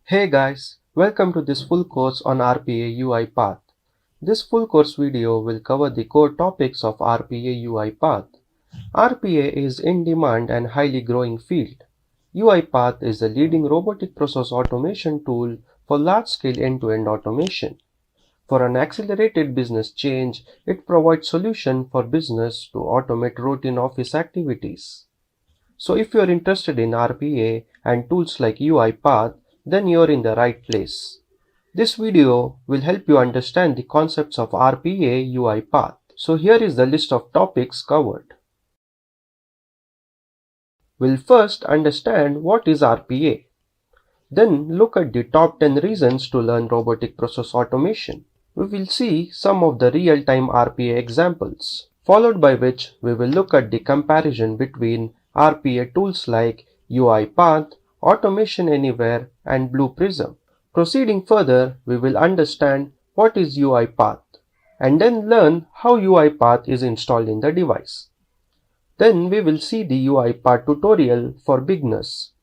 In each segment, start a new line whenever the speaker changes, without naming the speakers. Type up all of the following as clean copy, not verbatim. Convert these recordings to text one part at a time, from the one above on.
Hey guys, welcome to this full course on RPA UiPath. This full course video will cover the core topics of RPA UiPath. RPA is in demand and highly growing field. UiPath is the leading robotic process automation tool for large-scale end-to-end automation. For an accelerated business change, it provides solution for business to automate routine office activities. So if you are interested in RPA and tools like UiPath, then you're in the right place. This video will help you understand the concepts of RPA UiPath. So here is the list of topics covered. We'll first understand what is RPA. Then look at the top 10 reasons to learn robotic process automation. We will see some of the real-time RPA examples, followed by which we will look at the comparison between RPA tools like UiPath, Automation Anywhere, and Blue Prism. Proceeding further, we will understand what is UiPath, and then learn how UiPath is installed in the device. Then we will see the UiPath tutorial for beginners,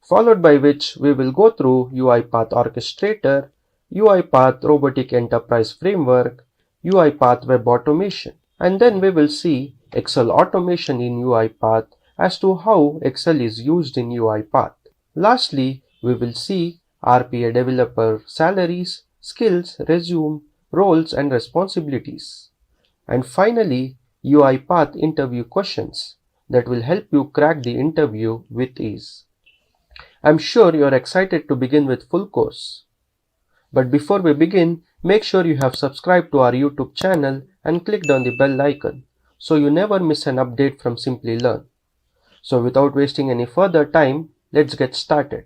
followed by which we will go through UiPath Orchestrator, UiPath Robotic Enterprise Framework, UiPath Web Automation, and then we will see Excel automation in UiPath as to how Excel is used in UiPath. Lastly, we will see RPA developer salaries, skills, resume, roles and responsibilities. And finally, UiPath interview questions that will help you crack the interview with ease. I'm sure you're excited to begin with full course. But before we begin, make sure you have subscribed to our YouTube channel and clicked on the bell icon so you never miss an update from Simply Learn. So without wasting any further time, let's get started.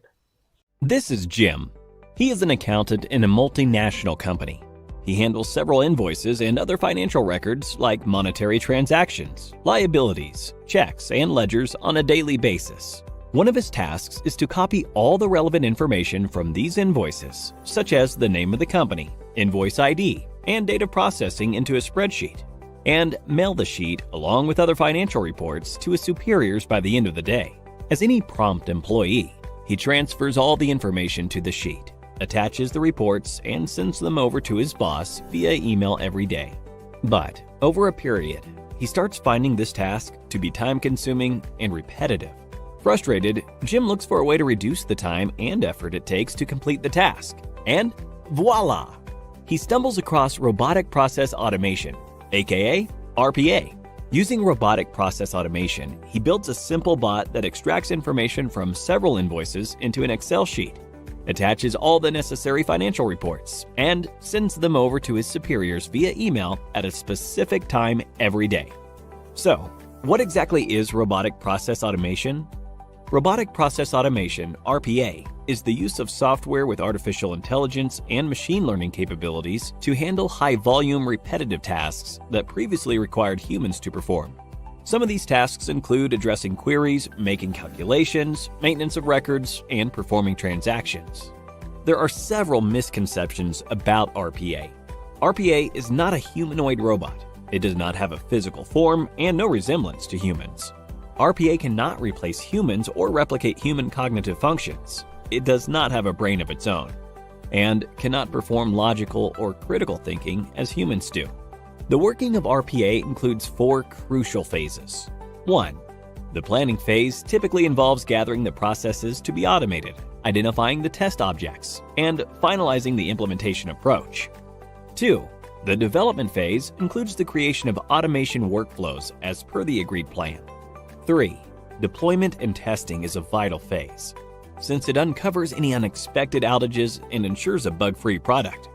This is Jim. He is an accountant in a multinational company. He handles several invoices and other financial records like monetary transactions, liabilities, checks, and ledgers on a daily basis. One of his tasks is to copy all the relevant information from these invoices, such as the name of the company, invoice ID, and date of processing into a spreadsheet, and mail the sheet along with other financial reports to his superiors by the end of the day. As any prompt employee, he transfers all the information to the sheet, attaches the reports, and sends them over to his boss via email every day. But over a period, he starts finding this task to be time-consuming and repetitive. Frustrated, Jim looks for a way to reduce the time and effort it takes to complete the task. And voila! He stumbles across robotic process automation, aka RPA. Using robotic process automation, he builds a simple bot that extracts information from several invoices into an Excel sheet, attaches all the necessary financial reports, and sends them over to his superiors via email at a specific time every day. So, what exactly is robotic process automation? Robotic process automation, RPA, is the use of software with artificial intelligence and machine learning capabilities to handle high-volume repetitive tasks that previously required humans to perform. Some of these tasks include addressing queries, making calculations, maintenance of records, and performing transactions. There are several misconceptions about RPA. RPA is not a humanoid robot. It does not have a physical form and no resemblance to humans. RPA cannot replace humans or replicate human cognitive functions. It does not have a brain of its own, and cannot perform logical or critical thinking as humans do. The working of RPA includes 4 crucial phases. 1. The planning phase typically involves gathering the processes to be automated, identifying the test objects, and finalizing the implementation approach. 2. The development phase includes the creation of automation workflows as per the agreed plan. 3. Deployment and testing is a vital phase, since it uncovers any unexpected outages and ensures a bug-free product.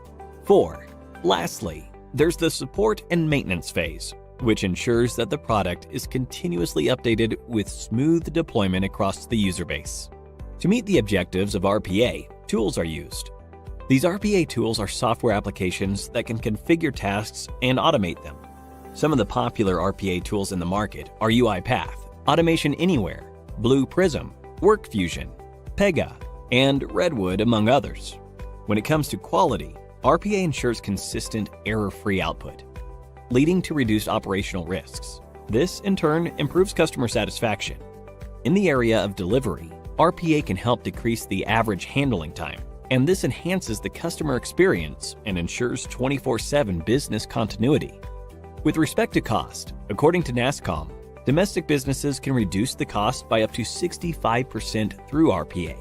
4. Lastly, there's the support and maintenance phase, which ensures that the product is continuously updated with smooth deployment across the user base. To meet the objectives of RPA, tools are used. These RPA tools are software applications that can configure tasks and automate them. Some of the popular RPA tools in the market are UiPath, Automation Anywhere, Blue Prism, WorkFusion, Pega, and Redwood, among others. When it comes to quality, RPA ensures consistent, error-free output, leading to reduced operational risks. This, in turn, improves customer satisfaction. In the area of delivery, RPA can help decrease the average handling time and this enhances the customer experience and ensures 24/7 business continuity. With respect to cost, according to NASSCOM, domestic businesses can reduce the cost by up to 65% through RPA.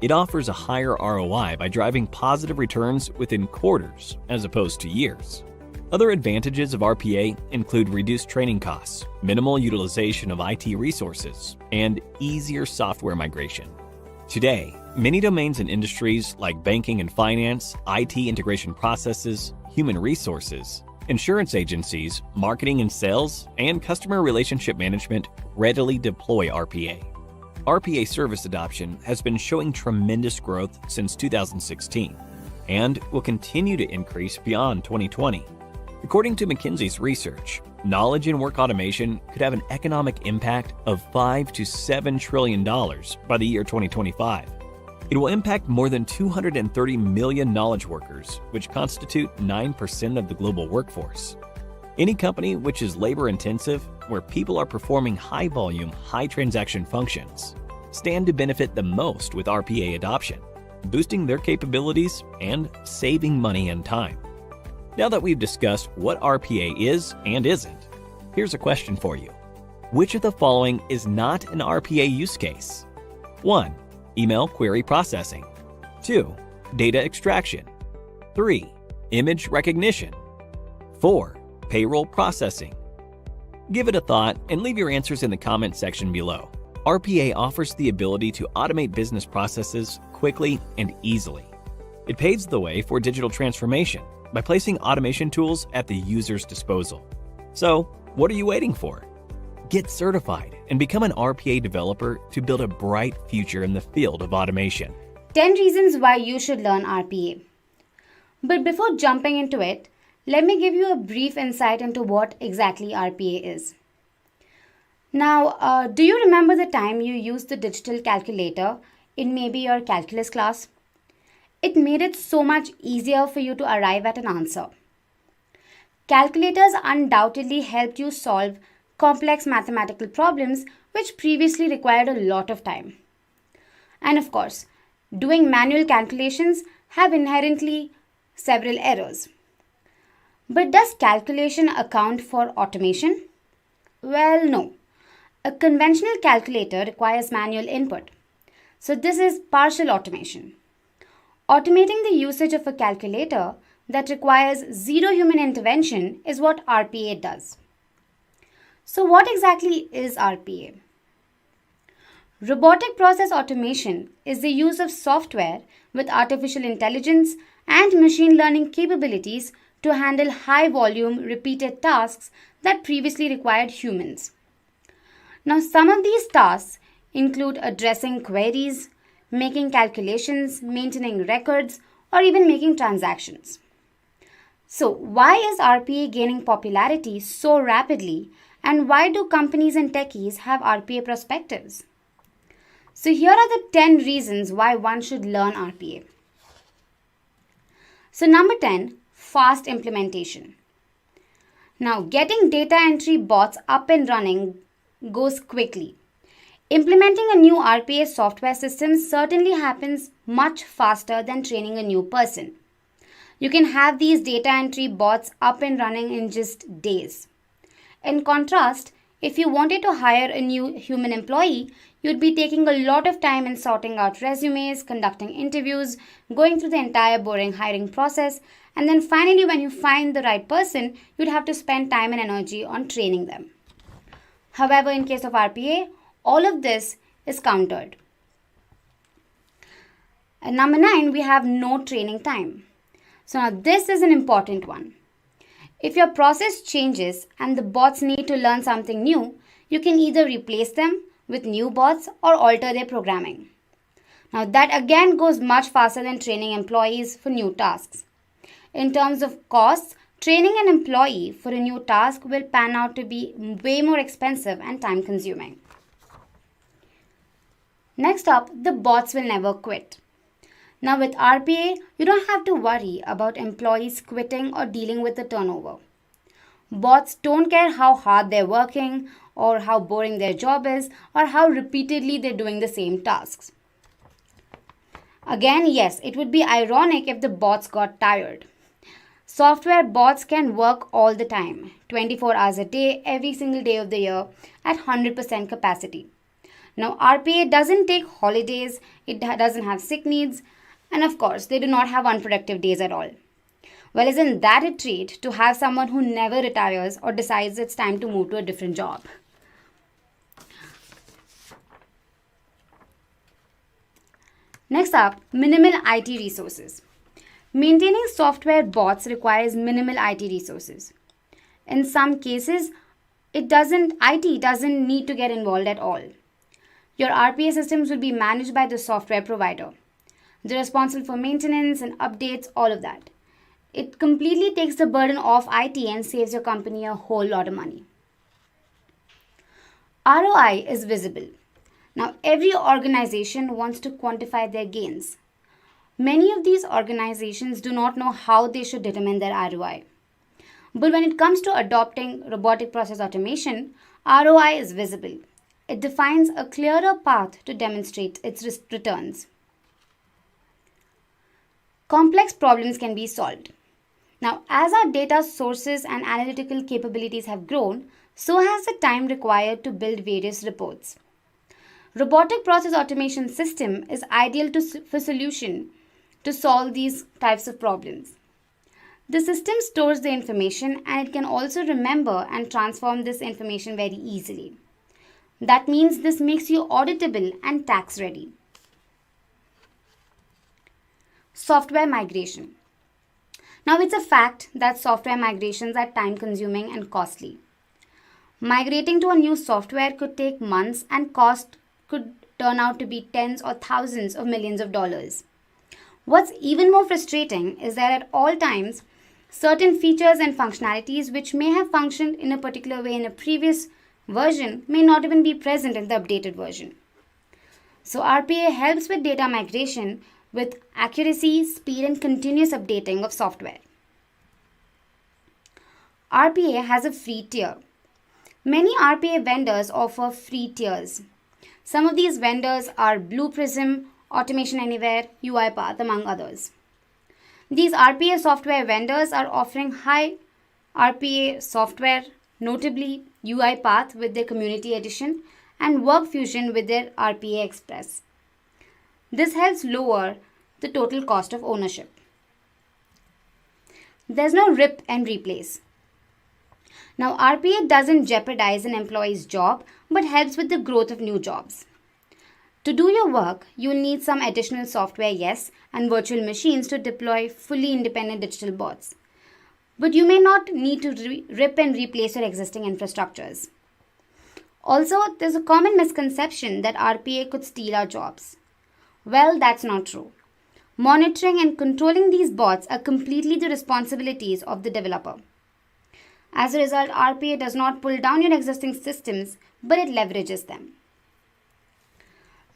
It offers a higher ROI by driving positive returns within quarters as opposed to years. Other advantages of RPA include reduced training costs, minimal utilization of IT resources, and easier software migration. Today, many domains and industries like banking and finance, IT integration processes, human resources, insurance agencies, marketing and sales, and customer relationship management readily deploy RPA. RPA service adoption has been showing tremendous growth since 2016 and will continue to increase beyond 2020. According to McKinsey's research, knowledge and work automation could have an economic impact of $5 to $7 trillion by the year 2025. It will impact more than 230 million knowledge workers, which constitute 9% of the global workforce. Any company which is labor-intensive, where people are performing high-volume, high-transaction functions, stand to benefit the most with RPA adoption, boosting their capabilities and saving money and time. Now that we've discussed what RPA is and isn't, here's a question for you. Which of the following is not an RPA use case? 1. Email query processing. 2. Data extraction. 3. Image recognition. 4. Payroll processing. Give it a thought and leave your answers in the comment section below. RPA offers the ability to automate business processes quickly and easily. It paves the way for digital transformation by placing automation tools at the user's disposal. So, what are you waiting for? Get certified and become an RPA developer to build a bright future in the field of automation.
10 reasons why you should learn RPA. But before jumping into it, let me give you a brief insight into what exactly RPA is. Now, do you remember the time you used the digital calculator in maybe your calculus class? It made it so much easier for you to arrive at an answer. Calculators undoubtedly helped you solve complex mathematical problems which previously required a lot of time. And of course, doing manual calculations have inherently several errors. But does calculation account for automation? Well, no. A conventional calculator requires manual input. So this is partial automation. Automating the usage of a calculator that requires zero human intervention is what RPA does. So what exactly is RPA? Robotic process automation is the use of software with artificial intelligence and machine learning capabilities to handle high-volume, repeated tasks that previously required humans. Now, some of these tasks include addressing queries, making calculations, maintaining records, or even making transactions. So, why is RPA gaining popularity so rapidly, and why do companies and techies have RPA perspectives? So, here are the 10 reasons why one should learn RPA. So, number 10, fast implementation. Now, getting data entry bots up and running goes quickly. Implementing a new RPA software system certainly happens much faster than training a new person. You can have these data entry bots up and running in just days. In contrast, if you wanted to hire a new human employee, you'd be taking a lot of time in sorting out resumes, conducting interviews, going through the entire boring hiring process, and then finally when you find the right person, you'd have to spend time and energy on training them. However, in case of RPA, all of this is countered. And number 9, we have no training time. So now this is an important one. If your process changes and the bots need to learn something new, you can either replace them with new bots or alter their programming. Now that again goes much faster than training employees for new tasks. In terms of costs, training an employee for a new task will pan out to be way more expensive and time consuming. Next up, the bots will never quit. Now with RPA, you don't have to worry about employees quitting or dealing with the turnover. Bots don't care how hard they're working or how boring their job is or how repeatedly they're doing the same tasks. Again, yes, it would be ironic if the bots got tired. Software bots can work all the time, 24 hours a day, every single day of the year, at 100% capacity. Now, RPA doesn't take holidays, it doesn't have sick needs, and of course, they do not have unproductive days at all. Well, isn't that a treat to have someone who never retires or decides it's time to move to a different job? Next up, minimal IT resources. Maintaining software bots requires minimal IT resources. In some cases, IT doesn't need to get involved at all. Your RPA systems will be managed by the software provider. They're responsible for maintenance and updates, all of that. It completely takes the burden off IT and saves your company a whole lot of money. ROI is visible. Now, every organization wants to quantify their gains. Many of these organizations do not know how they should determine their ROI. But when it comes to adopting robotic process automation, ROI is visible. It defines a clearer path to demonstrate its returns. Complex problems can be solved. Now, as our data sources and analytical capabilities have grown, so has the time required to build various reports. Robotic process automation system is ideal for solution to solve these types of problems. The system stores the information and it can also remember and transform this information very easily. That means this makes you auditable and tax ready. Software migration. Now, it's a fact that software migrations are time consuming and costly. Migrating to a new software could take months and cost could turn out to be tens or thousands of millions of dollars. What's even more frustrating is that at all times, certain features and functionalities which may have functioned in a particular way in a previous version may not even be present in the updated version. So RPA helps with data migration with accuracy, speed, and continuous updating of software. RPA has a free tier. Many RPA vendors offer free tiers. Some of these vendors are Blue Prism, Automation Anywhere, UiPath, among others. These RPA software vendors are offering high RPA software, notably UiPath with their Community Edition and WorkFusion with their RPA Express. This helps lower the total cost of ownership. There's no rip and replace. Now, RPA doesn't jeopardize an employee's job but helps with the growth of new jobs. To do your work, you will need some additional software, yes, and virtual machines to deploy fully independent digital bots. But you may not need to rip and replace your existing infrastructures. Also, there's a common misconception that RPA could steal our jobs. Well, that's not true. Monitoring and controlling these bots are completely the responsibilities of the developer. As a result, RPA does not pull down your existing systems, but it leverages them.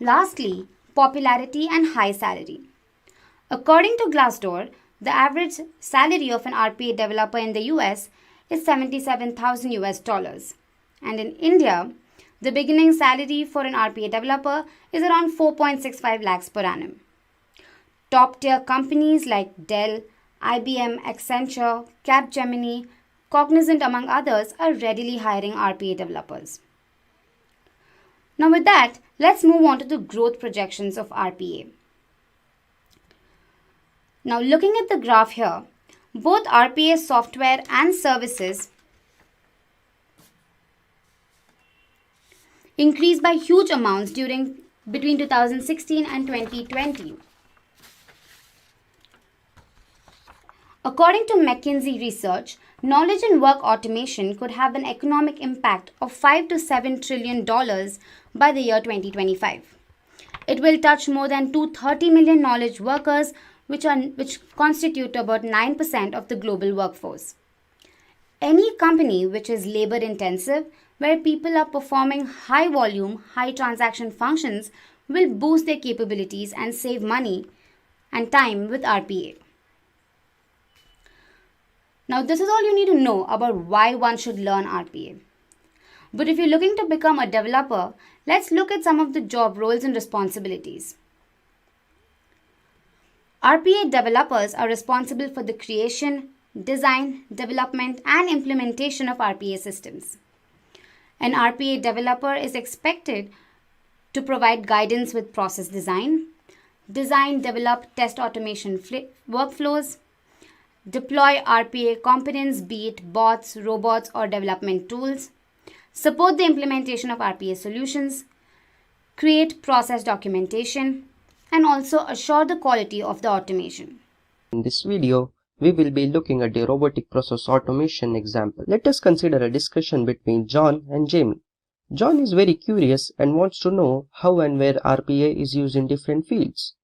Lastly, popularity and high salary. According to Glassdoor, the average salary of an RPA developer in the US is $77,000 US. And in India, the beginning salary for an RPA developer is around 4.65 lakhs per annum. Top tier companies like Dell, IBM, Accenture, Capgemini, Cognizant, among others, are readily hiring RPA developers. Now, with that, let's move on to the growth projections of RPA. Now, looking at the graph here, both RPA software and services increased by huge amounts between 2016 and 2020. According to McKinsey research, knowledge and work automation could have an economic impact of $5 to $7 trillion by the year 2025. It will touch more than 230 million knowledge workers, which constitute about 9% of the global workforce. Any company which is labor intensive, where people are performing high volume, high transaction functions, will boost their capabilities and save money and time with RPA. Now, this is all you need to know about why one should learn RPA. But if you're looking to become a developer, let's look at some of the job roles and responsibilities. RPA developers are responsible for the creation, design, development, and implementation of RPA systems. An RPA developer is expected to provide guidance with process design, develop test automation workflows, deploy RPA components, be it bots, robots, or development tools, support the implementation of RPA solutions, create process documentation, and also assure the quality of the automation.
In this video, we will be looking at the robotic process automation example. Let us consider a discussion between John and Jamie. John is very curious and wants to know how and where RPA is used in different fields.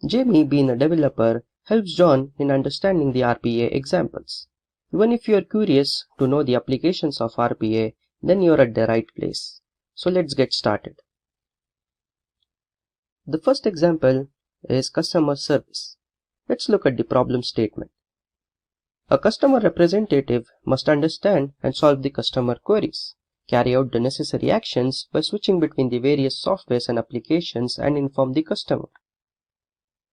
Jamie, being a developer, helps John in understanding the RPA examples. Even if you are curious to know the applications of RPA, then you are at the right place. So let's get started. The first example is customer service. Let's look at the problem statement. A customer representative must understand and solve the customer queries, carry out the necessary actions by switching between the various softwares and applications, and inform the customer.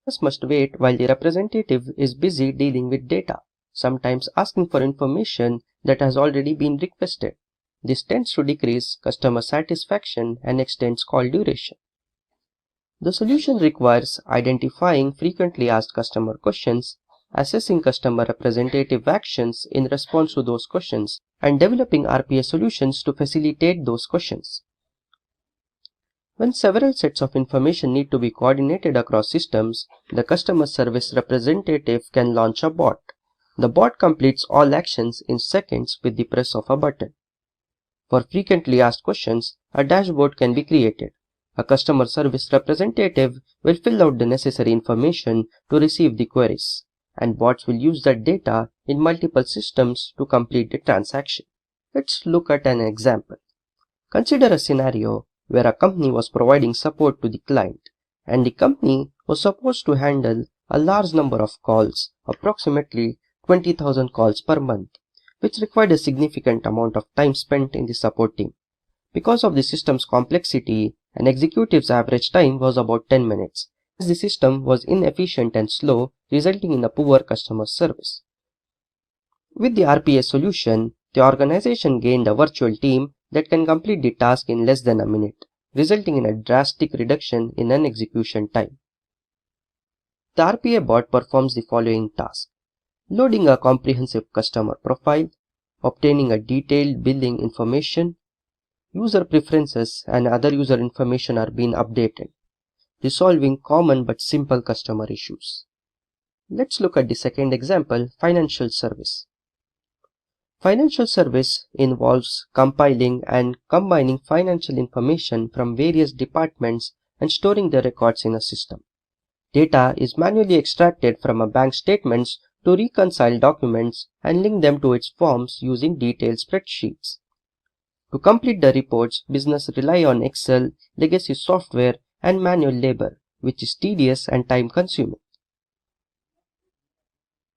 This must wait while the representative is busy dealing with data, sometimes asking for information that has already been requested. This tends to decrease customer satisfaction and extends call duration. The solution requires identifying frequently asked customer questions, assessing customer representative actions in response to those questions, and developing RPA solutions to facilitate those questions. When several sets of information need to be coordinated across systems, the customer service representative can launch a bot. The bot completes all actions in seconds with the press of a button. For frequently asked questions, a dashboard can be created. A customer service representative will fill out the necessary information to receive the queries, and bots will use that data in multiple systems to complete the transaction. Let's look at an example. Consider a scenario where a company was providing support to the client, and the company was supposed to handle a large number of calls, approximately 20,000 calls per month, which required a significant amount of time spent in the support team. Because of the system's complexity, an executive's average time was about 10 minutes, as the system was inefficient and slow, resulting in a poor customer service. With the RPA solution, the organization gained a virtual team that can complete the task in less than a minute, resulting in a drastic reduction in an execution time. The RPA bot performs the following tasks: loading a comprehensive customer profile, obtaining a detailed billing information, user preferences and other user information are being updated, resolving common but simple customer issues. Let's look at the second example, financial service. Financial service involves compiling and combining financial information from various departments and storing the records in a system. Data is manually extracted from a bank statements to reconcile documents and link them to its forms using detailed spreadsheets. To complete the reports, business rely on Excel, legacy software, and manual labor, which is tedious and time-consuming.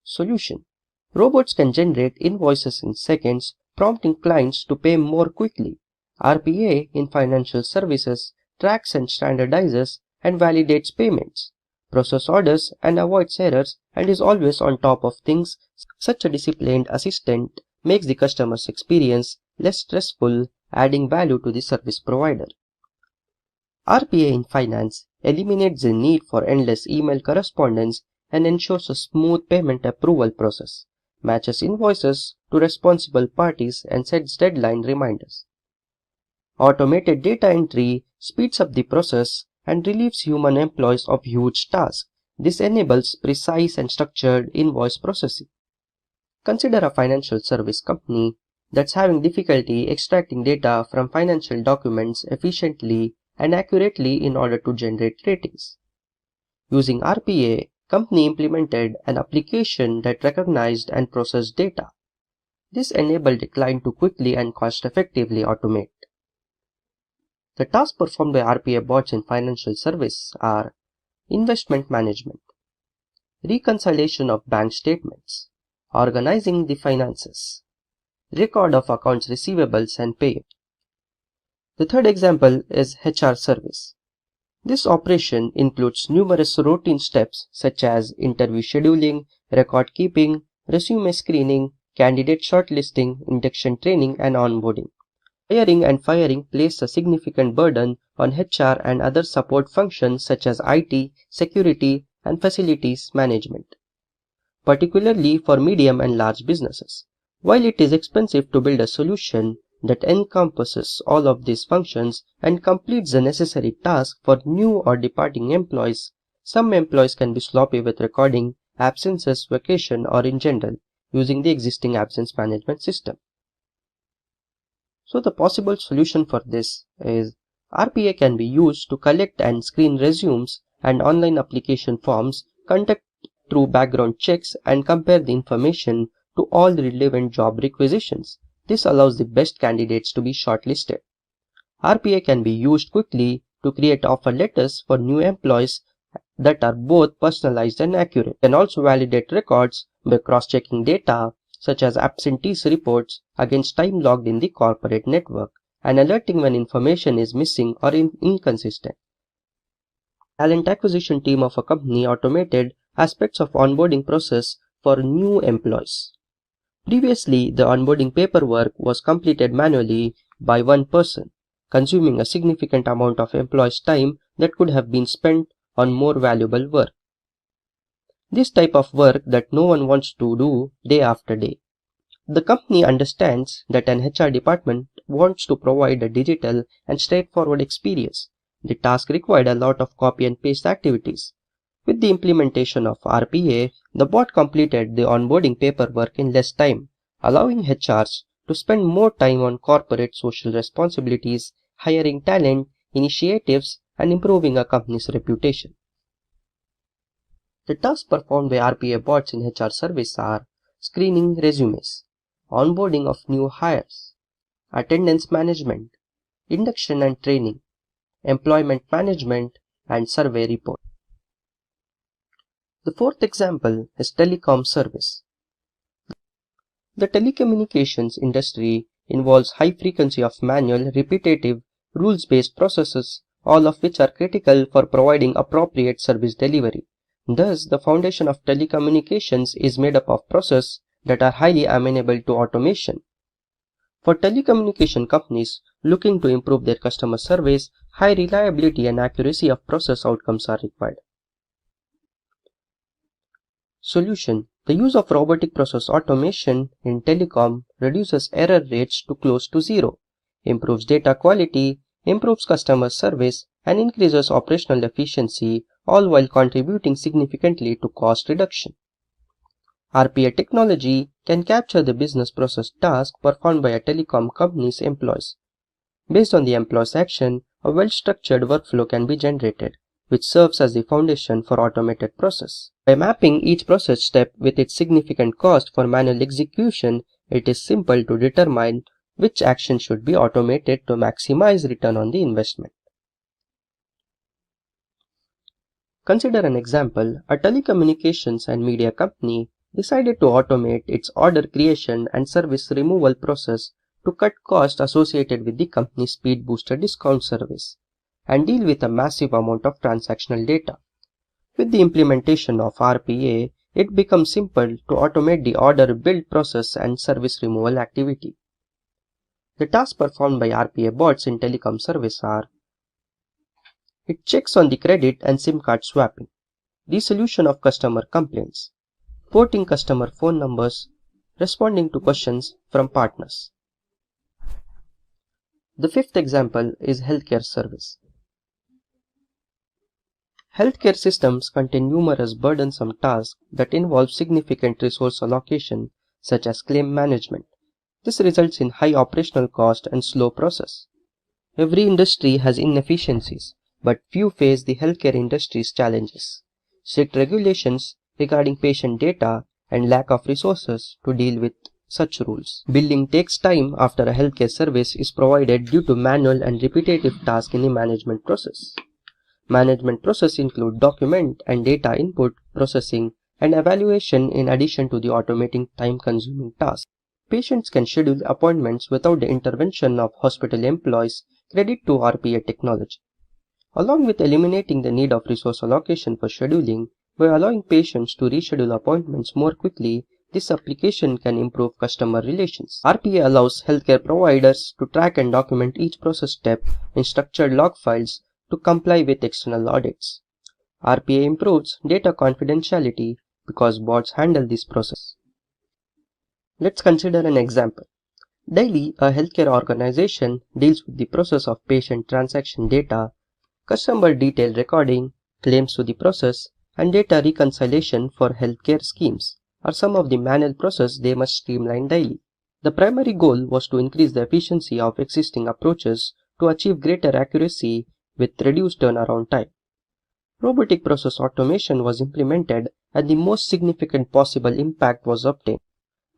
Solution: robots can generate invoices in seconds, prompting clients to pay more quickly. RPA in financial services tracks and standardizes and validates payments, processes orders and avoids errors, and is always on top of things. Such a disciplined assistant makes the customer's experience less stressful, adding value to the service provider. RPA in finance eliminates the need for endless email correspondence and ensures a smooth payment approval process, matches invoices to responsible parties, and sets deadline reminders. Automated data entry speeds up the process and relieves human employees of huge tasks. This enables precise and structured invoice processing. Consider a financial service company that's having difficulty extracting data from financial documents efficiently and accurately in order to generate ratings. Using RPA, company implemented an application that recognized and processed data. This enabled the client to quickly and cost-effectively automate. The tasks performed by RPA bots in financial service are investment management, reconciliation of bank statements, organizing the finances, record of accounts receivables and pay. The third example is HR service. This operation includes numerous routine steps such as interview scheduling, record keeping, resume screening, candidate shortlisting, induction training, and onboarding. Hiring and firing place a significant burden on HR and other support functions such as IT, security, and facilities management, particularly for medium and large businesses. While it is expensive to build a solution that encompasses all of these functions and completes the necessary tasks for new or departing employees, some employees can be sloppy with recording absences, vacation, or in general, using the existing absence management system. So the possible solution for this is RPA can be used to collect and screen resumes and online application forms, conduct through background checks, and compare the information to all relevant job requisitions. This allows the best candidates to be shortlisted. RPA can be used quickly to create offer letters for new employees that are both personalized and accurate. It can also validate records by cross-checking data such as absentees reports against time logged in the corporate network and alerting when information is missing or inconsistent. Talent acquisition team of a company automated aspects of onboarding process for new employees. Previously, the onboarding paperwork was completed manually by one person, consuming a significant amount of employees' time that could have been spent on more valuable work. This type of work that no one wants to do day after day. The company understands that an HR department wants to provide a digital and straightforward experience. The task required a lot of copy and paste activities. With the implementation of RPA, the bot completed the onboarding paperwork in less time, allowing HRs to spend more time on corporate social responsibilities, hiring talent, initiatives, and improving a company's reputation. The tasks performed by RPA bots in HR service are screening resumes, onboarding of new hires, attendance management, induction and training, employment management, and survey report. The fourth example is telecom service. The telecommunications industry involves high frequency of manual, repetitive, rules-based processes, all of which are critical for providing appropriate service delivery. Thus, the foundation of telecommunications is made up of processes that are highly amenable to automation. For telecommunication companies looking to improve their customer service, high reliability and accuracy of process outcomes are required. Solution: the use of robotic process automation in telecom reduces error rates to close to zero, improves data quality, improves customer service, and increases operational efficiency, all while contributing significantly to cost reduction. RPA technology can capture the business process task performed by a telecom company's employees. Based on the employee's action, a well-structured workflow can be generated, which serves as the foundation for automated process. By mapping each process step with its significant cost for manual execution, it is simple to determine which action should be automated to maximize return on the investment. Consider an example: a telecommunications and media company decided to automate its order creation and service removal process to cut costs associated with the company's speed booster discount service and deal with a massive amount of transactional data. With the implementation of RPA, it becomes simple to automate the order build process and service removal activity. The tasks performed by RPA bots in telecom service are: it checks on the credit and SIM card swapping, resolution of customer complaints, porting customer phone numbers, responding to questions from partners. The fifth example is healthcare service. Healthcare systems contain numerous burdensome tasks that involve significant resource allocation, such as claim management. This results in high operational cost and slow process. Every industry has inefficiencies, but few face the healthcare industry's challenges. Strict regulations regarding patient data and lack of resources to deal with such rules. Billing takes time after a healthcare service is provided due to manual and repetitive tasks in the management process. Management process include document and data input, processing, and evaluation in addition to the automating time-consuming tasks. Patients can schedule appointments without the intervention of hospital employees, credit to RPA technology. Along with eliminating the need of resource allocation for scheduling, by allowing patients to reschedule appointments more quickly, this application can improve customer relations. RPA allows healthcare providers to track and document each process step in structured log files to comply with external audits. RPA improves data confidentiality because bots handle this process. Let's consider an example. Daily, a healthcare organization deals with the process of patient transaction data, customer detail recording, claims to the process, and data reconciliation for healthcare schemes are some of the manual processes they must streamline daily. The primary goal was to increase the efficiency of existing approaches to achieve greater accuracy with reduced turnaround time. Robotic process automation was implemented and the most significant possible impact was obtained.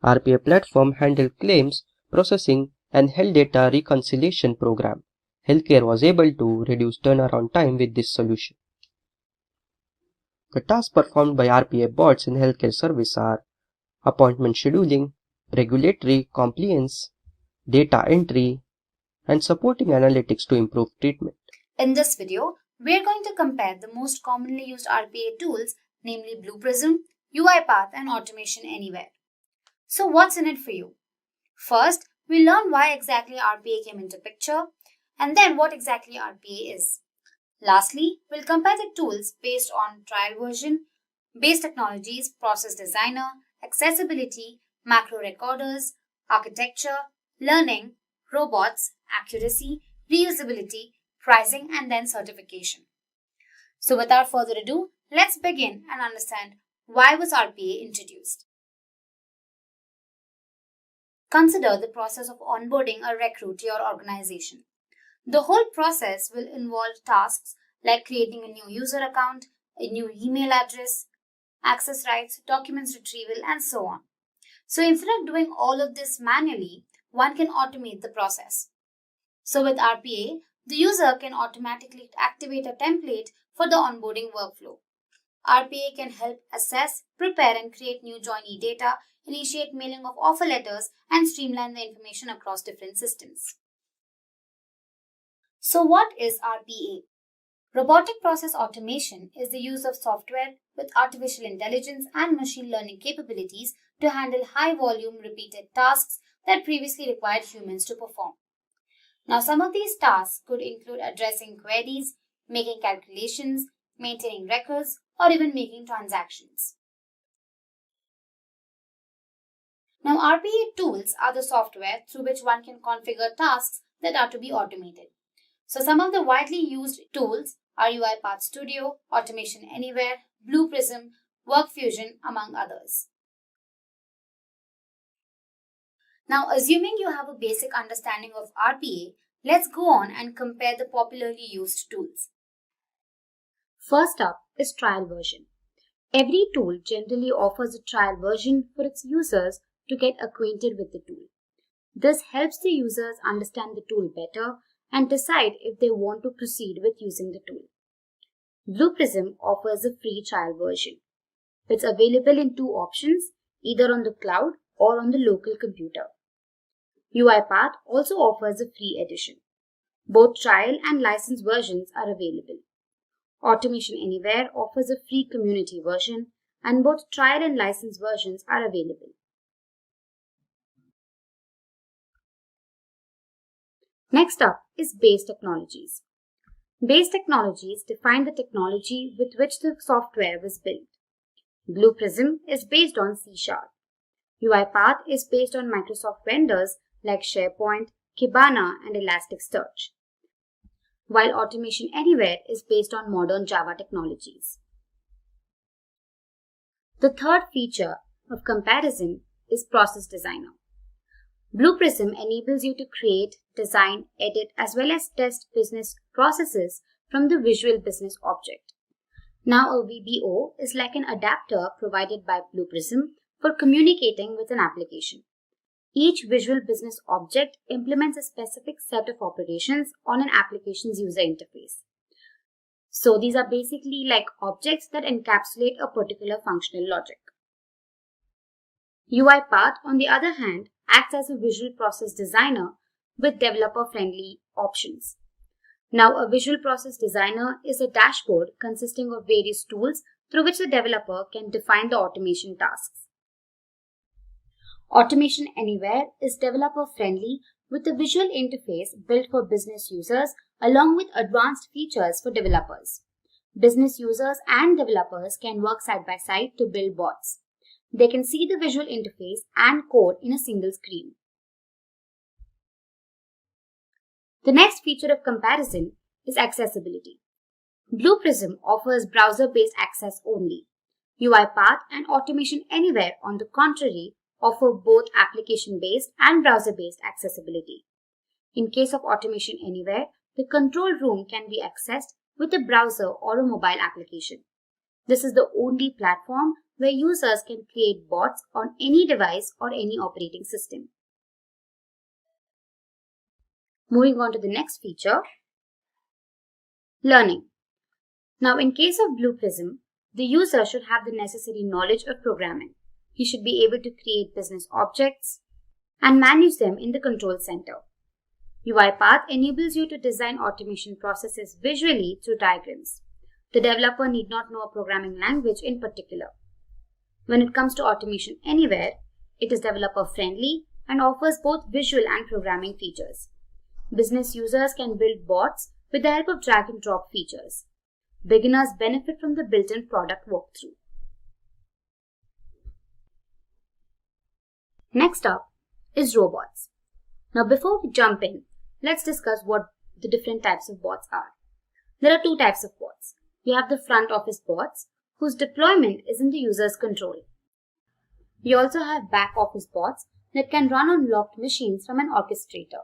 RPA platform handled claims, processing, and health data reconciliation program. Healthcare was able to reduce turnaround time with this solution. The tasks performed by RPA bots in healthcare service are appointment scheduling, regulatory compliance, data entry, and supporting analytics to improve treatment.
In this video, we are going to compare the most commonly used RPA tools, namely Blue Prism, UiPath, and Automation Anywhere. So what's in it for you? First, we learn why exactly RPA came into picture, and then what exactly RPA is. Lastly, we'll compare the tools based on trial version, base technologies, process designer, accessibility, macro recorders, architecture, learning, robots, accuracy, reusability, pricing, and then certification. So without further ado, let's begin and understand why was RPA introduced. Consider the process of onboarding a recruit to your organization. The whole process will involve tasks like creating a new user account, a new email address, access rights, documents retrieval, and so on. So instead of doing all of this manually, one can automate the process. So with RPA, the user can automatically activate a template for the onboarding workflow. RPA can help assess, prepare, and create new joinee data, initiate mailing of offer letters, and streamline the information across different systems. So what is RPA? Robotic process automation is the use of software with artificial intelligence and machine learning capabilities to handle high-volume repeated tasks that previously required humans to perform. Now, some of these tasks could include addressing queries, making calculations, maintaining records, or even making transactions. Now, RPA tools are the software through which one can configure tasks that are to be automated. So some of the widely used tools are UiPath Studio, Automation Anywhere, Blue Prism, WorkFusion, among others. Now, assuming you have a basic understanding of RPA, let's go on and compare the popularly used tools. First up is trial version. Every tool generally offers a trial version for its users to get acquainted with the tool. This helps the users understand the tool better and decide if they want to proceed with using the tool. Blue Prism offers a free trial version. It's available in two options, either on the cloud or on the local computer. UiPath also offers a free edition. Both trial and license versions are available. Automation Anywhere offers a free community version, and both trial and license versions are available. Next up is base technologies. Base technologies define the technology with which the software was built. Blue Prism is based on C#. UiPath is based on Microsoft vendors like SharePoint, Kibana, and Elasticsearch, while Automation Anywhere is based on modern Java technologies. The third feature of comparison is Process Designer. Blue Prism enables you to create, design, edit, as well as test business processes from the Visual Business Object. Now, a VBO is like an adapter provided by Blue Prism for communicating with an application. Each Visual Business Object implements a specific set of operations on an application's user interface. So these are basically like objects that encapsulate a particular functional logic. UiPath, on the other hand, acts as a visual process designer with developer-friendly options. Now, a visual process designer is a dashboard consisting of various tools through which the developer can define the automation tasks. Automation Anywhere is developer friendly with a visual interface built for business users along with advanced features for developers. Business users and developers can work side by side to build bots. They can see the visual interface and code in a single screen. The next feature of comparison is accessibility. Blue Prism offers browser-based access only. UiPath and Automation Anywhere, on the contrary, offer both application-based and browser-based accessibility. In case of Automation Anywhere, the control room can be accessed with a browser or a mobile application. This is the only platform where users can create bots on any device or any operating system. Moving on to the next feature, learning. Now, in case of Blue Prism, the user should have the necessary knowledge of programming. He should be able to create business objects and manage them in the control center. UiPath enables you to design automation processes visually through diagrams. The developer need not know a programming language in particular. When it comes to Automation Anywhere, it is developer friendly and offers both visual and programming features. Business users can build bots with the help of drag and drop features. Beginners benefit from the built-in product walkthrough. Next up is robots. Now, before we jump in, let's discuss what the different types of bots are. There are two types of bots. You have the front office bots, whose deployment is in the user's control. You also have back office bots that can run on locked machines from an orchestrator.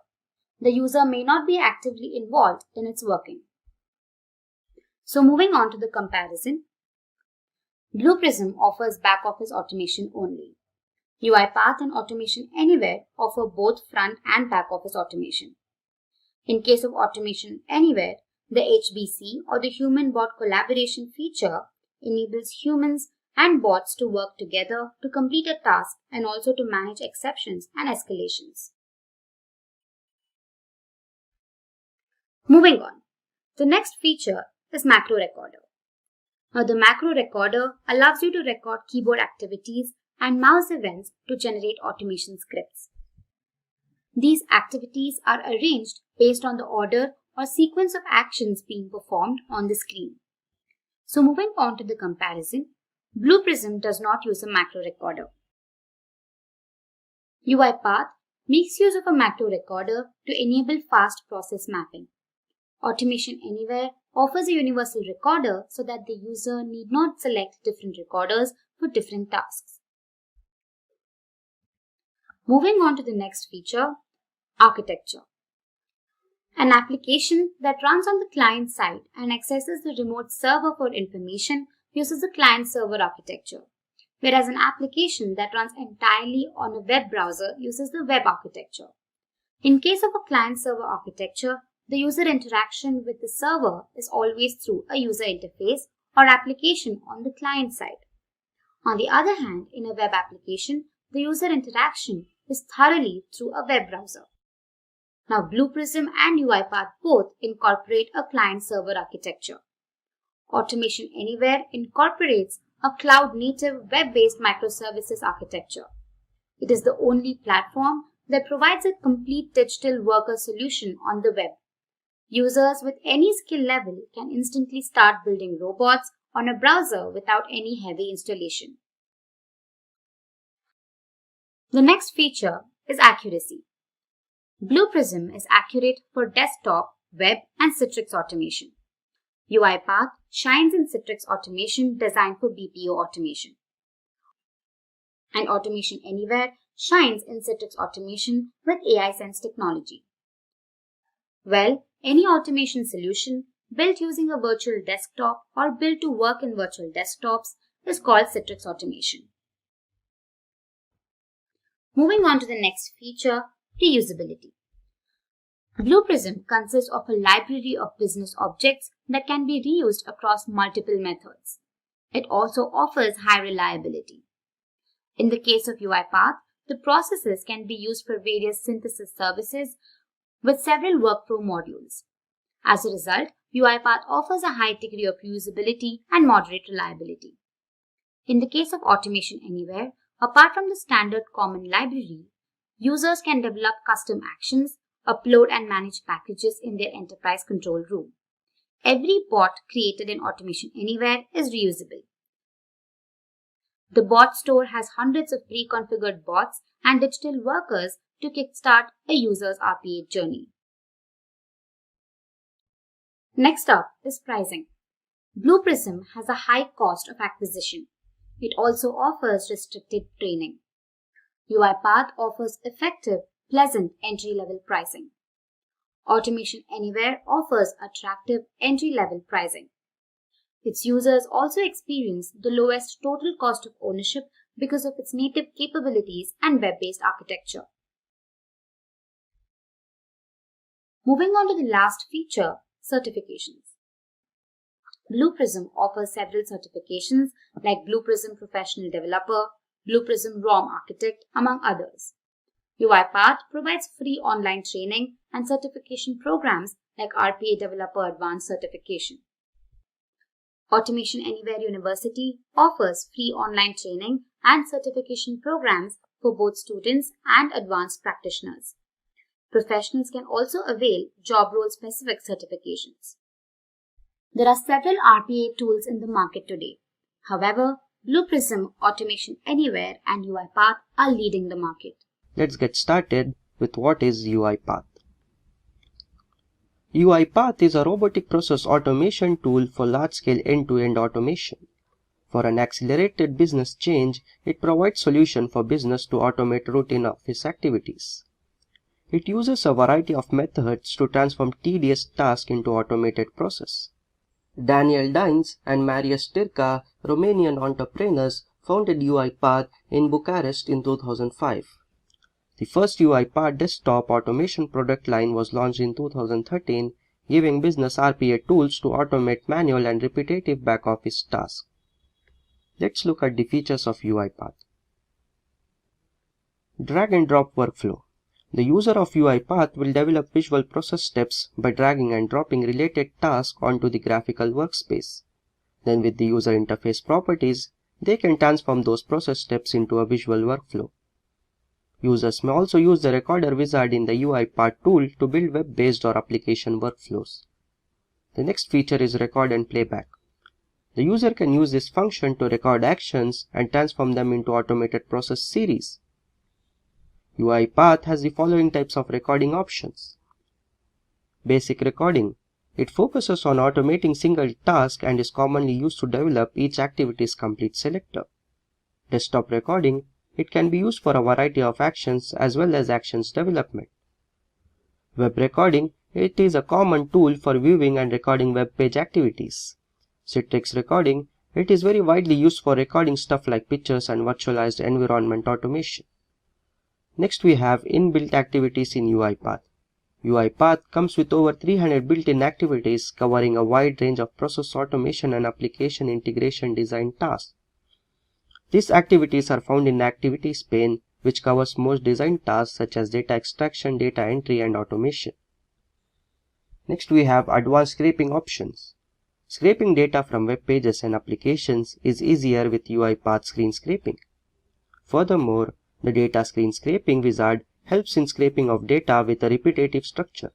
The user may not be actively involved in its working. So moving on to the comparison, Blue Prism offers back office automation only. UiPath and Automation Anywhere offer both front and back office automation. In case of Automation Anywhere, the HBC or the human bot collaboration feature enables humans and bots to work together to complete a task and also to manage exceptions and escalations. Moving on, the next feature is Macro Recorder. Now, the Macro Recorder allows you to record keyboard activities and mouse events to generate automation scripts. These activities are arranged based on the order or sequence of actions being performed on the screen. So moving on to the comparison, Blue Prism does not use a macro recorder. UiPath makes use of a macro recorder to enable fast process mapping. Automation Anywhere offers a universal recorder so that the user need not select different recorders for different tasks. Moving on to the next feature, architecture. An application that runs on the client side and accesses the remote server for information uses the client-server architecture, whereas an application that runs entirely on a web browser uses the web architecture. In case of a client-server architecture, the user interaction with the server is always through a user interface or application on the client side. On the other hand, in a web application, the user interaction is thoroughly through a web browser. Now, Blue Prism and UiPath both incorporate a client-server architecture. Automation Anywhere incorporates a cloud-native web-based microservices architecture. It is the only platform that provides a complete digital worker solution on the web. Users with any skill level can instantly start building robots on a browser without any heavy installation. The next feature is accuracy. Blue Prism is accurate for desktop, web, and Citrix automation. UiPath shines in Citrix automation designed for BPO automation. And Automation Anywhere shines in Citrix automation with AI Sense technology. Well, any automation solution built using a virtual desktop or built to work in virtual desktops is called Citrix automation. Moving on to the next feature, reusability. Blue Prism consists of a library of business objects that can be reused across multiple methods. It also offers high reliability. In the case of UiPath, the processes can be used for various synthesis services with several workflow modules. As a result, UiPath offers a high degree of usability and moderate reliability. In the case of Automation Anywhere, apart from the standard common library, users can develop custom actions, upload and manage packages in their enterprise control room. Every bot created in Automation Anywhere is reusable. The bot store has hundreds of pre-configured bots and digital workers to kickstart a user's RPA journey. Next up is pricing. Blue Prism has a high cost of acquisition. It also offers restricted training. UiPath offers effective, pleasant entry-level pricing. Automation Anywhere offers attractive entry-level pricing. Its users also experience the lowest total cost of ownership because of its native capabilities and web-based architecture. Moving on to the last feature, certifications. Blue Prism offers several certifications like Blue Prism Professional Developer, Blue Prism ROM Architect, among others. UiPath provides free online training and certification programs like RPA Developer Advanced Certification. Automation Anywhere University offers free online training and certification programs for both students and advanced practitioners. Professionals can also avail job role-specific certifications. There are several RPA tools in the market today. However, Blue Prism, Automation Anywhere, and UiPath are leading the market.
Let's get started with what is UiPath. UiPath is a robotic process automation tool for large-scale end-to-end automation. For an accelerated business change, it provides solutions for business to automate routine office activities. It uses a variety of methods to transform tedious tasks into automated process. Daniel Dines and Marius Tirca, Romanian entrepreneurs, founded UiPath in Bucharest in 2005. The first UiPath desktop automation product line was launched in 2013, giving business RPA tools to automate manual and repetitive back-office tasks. Let's look at the features of UiPath. Drag and drop workflow. The user of UiPath will develop visual process steps by dragging and dropping related tasks onto the graphical workspace. Then with the user interface properties, they can transform those process steps into a visual workflow. Users may also use the recorder wizard in the UiPath tool to build web-based or application workflows. The next feature is record and playback. The user can use this function to record actions and transform them into automated process series. UiPath has the following types of recording options. Basic recording. It focuses on automating single tasks and is commonly used to develop each activity's complete selector. Desktop recording. It can be used for a variety of actions as well as actions development. Web recording. It is a common tool for viewing and recording web page activities. Citrix recording. It is very widely used for recording stuff like pictures and virtualized environment automation. Next we have inbuilt activities in UiPath. UiPath comes with over 300 built-in activities covering a wide range of process automation and application integration design tasks. These activities are found in the Activities pane, which covers most design tasks such as data extraction, data entry, and automation. Next we have advanced scraping options. Scraping data from web pages and applications is easier with UiPath screen scraping. Furthermore, the data screen scraping wizard helps in scraping of data with a repetitive structure.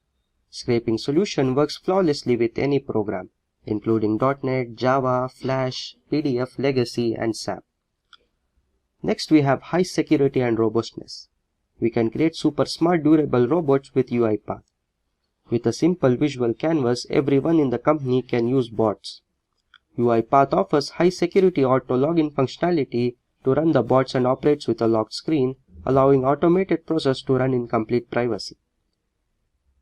Scraping solution works flawlessly with any program, including .NET, Java, Flash, PDF, Legacy, and SAP. Next we have high security and robustness. We can create super smart durable robots with UiPath. With a simple visual canvas, everyone in the company can use bots. UiPath offers high security auto login functionality to run the bots and operates with a locked screen, allowing automated process to run in complete privacy.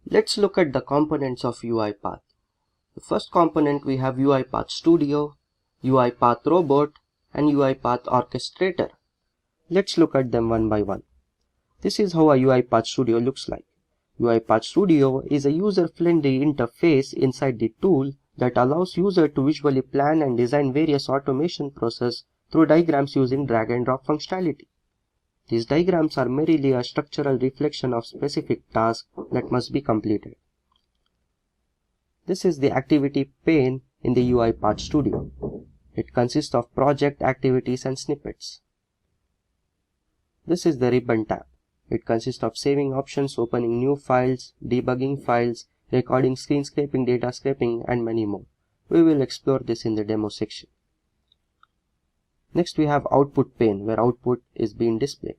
Let's look at the components of UiPath. The first component we have UiPath Studio, UiPath Robot, and UiPath Orchestrator. Let's look at them one by one. This is how a UiPath Studio looks like. UiPath Studio is a user-friendly interface inside the tool that allows user to visually plan and design various automation processes through diagrams using drag and drop functionality. These diagrams are merely a structural reflection of specific tasks that must be completed. This is the activity pane in the UiPath Studio. It consists of project, activities and snippets. This is the ribbon tab. It consists of saving options, opening new files, debugging files, recording screen scraping, data scraping and many more. We will explore this in the demo section. Next we have output pane where output is being displayed.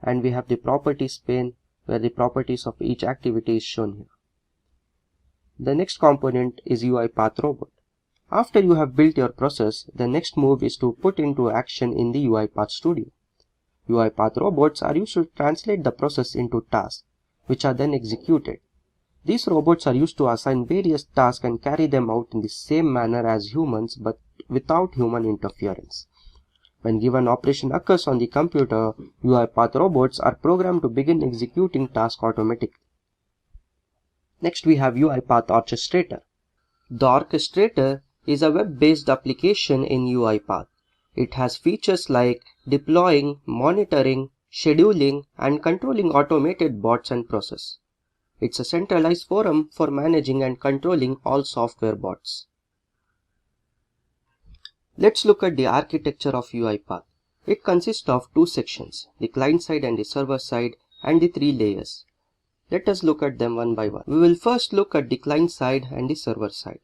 And we have the properties pane where the properties of each activity is shown here. The next component is UiPath robot. After you have built your process, the next move is to put into action in the UiPath Studio. UiPath robots are used to translate the process into tasks, which are then executed. These robots are used to assign various tasks and carry them out in the same manner as humans but without human interference. When given operation occurs on the computer, UiPath robots are programmed to begin executing tasks automatically. Next we have UiPath Orchestrator. The Orchestrator is a web-based application in UiPath. It has features like deploying, monitoring, scheduling, and controlling automated bots and processes. It's a centralized forum for managing and controlling all software bots. Let's look at the architecture of UiPath. It consists of two sections, the client side and the server side, and the three layers. Let us look at them one by one. We will first look at the client side and the server side.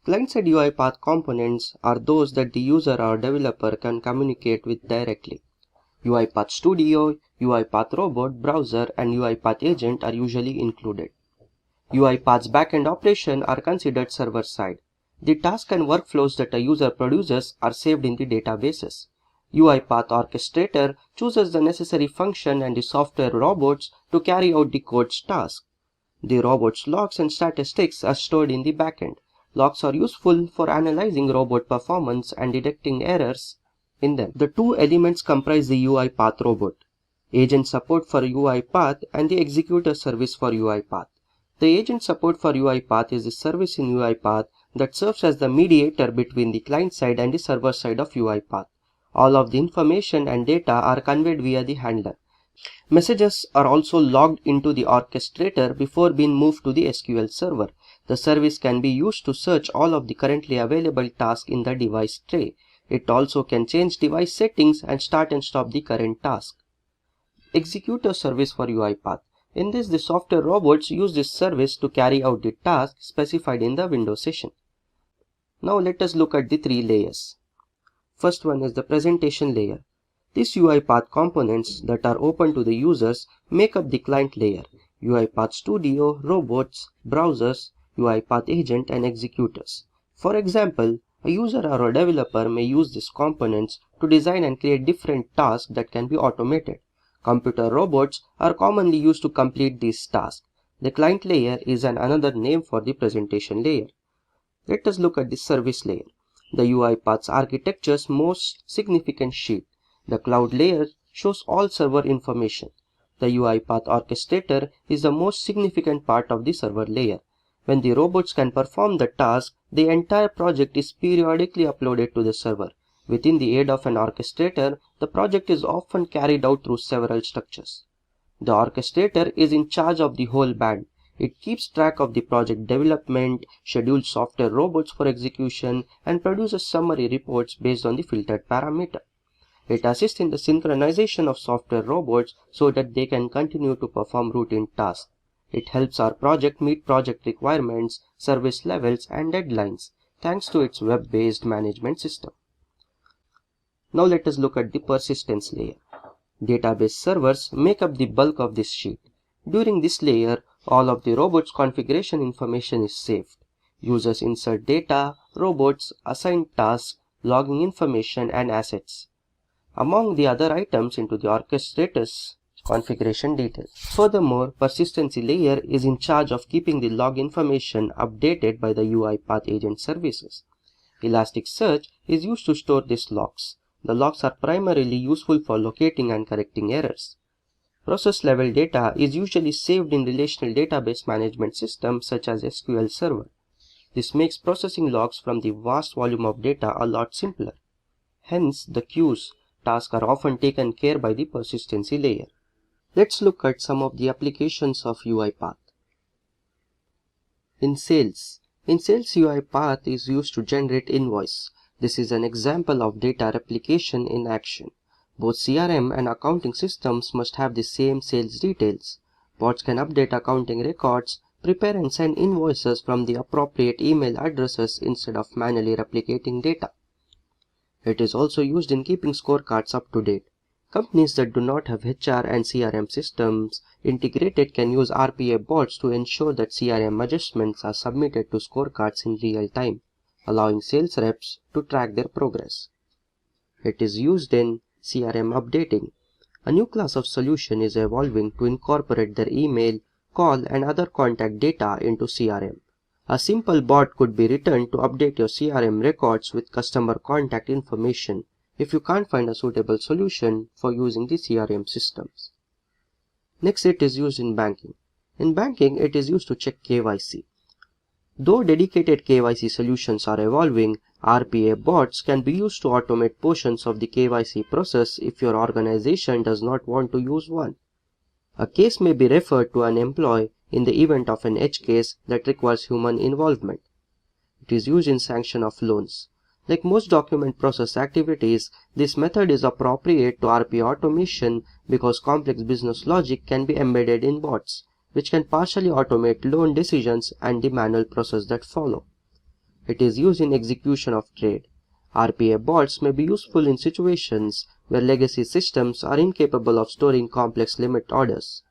Client-side UiPath components are those that the user or developer can communicate with directly. UiPath Studio, UiPath Robot, Browser, and UiPath Agent are usually included. UiPath's backend operation are considered server-side. The tasks and workflows that a user produces are saved in the databases. UiPath Orchestrator chooses the necessary function and the software robots to carry out the code's task. The robot's logs and statistics are stored in the backend. Logs are useful for analyzing robot performance and detecting errors in them. The two elements comprise the UiPath robot, agent support for UiPath and the executor service for UiPath. The agent support for UiPath is a service in UiPath that serves as the mediator between the client side and the server side of UiPath. All of the information and data are conveyed via the handler. Messages are also logged into the orchestrator before being moved to the SQL server. The service can be used to search all of the currently available tasks in the device tray. It also can change device settings and start and stop the current task. Executor service for UiPath. In this, the software robots use this service to carry out the task specified in the Windows session. Now let us look at the three layers. First one is the presentation layer. These UiPath components that are open to the users make up the client layer. UiPath Studio, robots, browsers, UiPath agent and executors. For example, a user or a developer may use these components to design and create different tasks that can be automated. Computer robots are commonly used to complete these tasks. The client layer is another name for the presentation layer. Let us look at the service layer, the UiPath's architecture's most significant sheet. The cloud layer shows all server information. The UiPath orchestrator is the most significant part of the server layer. When the robots can perform the task, the entire project is periodically uploaded to the server. Within the aid of an orchestrator, the project is often carried out through several structures. The orchestrator is in charge of the whole band. It keeps track of the project development, schedules software robots for execution, and produces summary reports based on the filtered parameter. It assists in the synchronization of software robots so that they can continue to perform routine tasks. It helps our project meet project requirements, service levels, and deadlines, thanks to its web-based management system. Now let us look at the persistence layer. Database servers make up the bulk of this sheet. During this layer, all of the robots' configuration information is saved. Users insert data, robots, assign tasks, logging information, and assets, among the other items, into the orchestrator's configuration details. Furthermore, persistency layer is in charge of keeping the log information updated by the UiPath agent services. Elasticsearch is used to store these logs. The logs are primarily useful for locating and correcting errors. Process level data is usually saved in relational database management systems such as SQL Server. This makes processing logs from the vast volume of data a lot simpler. Hence, the queues tasks are often taken care by the persistency layer. Let's look at some of the applications of UiPath. In sales, UiPath is used to generate invoice. This is an example of data replication in action. Both CRM and accounting systems must have the same sales details. Bots can update accounting records, prepare and send invoices from the appropriate email addresses instead of manually replicating data. It is also used in keeping scorecards up to date. Companies that do not have HR and CRM systems integrated can use RPA bots to ensure that CRM adjustments are submitted to scorecards in real time, allowing sales reps to track their progress. It is used in CRM updating. A new class of solution is evolving to incorporate their email, call, and other contact data into CRM. A simple bot could be written to update your CRM records with customer contact information if you can't find a suitable solution for using the CRM systems. Next, it is used in banking. In banking, it is used to check KYC. Though dedicated KYC solutions are evolving, RPA bots can be used to automate portions of the KYC process if your organization does not want to use one. A case may be referred to an employee in the event of an edge case that requires human involvement. It is used in sanction of loans. Like most document process activities, this method is appropriate to RPA automation because complex business logic can be embedded in bots, which can partially automate loan decisions and the manual process that follow. It is used in execution of trade. RPA bots may be useful in situations where legacy systems are incapable of storing complex limit orders.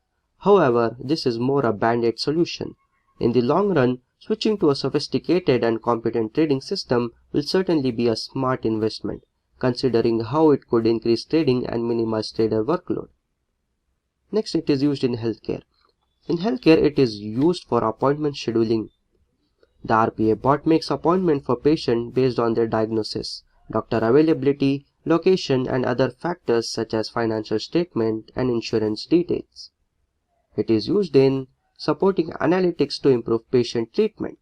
However, this is more a band-aid solution. In the long run, switching to a sophisticated and competent trading system will certainly be a smart investment, considering how it could increase trading and minimize trader workload. Next, it is used in healthcare. In healthcare, it is used for appointment scheduling. The RPA bot makes appointment for patient based on their diagnosis, doctor availability, location, and other factors such as financial statement and insurance details. It is used in supporting analytics to improve patient treatment.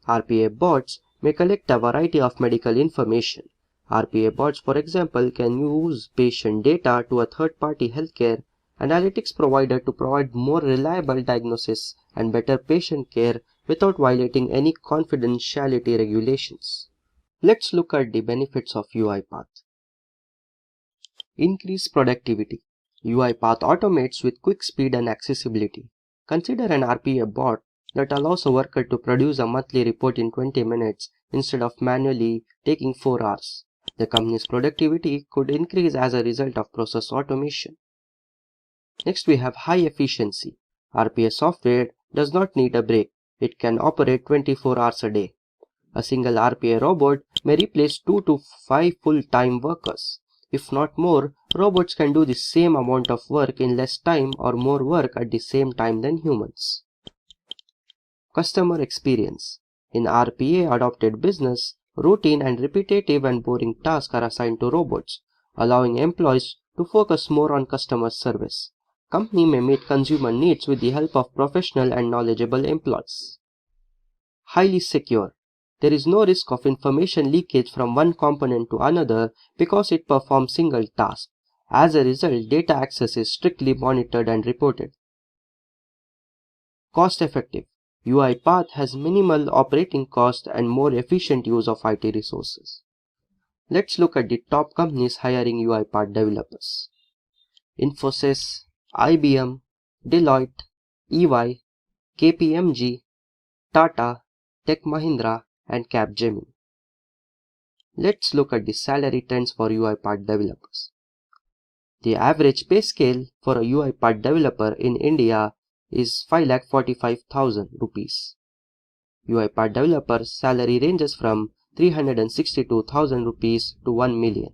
RPA bots may collect a variety of medical information. RPA bots, for example, can use patient data to a third-party healthcare analytics provider to provide more reliable diagnosis and better patient care without violating any confidentiality regulations. Let's look at the benefits of UiPath. Increase productivity. UiPath automates with quick speed and accessibility. Consider an RPA bot that allows a worker to produce a monthly report in 20 minutes instead of manually taking 4 hours. The company's productivity could increase as a result of process automation. Next, we have high efficiency. RPA software does not need a break. It can operate 24 hours a day. A single RPA robot may replace 2 to 5 full-time workers. If not more, robots can do the same amount of work in less time or more work at the same time than humans. Customer experience. In RPA-adopted business, routine and repetitive and boring tasks are assigned to robots, allowing employees to focus more on customer service. Company may meet consumer needs with the help of professional and knowledgeable employees. Highly secure. There is no risk of information leakage from one component to another because it performs single tasks. As a result, data access is strictly monitored and reported. Cost effective. UiPath has minimal operating cost and more efficient use of IT resources. Let's look at the top companies hiring UiPath developers. Infosys, IBM, Deloitte, EY, KPMG, Tata, Tech Mahindra, and Capgemini. Let's look at the salary trends for UiPath developers. The average pay scale for a UiPath developer in India is 5,45,000 rupees. UiPath developer salary ranges from 362,000 rupees to 1 million.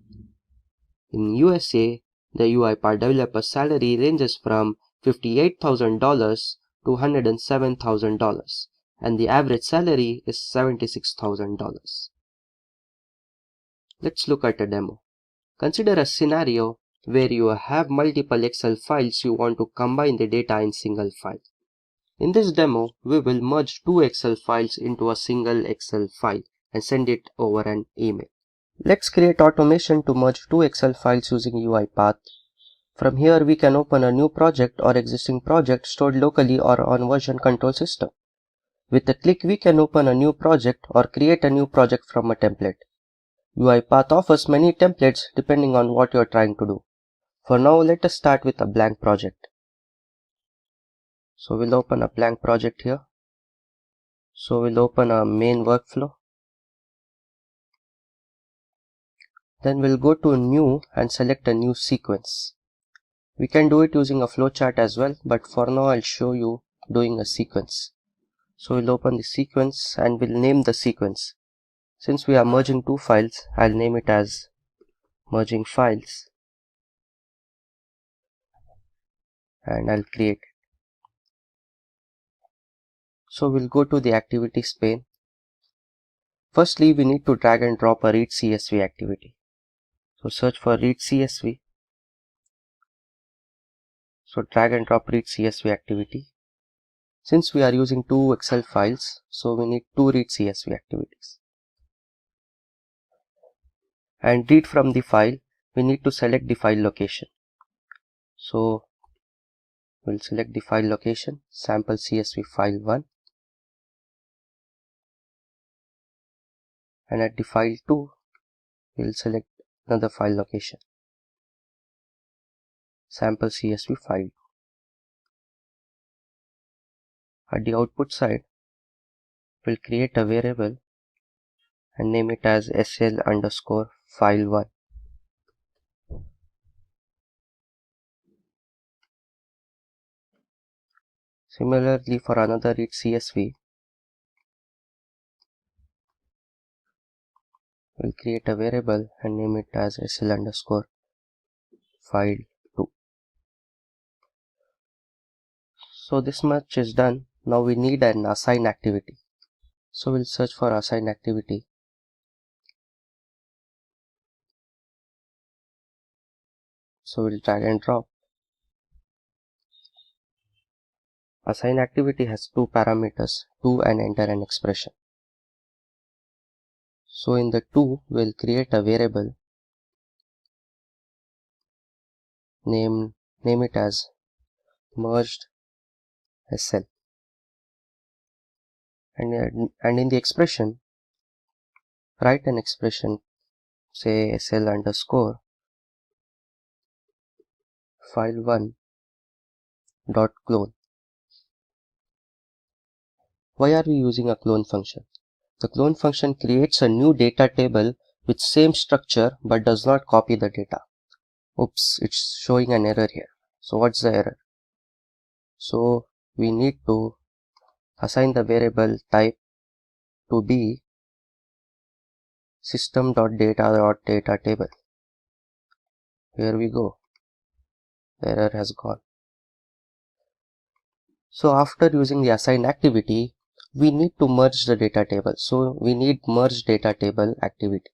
In USA, the UiPath developer salary ranges from $58,000 to $107,000, and the average salary is $76,000. Let's look at a demo. Consider a scenario where you have multiple Excel files you want to combine the data in single file. In this demo, we will merge 2 Excel files into a single Excel file and send it over an email. Let's create automation to merge 2 Excel files using UiPath. From here, we can open a new project or existing project stored locally or on version control system. With a click, we can open a new project or create a new project from a template. UiPath offers many templates depending on what you are trying to do. For now, let us start with a blank project. So we'll open a blank project here. So we'll open a main workflow. Then we'll go to new and select a new sequence. We can do it using a flowchart as well, but for now I'll show you doing a sequence. So we'll open the sequence and we'll name the sequence. Since we are merging two files, I'll name it as merging files and I'll create it. So we'll go to the activities pane. Firstly, we need to drag and drop a read CSV activity. So search for read CSV. So drag and drop read CSV activity. Since we are using two Excel files, so we need two read CSV activities. And read from the file, we need to select the file location. So we'll select the file location, sample CSV file 1. And at the file 2, we'll select another file location, sample CSV file. At the output side, we'll create a variable and name it as sl underscore file 1. Similarly, for another read CSV, we'll create a variable and name it as sl underscore file 2. So this much is done. Now we need an assign activity. So we'll search for assign activity. So we'll drag and drop. Assign activity has two parameters, to and enter an expression. So in the to, we'll create a variable, name it as merged SL. And in the expression, write an expression, say SL underscore file 1 dot clone. Why are we using a clone function? The clone function creates a new data table with same structure but does not copy the data. Oops, it's showing an error here. So what's the error? So we need to assign the variable type to be system.data.data table. Here we go. The error has gone. So after using the assign activity, we need to merge the data table. So we need merge data table activity.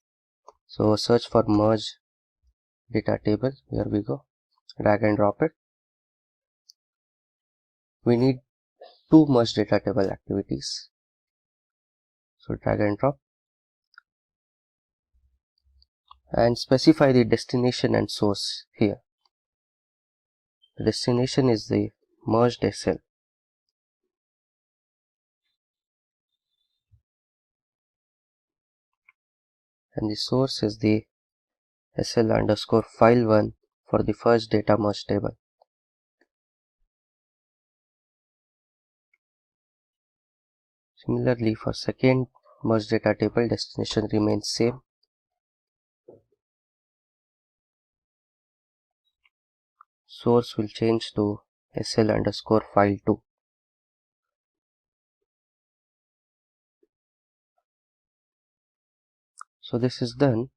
So search for merge data table. Here we go. Drag and drop it. We need two merge data table activities. So drag and drop. And specify the destination and source here. The destination is the merged SL. And the source is the SL underscore file 1 for the first data merge table. Similarly, for second merge data table, destination remains same. Source will change to SL underscore file 2. So this is done.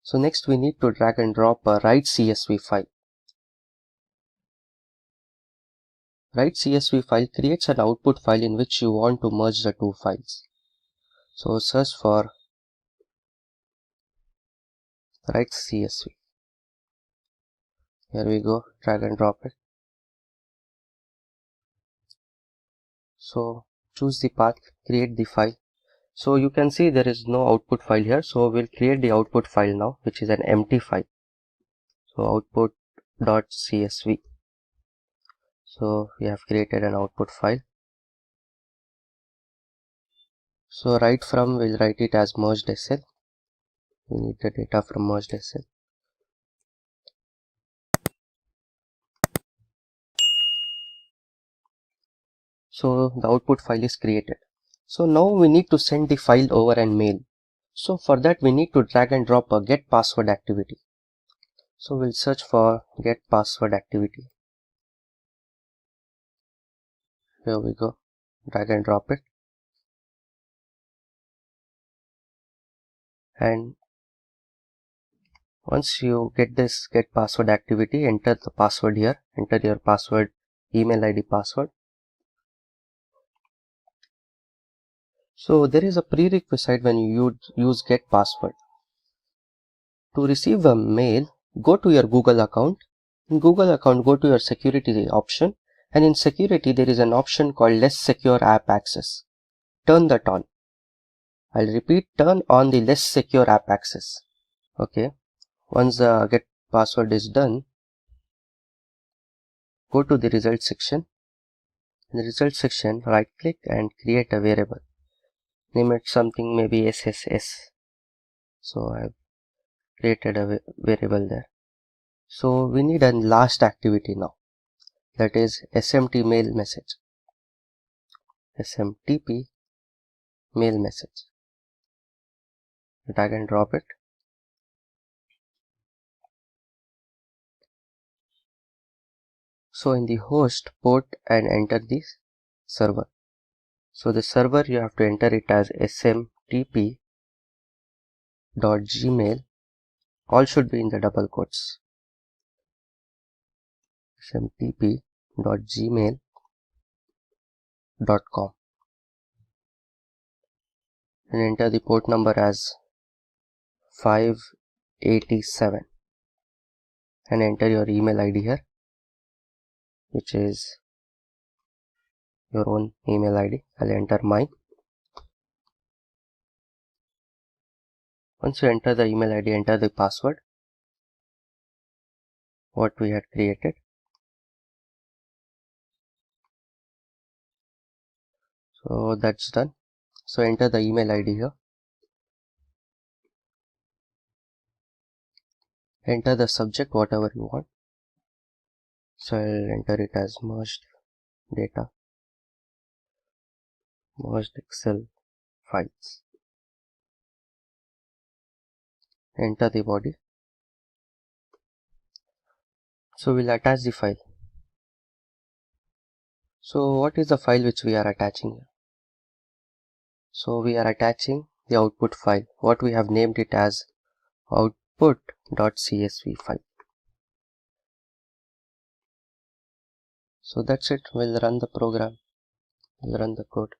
So next we need to drag and drop a write CSV file. Write CSV file creates an output file in which you want to merge the two files. So search for write CSV. Here we go, drag and drop it. So choose the path, create the file. So you can see there is no output file here. So we'll create the output file now, which is an empty file. So output.csv. So we have created an output file. So right from, we'll write it as merged SL. We need the data from merged SL. So the output file is created. So now we need to send the file over and mail. So for that we need to drag and drop a get password activity. So we'll search for get password activity. Here we go. Drag and drop it. And once you get this get password activity, enter the password here. Enter your password, email ID password. So there is a prerequisite when you use get password. To receive a mail, go to your Google account. In Google account, go to your security option, and in security there is an option called less secure app access. Turn that on. I'll repeat, turn on the less secure app access. Okay. Once the get password is done, go to the result section. In the result section, right click and create a variable. Name it something, maybe SSS. So I've created a variable there. So we need a last activity now. That is SMT mail message. SMTP mail message. Drag and drop it. So in the host, port and enter the server. So the server, you have to enter it as smtp.gmail. All should be in the double quotes. smtp.gmail.com, and enter the port number as 587 and enter your email ID here, which is your own email ID. I'll enter mine. Once you enter the email ID, enter the password what we had created. So that's done. So enter the email ID here. Enter the subject whatever you want. So I'll enter it as merged data, merged Excel files. Enter the body. So we'll attach the file. So what is the file which we are attaching here? So we are attaching the output file. What we have named it as output.csv file. So that's it. We'll run the program. We'll run the code.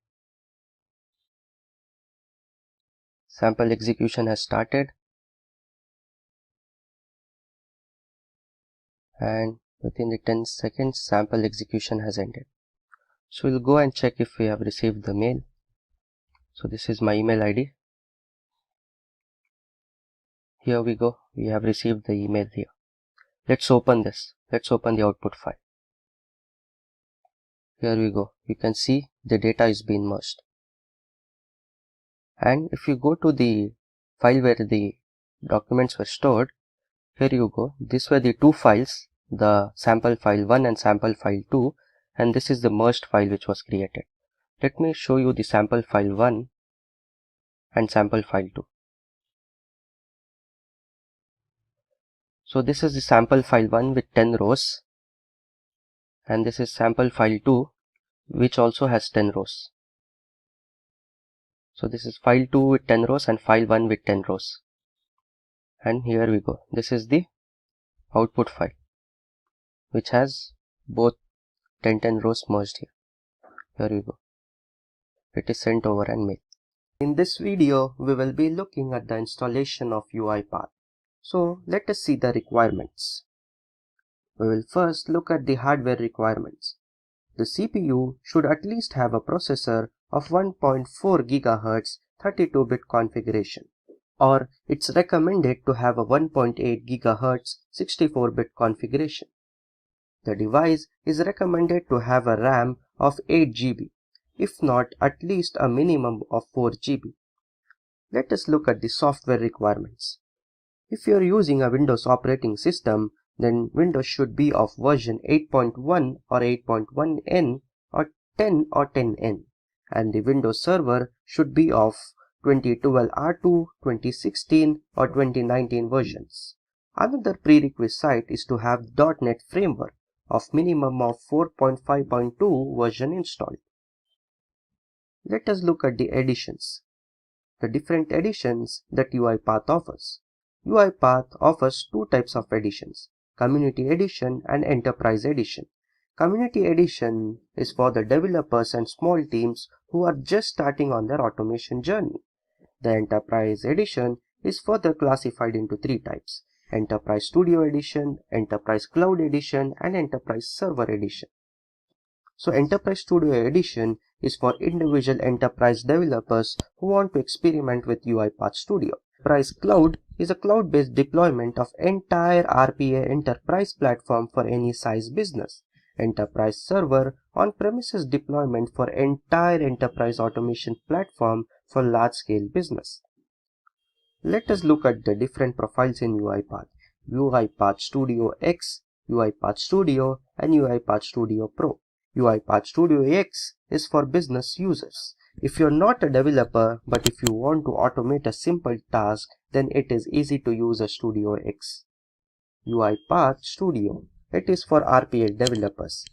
Sample execution has started. And within the 10 seconds, sample execution has ended. So we'll go and check if we have received the mail. So this is my email ID. Here we go. We have received the email here. Let's open this. Let's open the output file. Here we go. You can see the data is being merged. And if you go to the file where the documents were stored, here you go. These were the two files, the sample file 1 and sample file 2, and this is the merged file which was created. Let me show you the sample file 1 and sample file 2. So this is the sample file 1 with 10 rows, and this is sample file 2 which also has 10 rows. So this is file 2 with 10 rows and file 1 with 10 rows. And here we go. This is the output file which has both 10 rows merged here. Here we go. It is sent over and mailed. In this video, we will be looking at the installation of UiPath. So let us see the requirements. We will first look at the hardware requirements. The CPU should at least have a processor of 1.4 GHz 32-bit configuration, or it's recommended to have a 1.8 GHz 64-bit configuration. The device is recommended to have a RAM of 8 GB. if not at least a minimum of 4 GB. Let us look at the software requirements. If you are using a Windows operating system, then Windows should be of version 8.1 or 8.1N or 10 or 10N, and the Windows Server should be of 2012 R2, 2016 or 2019 versions. Another prerequisite is to have .NET Framework of minimum of 4.5.2 version installed. Let us look at the editions. The different editions that UiPath offers. UiPath offers two types of editions, Community Edition and Enterprise Edition. Community Edition is for the developers and small teams who are just starting on their automation journey. The Enterprise Edition is further classified into three types, Enterprise Studio Edition, Enterprise Cloud Edition, and Enterprise Server Edition. So Enterprise Studio Edition is for individual enterprise developers who want to experiment with UiPath Studio. Enterprise Cloud is a cloud-based deployment of entire RPA enterprise platform for any size business. Enterprise Server on-premises deployment for entire enterprise automation platform for large-scale business. Let us look at the different profiles in UiPath. UiPath Studio X, UiPath Studio, and UiPath Studio Pro. UiPath Studio X is for business users. If you're not a developer, but if you want to automate a simple task, then it is easy to use a Studio X. UiPath Studio. It is for RPA developers.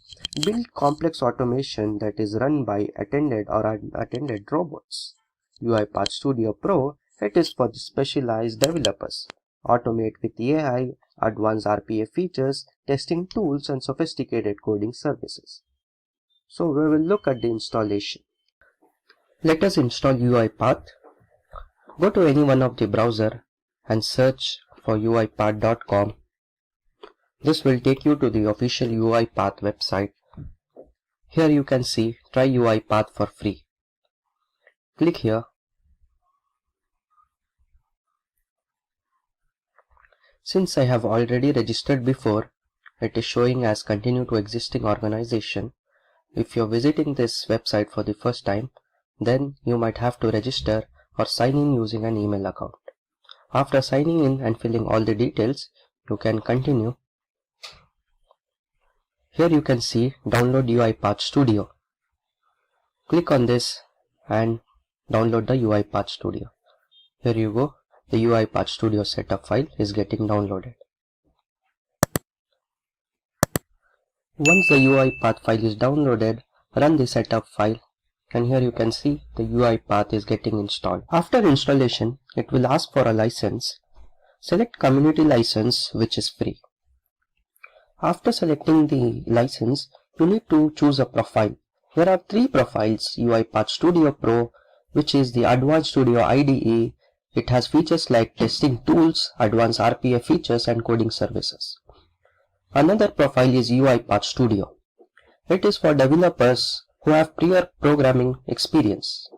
Build complex automation that is run by attended or unattended robots. UiPath Studio Pro. It is for the specialized developers. Automate with AI, advanced RPA features, testing tools, and sophisticated coding services. So we will look at the installation. Let us install UiPath. Go to any one of the browser and search for uipath.com. This will take you to the official UiPath website. Here you can see try UiPath for free. Click here. Since I have already registered before, it is showing as continue to existing organization. If you're visiting this website for the first time, then you might have to register or sign in using an email account. After signing in and filling all the details, you can continue. Here you can see download UiPath Studio. Click on this and download the UiPath Studio. Here you go, the UiPath Studio setup file is getting downloaded. Once the UiPath file is downloaded, run the setup file, and here you can see the UiPath is getting installed. After installation, it will ask for a license. Select Community License, which is free. After selecting the license, you need to choose a profile. There are three profiles: UiPath Studio Pro, which is the Advanced Studio IDE. It has features like testing tools, advanced RPA features, and coding services. Another profile is UiPath Studio. It is for developers who have prior programming experience.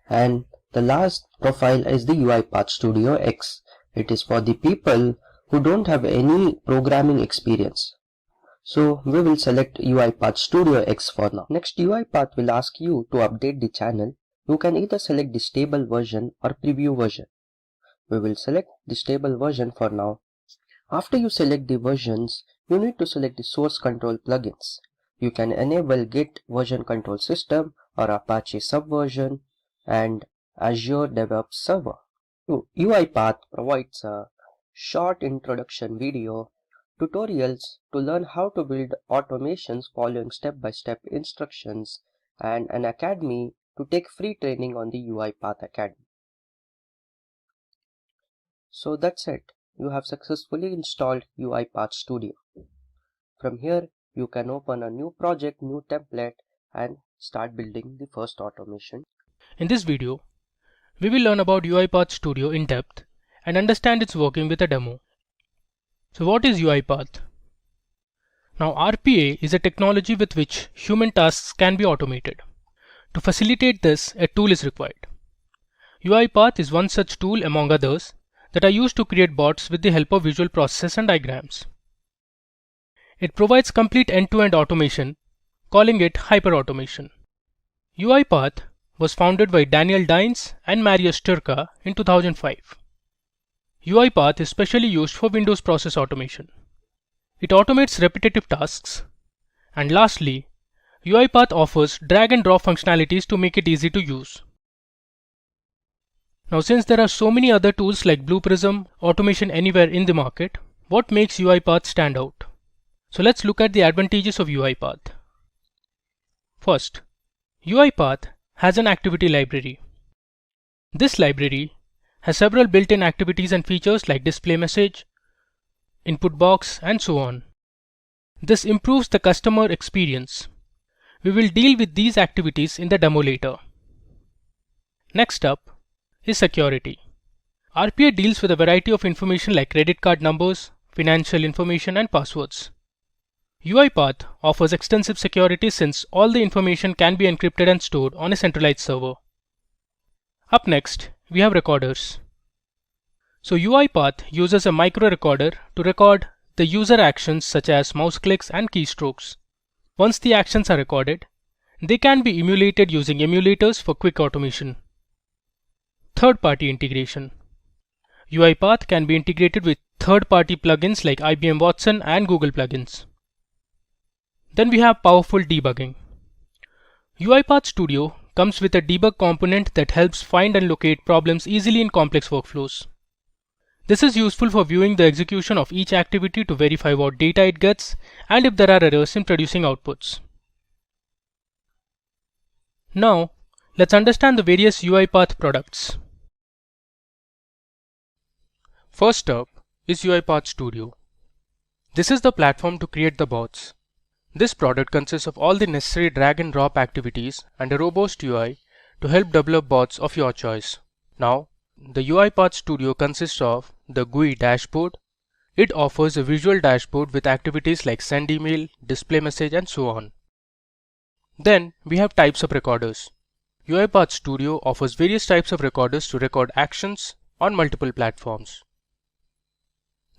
And the last profile is the UiPath Studio X. It is for the people who don't have any programming experience. So we will select UiPath Studio X for now. Next, UiPath will ask you to update the channel. You can either select the stable version or preview version. We will select the stable version for now. After you select the versions, you need to select the source control plugins. You can enable Git version control system or Apache Subversion and Azure DevOps Server. UiPath provides a short introduction video tutorials to learn how to build automations following step-by-step instructions, and an academy to take free training on the UiPath Academy. So that's it. You have successfully installed UiPath Studio. From here, you can open a new project, new template, and start building the first automation.
In this video, we will learn about UiPath Studio in depth and understand its working with a demo. So what is UiPath? Now RPA is a technology with which human tasks can be automated. To facilitate this, a tool is required. UiPath is one such tool among others that are used to create bots with the help of visual processes and diagrams. It provides complete end-to-end automation, calling it hyperautomation. UiPath was founded by Daniel Dines and Marius Turka in 2005. UiPath is specially used for Windows process automation. It automates repetitive tasks. And lastly, UiPath offers drag and drop functionalities to make it easy to use. Now, since there are so many other tools like Blue Prism, Automation Anywhere in the market, what makes UiPath stand out? So let's look at the advantages of UiPath. First, UiPath has an activity library. This library has several built-in activities and features like display message, input box, and so on. This improves the customer experience. We will deal with these activities in the demo later. Next up is security. RPA deals with a variety of information like credit card numbers, financial information, and passwords. UiPath offers extensive security since all the information can be encrypted and stored on a centralized server. Up next, we have recorders. So UiPath uses a micro recorder to record the user actions such as mouse clicks and keystrokes. Once the actions are recorded, they can be emulated using emulators for quick automation. Third-party integration. UiPath can be integrated with third-party plugins like IBM Watson and Google plugins. Then we have powerful debugging. UiPath Studio comes with a debug component that helps find and locate problems easily in complex workflows. This is useful for viewing the execution of each activity to verify what data it gets and if there are errors in producing outputs. Now, let's understand the various UiPath products. First up is UiPath Studio. This is the platform to create the bots. This product consists of all the necessary drag and drop activities and a robust UI to help develop bots of your choice. Now, the UiPath Studio consists of the GUI dashboard. It offers a visual dashboard with activities like send email, display message, and so on. Then we have types of recorders. UiPath Studio offers various types of recorders to record actions on multiple platforms.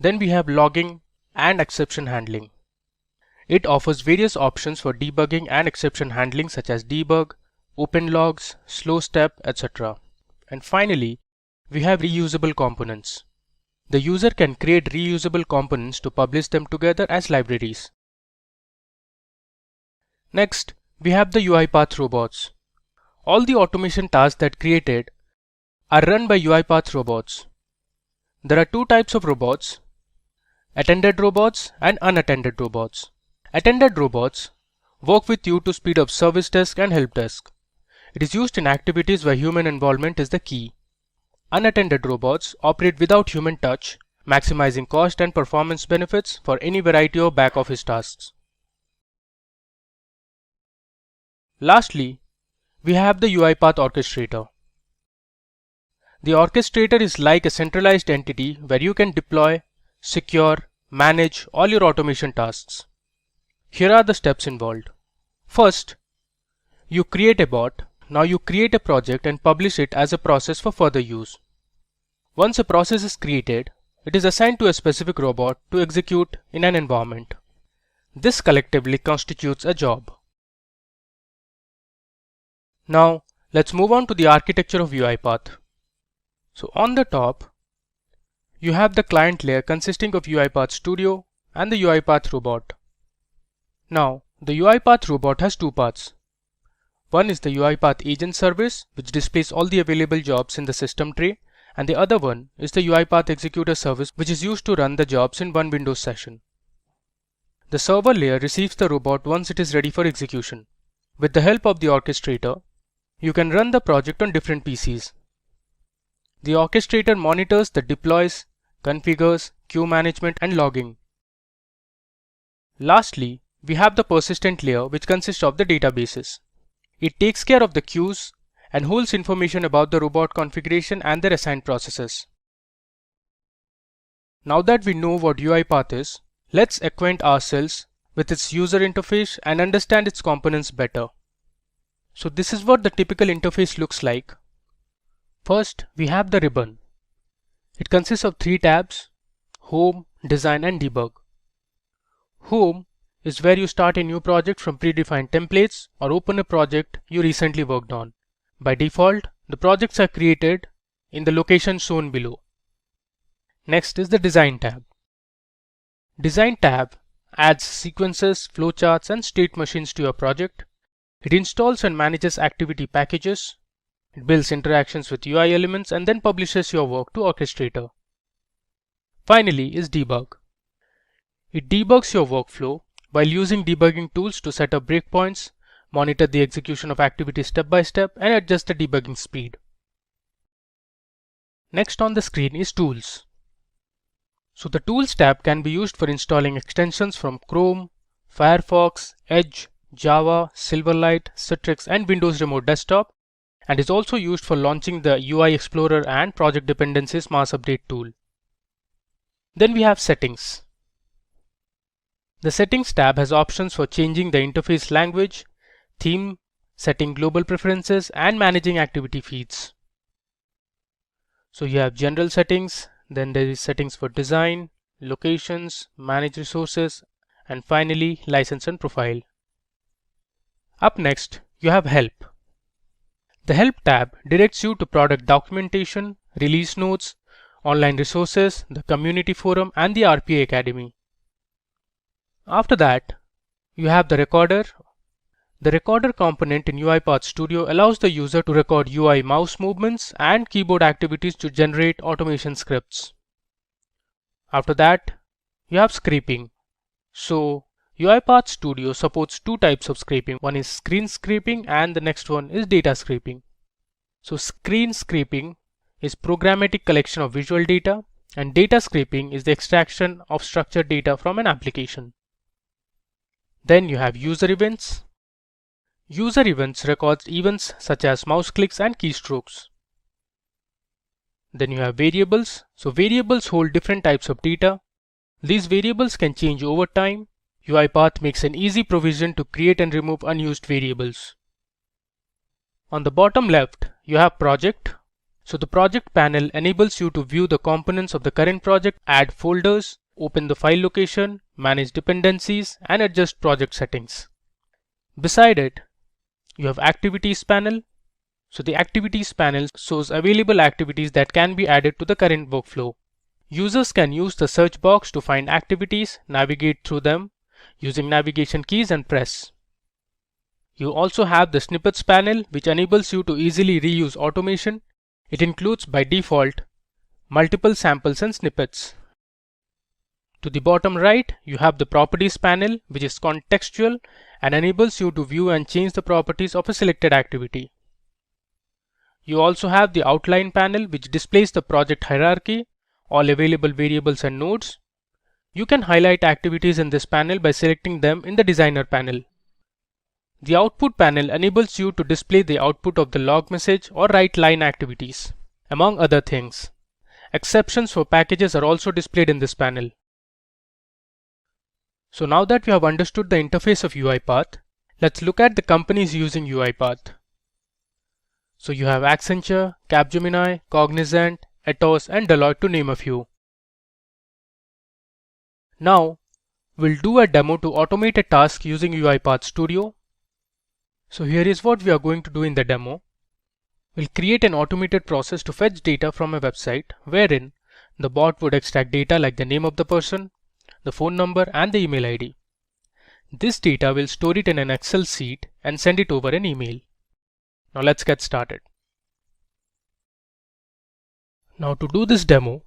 Then we have logging and exception handling. It offers various options for debugging and exception handling such as debug, open logs, slow step, etc. And finally, we have reusable components. The user can create reusable components to publish them together as libraries. Next, we have the UiPath robots. All the automation tasks that created are run by UiPath robots. There are two types of robots: attended robots and unattended robots. Attended robots work with you to speed up service desk and help desk. It is used in activities where human involvement is the key. Unattended robots operate without human touch, maximizing cost and performance benefits for any variety of back office tasks. Lastly, we have the UiPath Orchestrator. The orchestrator is like a centralized entity where you can deploy, secure, manage all your automation tasks. Here are the steps involved. First, you create a bot. Now you create a project and publish it as a process for further use. Once a process is created, it is assigned to a specific robot to execute in an environment. This collectively constitutes a job. Now, let's move on to the architecture of UiPath. So on the top, you have the client layer consisting of UiPath Studio and the UiPath robot. Now, the UiPath robot has two parts. One is the UiPath agent service, which displays all the available jobs in the system tray, and the other one is the UiPath executor service, which is used to run the jobs in one Windows session. The server layer receives the robot once it is ready for execution. With the help of the orchestrator, you can run the project on different PCs. The orchestrator monitors the deploys, configures, queue management, and logging. Lastly, we have the persistent layer, which consists of the databases. It takes care of the queues and holds information about the robot configuration and their assigned processes. Now that we know what UiPath is, let's acquaint ourselves with its user interface and understand its components better. So this is what the typical interface looks like. First, we have the ribbon. It consists of three tabs: Home, Design, and Debug. Home is where you start a new project from predefined templates or open a project you recently worked on. By default, the projects are created in the location shown below. Next is the Design tab. Design tab adds sequences, flowcharts, and state machines to your project. It installs and manages activity packages. It builds interactions with UI elements and then publishes your work to Orchestrator. Finally is Debug. It debugs your workflow while using debugging tools to set up breakpoints, monitor the execution of activities step by step, and adjust the debugging speed. Next on the screen is Tools. So the Tools tab can be used for installing extensions from Chrome, Firefox, Edge, Java, Silverlight, Citrix, and Windows Remote Desktop, and is also used for launching the UI Explorer and Project Dependencies Mass Update tool. Then we have Settings. The Settings tab has options for changing the interface language, theme, setting global preferences, and managing activity feeds. So you have General Settings, then there is settings for design, locations, manage resources, and finally license and profile. Up next, you have Help. The Help tab directs you to product documentation, release notes, online resources, the community forum, and the RPA Academy. After that, you have the Recorder. The Recorder component in UiPath Studio allows the user to record UI mouse movements and keyboard activities to generate automation scripts. After that, you have Scraping. So, UiPath Studio supports two types of scraping. One is screen scraping and the next one is data scraping. So, screen scraping is programmatic collection of visual data, and data scraping is the extraction of structured data from an application. Then you have User Events. User Events records events such as mouse clicks and keystrokes. Then you have Variables. So variables hold different types of data. These variables can change over time. UiPath makes an easy provision to create and remove unused variables. On the bottom left, you have Project. So the Project panel enables you to view the components of the current project, add folders, open the file location, manage dependencies, and adjust project settings. Beside it, you have Activities panel. So the Activities panel shows available activities that can be added to the current workflow. Users can use the search box to find activities, navigate through them using navigation keys, and press. You also have the Snippets panel, which enables you to easily reuse automation. It includes by default multiple samples and snippets. To the bottom right, you have the Properties panel, which is contextual and enables you to view and change the properties of a selected activity. You also have the Outline panel, which displays the project hierarchy, all available variables and nodes. You can highlight activities in this panel by selecting them in the Designer panel. The Output panel enables you to display the output of the log message or write line activities, among other things. Exceptions for packages are also displayed in this panel. So now that we have understood the interface of UiPath, let's look at the companies using UiPath. So you have Accenture, Capgemini, Cognizant, Atos, and Deloitte, to name a few. Now, we'll do a demo to automate a task using UiPath Studio. So here is what we are going to do in the demo. We'll create an automated process to fetch data from a website wherein the bot would extract data like the name of the person, the phone number, and the email ID. This data will store it in an Excel sheet and send it over an email. Now let's get started. Now to do this demo,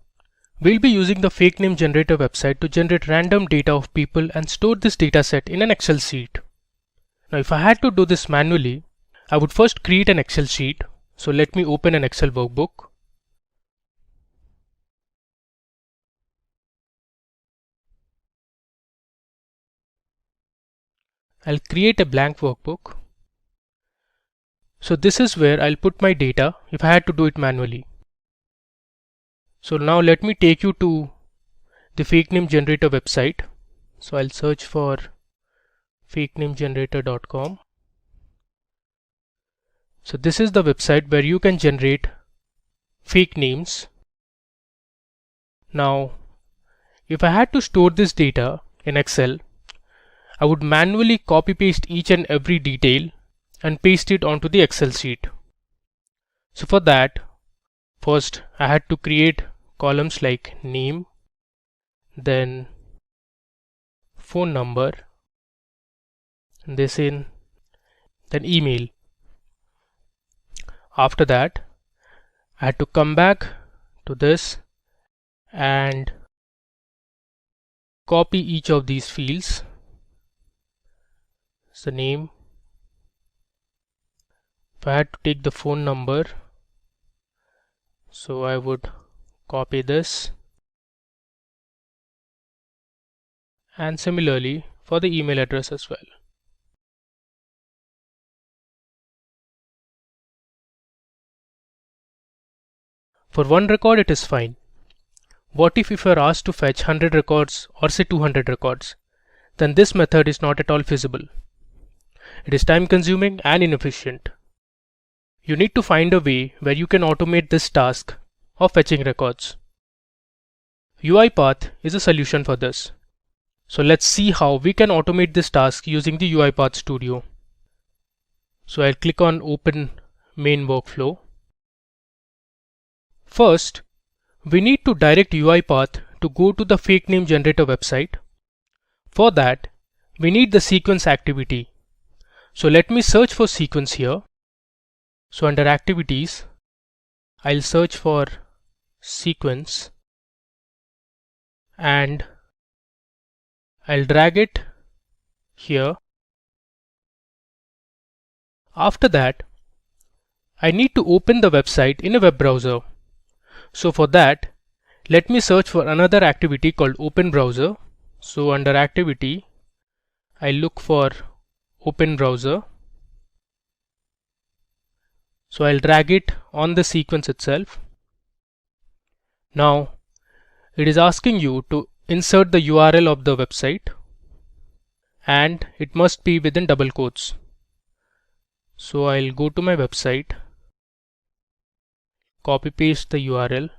we'll be using the fake name generator website to generate random data of people and store this data set in an Excel sheet. Now if I had to do this manually, I would first create an Excel sheet. So let me open an Excel workbook. I'll create a blank workbook. So this is where I'll put my data if I had to do it manually. So now let me take you to the fake name generator website. So I'll search for fakenamegenerator.com. So this is the website where you can generate fake names. Now, if I had to store this data in Excel, I would manually copy paste each and every detail and paste it onto the Excel sheet. So for that, first I had to create columns like name, then phone number, then email. After that, I had to come back to this and copy each of these fields. So name, if I had to take the phone number, so I would copy this, and similarly for the email address as well. For one record it is fine. What if you are asked to fetch 100 records or say 200 records? Then this method is not at all feasible. It is time consuming and inefficient. You need to find a way where you can automate this task of fetching records. UiPath is a solution for this. So let's see how we can automate this task using the UiPath Studio. So I'll click on Open Main Workflow. First, we need to direct UiPath to go to the fake name generator website. For that, we need the sequence activity. So let me search for sequence here. So under activities, I'll search for sequence and I'll drag it here. After that, I need to open the website in a web browser. So for that, let me search for another activity called Open Browser. So under activity, I look for Open Browser. So I'll drag it on the sequence itself. Now it is asking you to insert the URL of the website, and it must be within double quotes. So I'll go to my website, copy paste the URL.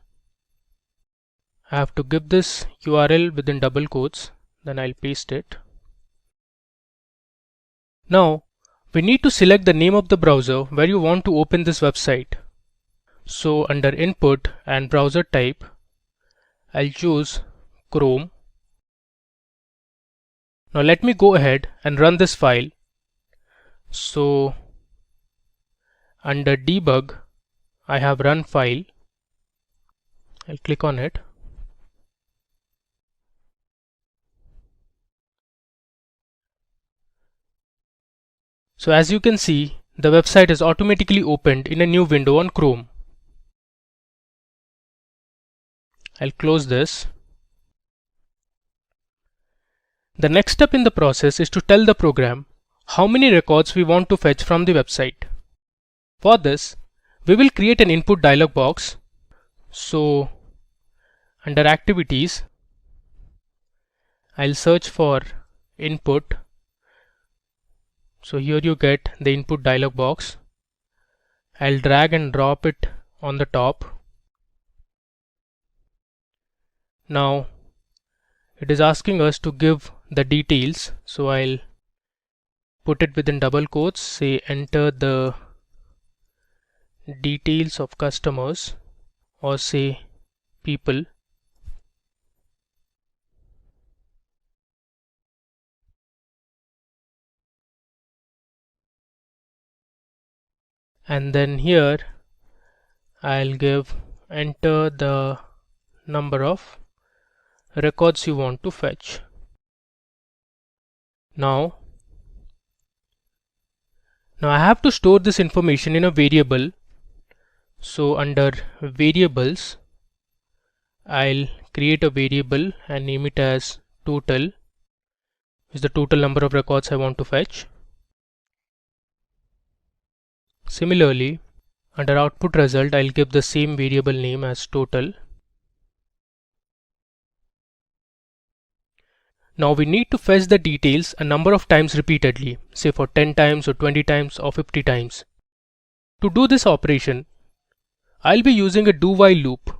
I have to give this URL within double quotes, then I'll paste it. Now we need to select the name of the browser where you want to open this website. So under input and browser type, I'll choose Chrome. Now let me go ahead and run this file. So under debug, I have run file. I'll click on it. So as you can see, the website is automatically opened in a new window on Chrome. I'll close this. The next step in the process is to tell the program how many records we want to fetch from the website. For this, we will create an input dialog box. So under activities, I'll search for input. So here you get the input dialog box. I'll drag and drop it on the top. Now it is asking us to give the details. So I'll put it within double quotes, say enter the details of customers, or say people. And then here I'll give enter the number of records you want to fetch. Now I have to store this information in a variable. So under variables, I'll create a variable and name it as total, is the total number of records I want to fetch. Similarly, under output result, I'll give the same variable name as total. Now we need to fetch the details a number of times repeatedly, say for 10 times or 20 times or 50 times. To do this operation, I'll be using a do-while loop.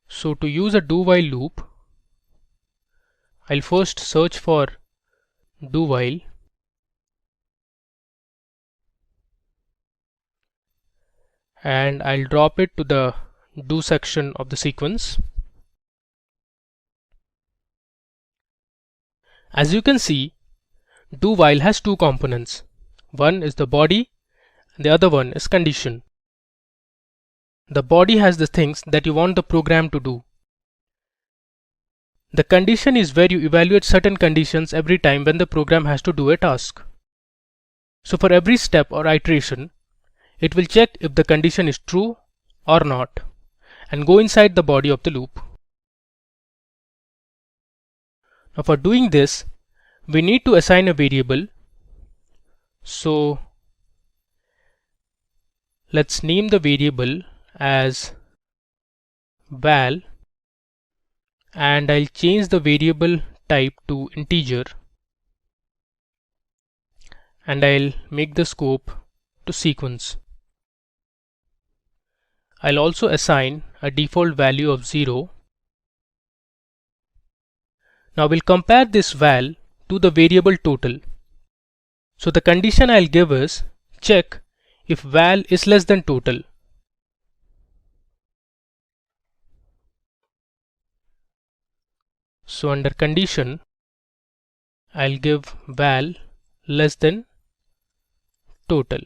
So to use a do-while loop, I'll first search for do while, and I'll drop it to the do section of the sequence. As you can see, do while has two components. One is the body, the other one is condition. The body has the things that you want the program to do. The condition is where you evaluate certain conditions every time when the program has to do a task. So for every step or iteration, it will check if the condition is true or not and go inside the body of the loop. Now for doing this, we need to assign a variable. So let's name the variable as val, and I'll change the variable type to integer, and I'll make the scope to sequence. I'll also assign a default value of 0. Now we'll compare this val to the variable total. So the condition I'll give is check if val is less than total. So under condition, I'll give val less than total.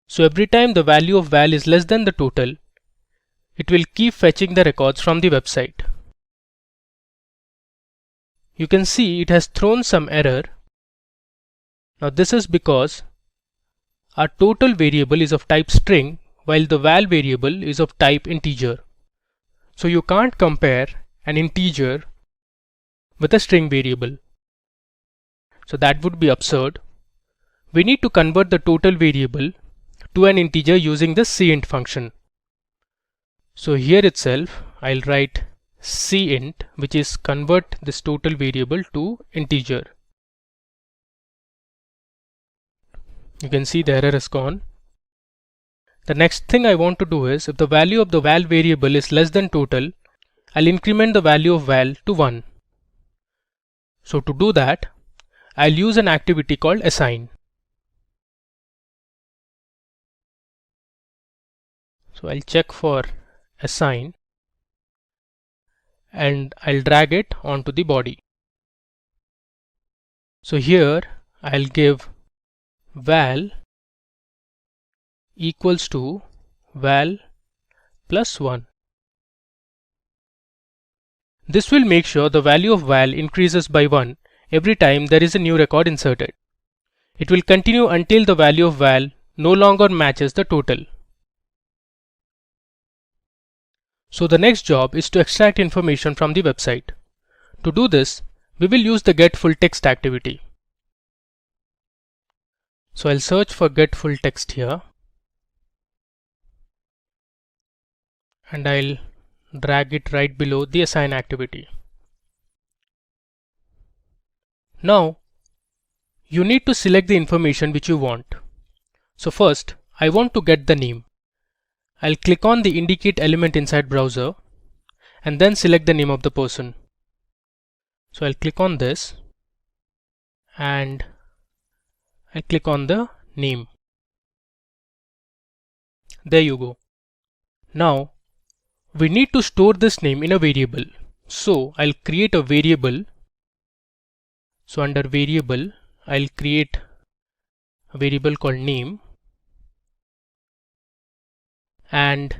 So every time the value of val is less than the total, it will keep fetching the records from the website. You can see it has thrown some error. Now this is because our total variable is of type string while the val variable is of type integer. So you can't compare an integer with a string variable. So that would be absurd. We need to convert the total variable to an integer using the cint function. So here itself I'll write cint, which is convert this total variable to integer. You can see the error is gone. The next thing I want to do is, if the value of the val variable is less than total, I'll increment the value of val to 1. So to do that, I'll use an activity called assign. So I'll check for assign and I'll drag it onto the body. So here I'll give val equals to val plus 1. This will make sure the value of val increases by 1 every time there is a new record inserted. It will continue until the value of val no longer matches the total. So the next job is to extract information from the website. To do this, we will use the get full text activity. So I'll search for get full text here, and I'll drag it right below the assign activity. Now you need to select the information which you want. So first I want to get the name. I'll click on the indicate element inside browser and then select the name of the person. So I'll click on this and I'll click on the name. There you go. Now we need to store this name in a variable. So I'll create a variable. So under variable, I'll create a variable called name, and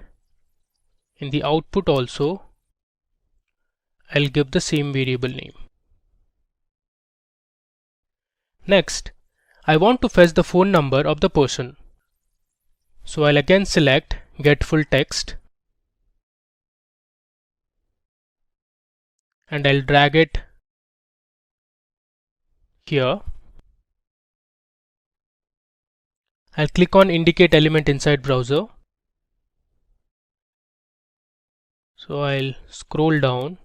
in the output also I'll give the same variable name. Next, I want to fetch the phone number of the person. So I'll again select get full text and I'll drag it here. I'll click on indicate element inside browser. So I'll scroll down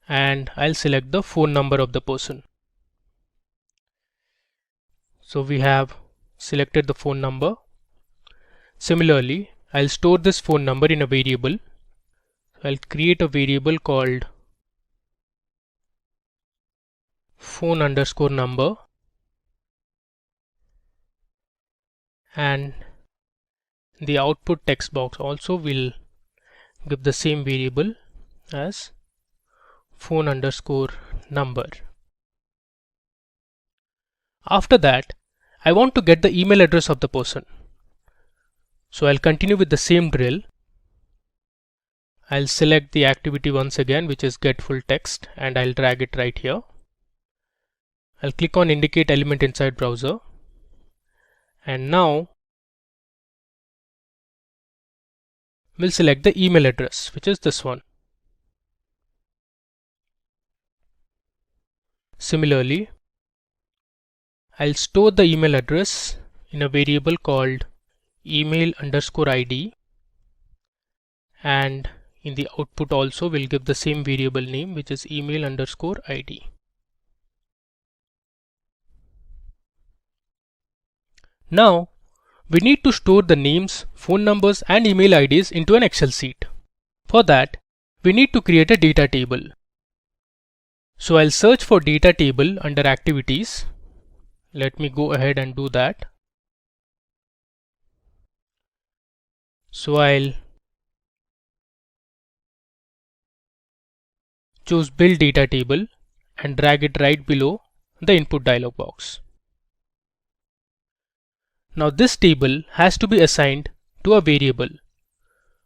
and I'll select the phone number of the person. So we have selected the phone number. Similarly, I'll store this phone number in a variable. I'll create a variable called phone underscore number, and the output text box also will give the same variable as phone underscore number. After that, I want to get the email address of the person. So I'll continue with the same drill. I'll select the activity once again, which is get full text, and I'll drag it right here. I'll click on indicate element inside browser, and now we'll select the email address, which is this one. Similarly, I'll store the email address in a variable called email underscore ID, and in the output also we'll give the same variable name, which is email underscore ID. Now we need to store the names, phone numbers and email IDs into an Excel sheet. For that, we need to create a data table. So I'll search for data table under activities. Let me go ahead and do that. So I'll choose build data table and drag it right below the input dialog box. Now this table has to be assigned to a variable.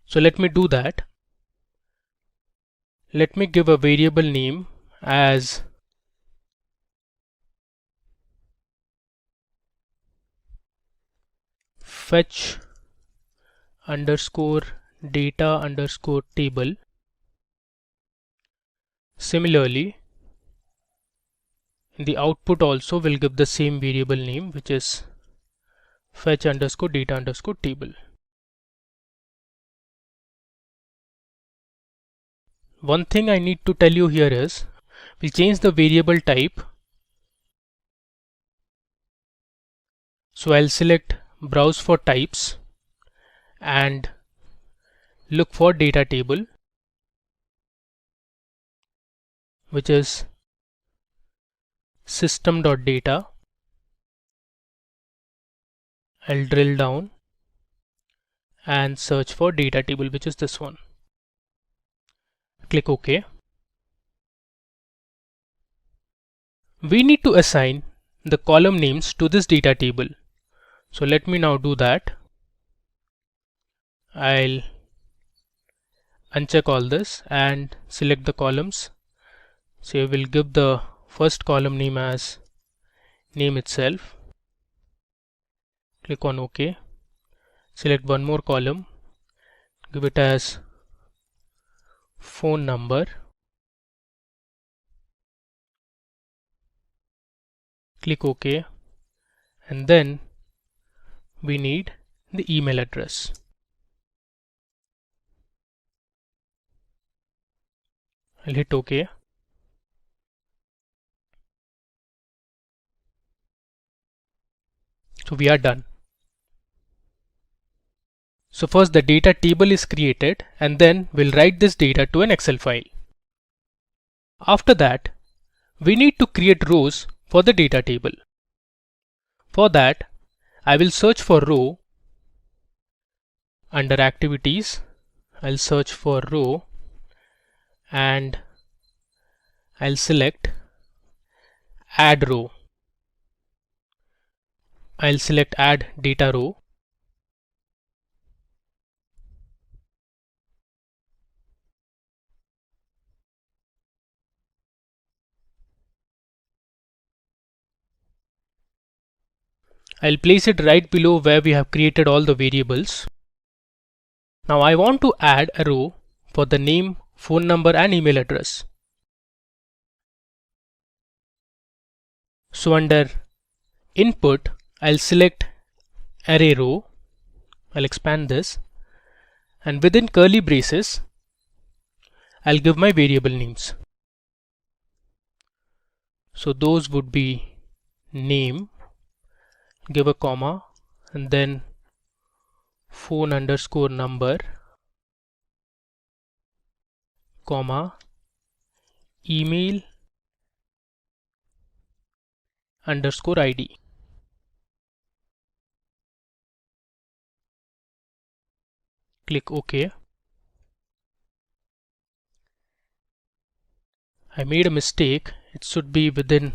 So let me do that. Let me give a variable name as fetch underscore data underscore table. Similarly, in the output also we'll give the same variable name, which is fetch underscore data underscore table. One thing I need to tell you here is we'll change the variable type. So I'll select browse for types and look for data table, which is system.data. I'll drill down and search for data table, which is this one. Click OK. We need to assign the column names to this data table. So let me now do that. I'll uncheck all this and select the columns. So we'll give the first column name as name itself. Click on OK. Select one more column. Give it as phone number. Click OK. And then we need the email address. I'll hit OK. So we are done. So first the data table is created, and then we'll write this data to an Excel file. After that, we need to create rows for the data table. For that, I will search for row. Under activities, I'll search for row and I'll select add row. I'll select add data row. I'll place it right below where we have created all the variables. Now I want to add a row for the name, phone number and email address. So under input, I'll select array row. I'll expand this, and within curly braces, I'll give my variable names. So those would be name, give a comma, and then phone underscore number, comma, email underscore ID. Click OK. I made a mistake. It should be within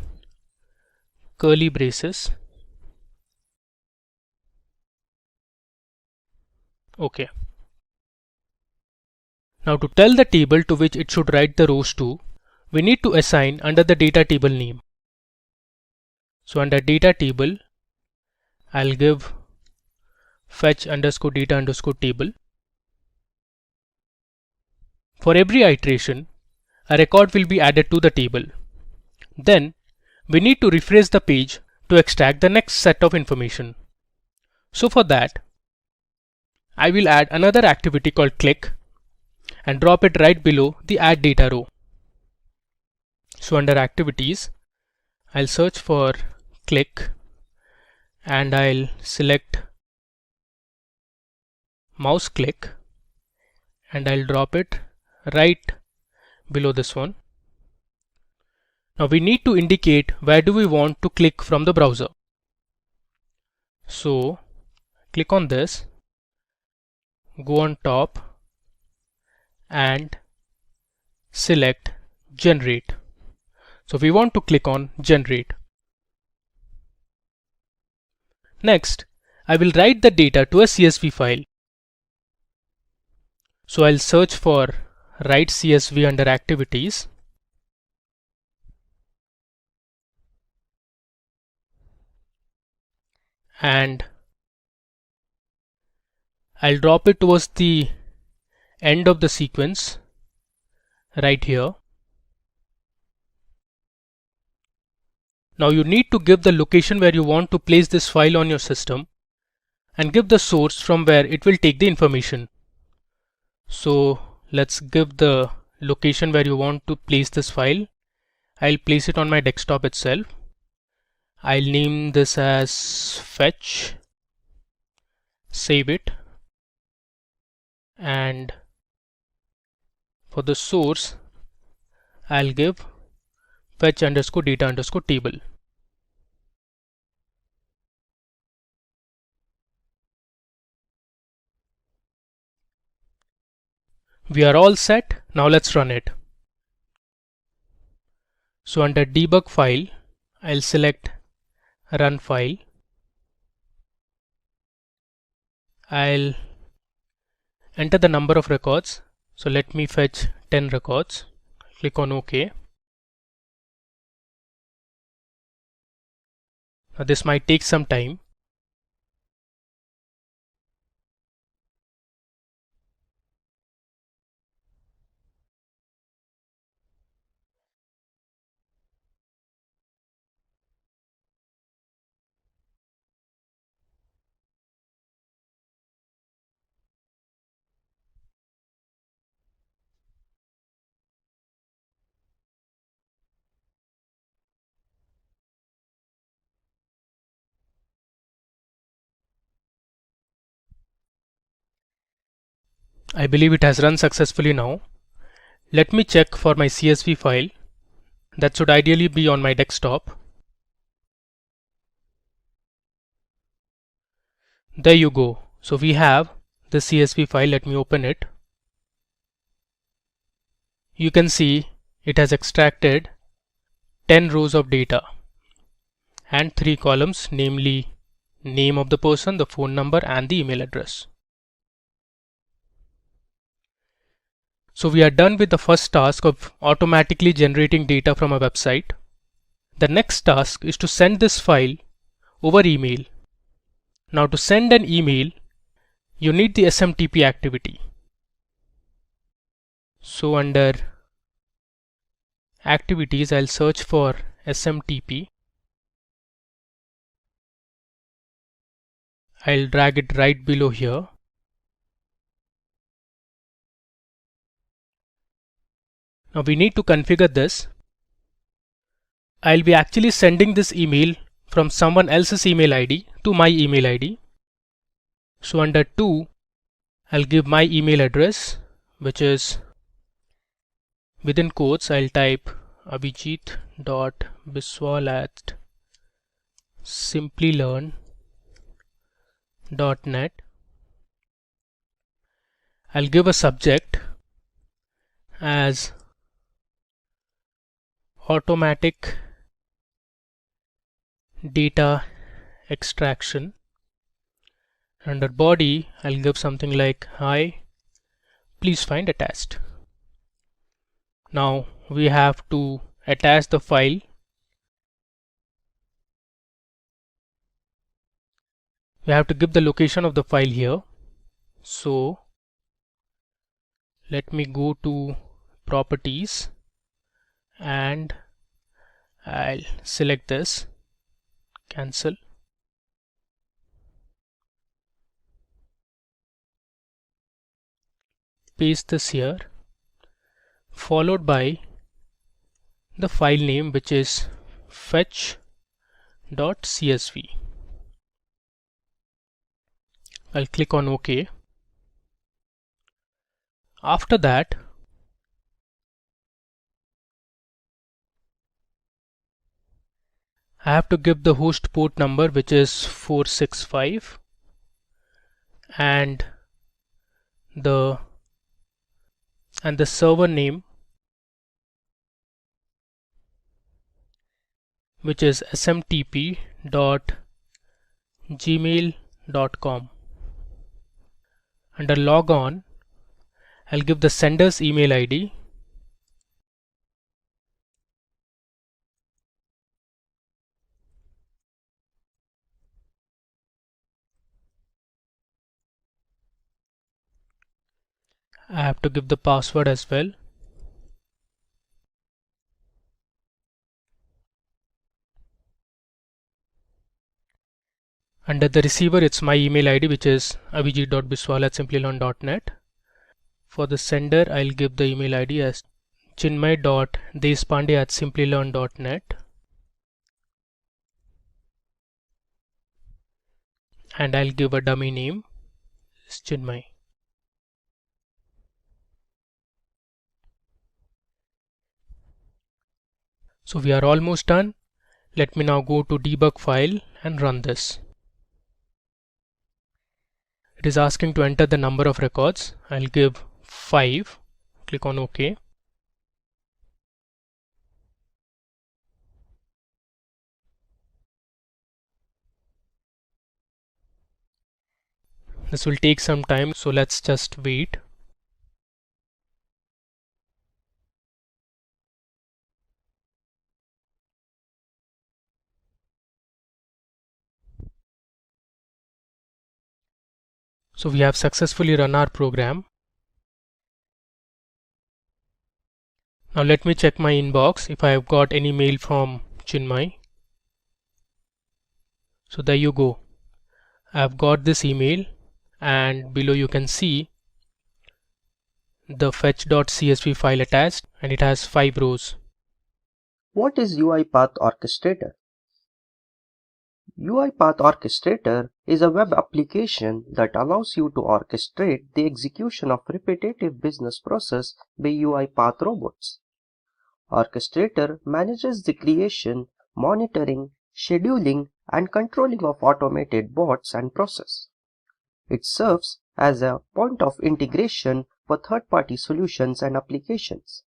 curly braces. OK. Now to tell the table to which it should write the rows to, we need to assign under the data table name. So under data table, I'll give fetch underscore data underscore table. For every iteration, a record will be added to the table. Then we need to refresh the page to extract the next set of information. So for that, I will add another activity called click and drop it right below the add data row. So under activities, I'll search for click and I'll select mouse click and I'll drop it right below this one. Now we need to indicate where do we want to click from the browser. So click on this, go on top and select generate. So we want to click on generate. Next, I will write the data to a CSV file. So I'll search for write CSV under activities. And I'll drop it towards the end of the sequence right here. Now you need to give the location where you want to place this file on your system and give the source from where it will take the information. So let's give the location where you want to place this file. I'll place it on my desktop itself. I'll name this as fetch, save it, and for the source I'll give fetch underscore data underscore table. We are all set. Now let's run it. So under debug file, I'll select run file. I'll enter the number of records. So let me fetch 10 records. Click on OK. Now this might take some time. I believe it has run successfully now. Let me check for my CSV file. That should ideally be on my desktop. There you go. So we have the CSV file. Let me open it. You can see it has extracted 10 rows of data and 3 columns, namely name of the person, the phone number and the email address. So we are done with the first task of automatically generating data from a website. The next task is to send this file over email. Now to send an email, you need the SMTP activity. So under activities, I'll search for SMTP. I'll drag it right below here. Now we need to configure this. I'll be actually sending this email from someone else's email ID to my email ID. So under to, I'll give my email address, which is within quotes, I'll type abhijit.biswal@ simplylearn.net. I'll give a subject as automatic data extraction. Under body, I'll give something like hi, please find attached. Now we have to attach the file. We have to give the location of the file here. So let me go to properties and I'll select this, cancel. Paste this here, followed by the file name, which is fetch.csv. I'll click on OK. After that, I have to give the host port number, which is 465, and the server name, which is smtp.gmail.com. Under logon, I'll give the sender's email ID. I have to give the password as well. Under the receiver, it's my email ID, which is avijit.biswal@simplylearn.net. For the sender, I'll give the email ID as chinmay.deshpande@simplylearn.net, and I'll give a dummy name, is Chinmay. So we are almost done. Let me now go to debug file and run this. It is asking to enter the number of records. I'll give 5. Click on OK. This will take some time, so let's just wait. So we have successfully run our program. Now let me check my inbox if I have got any mail from Chinmay. So there you go. I have got this email, and below you can see the fetch.csv file attached, and it has 5 rows.
What is UiPath Orchestrator? UiPath Orchestrator is a web application that allows you to orchestrate the execution of repetitive business process by UiPath robots. Orchestrator manages the creation, monitoring, scheduling, and controlling of automated bots and process. It serves as a point of integration for third-party solutions and applications.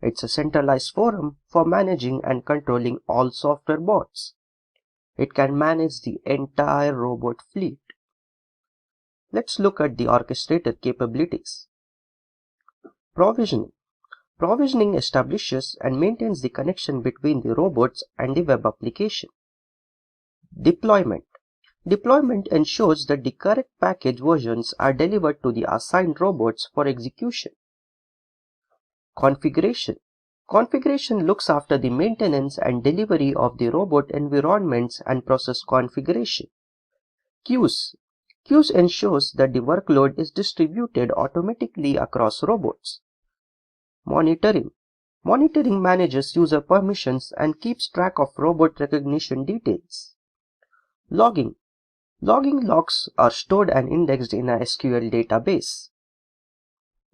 It's a centralized forum for managing and controlling all software bots. It can manage the entire robot fleet. Let's look at the orchestrator capabilities. Provisioning. Provisioning establishes and maintains the connection between the robots and the web application. Deployment. Deployment ensures that the correct package versions are delivered to the assigned robots for execution. Configuration. Configuration looks after the maintenance and delivery of the robot environments and process configuration. Queues. Queues ensures that the workload is distributed automatically across robots. Monitoring. Monitoring manages user permissions and keeps track of robot recognition details. Logging. Logging logs are stored and indexed in a SQL database.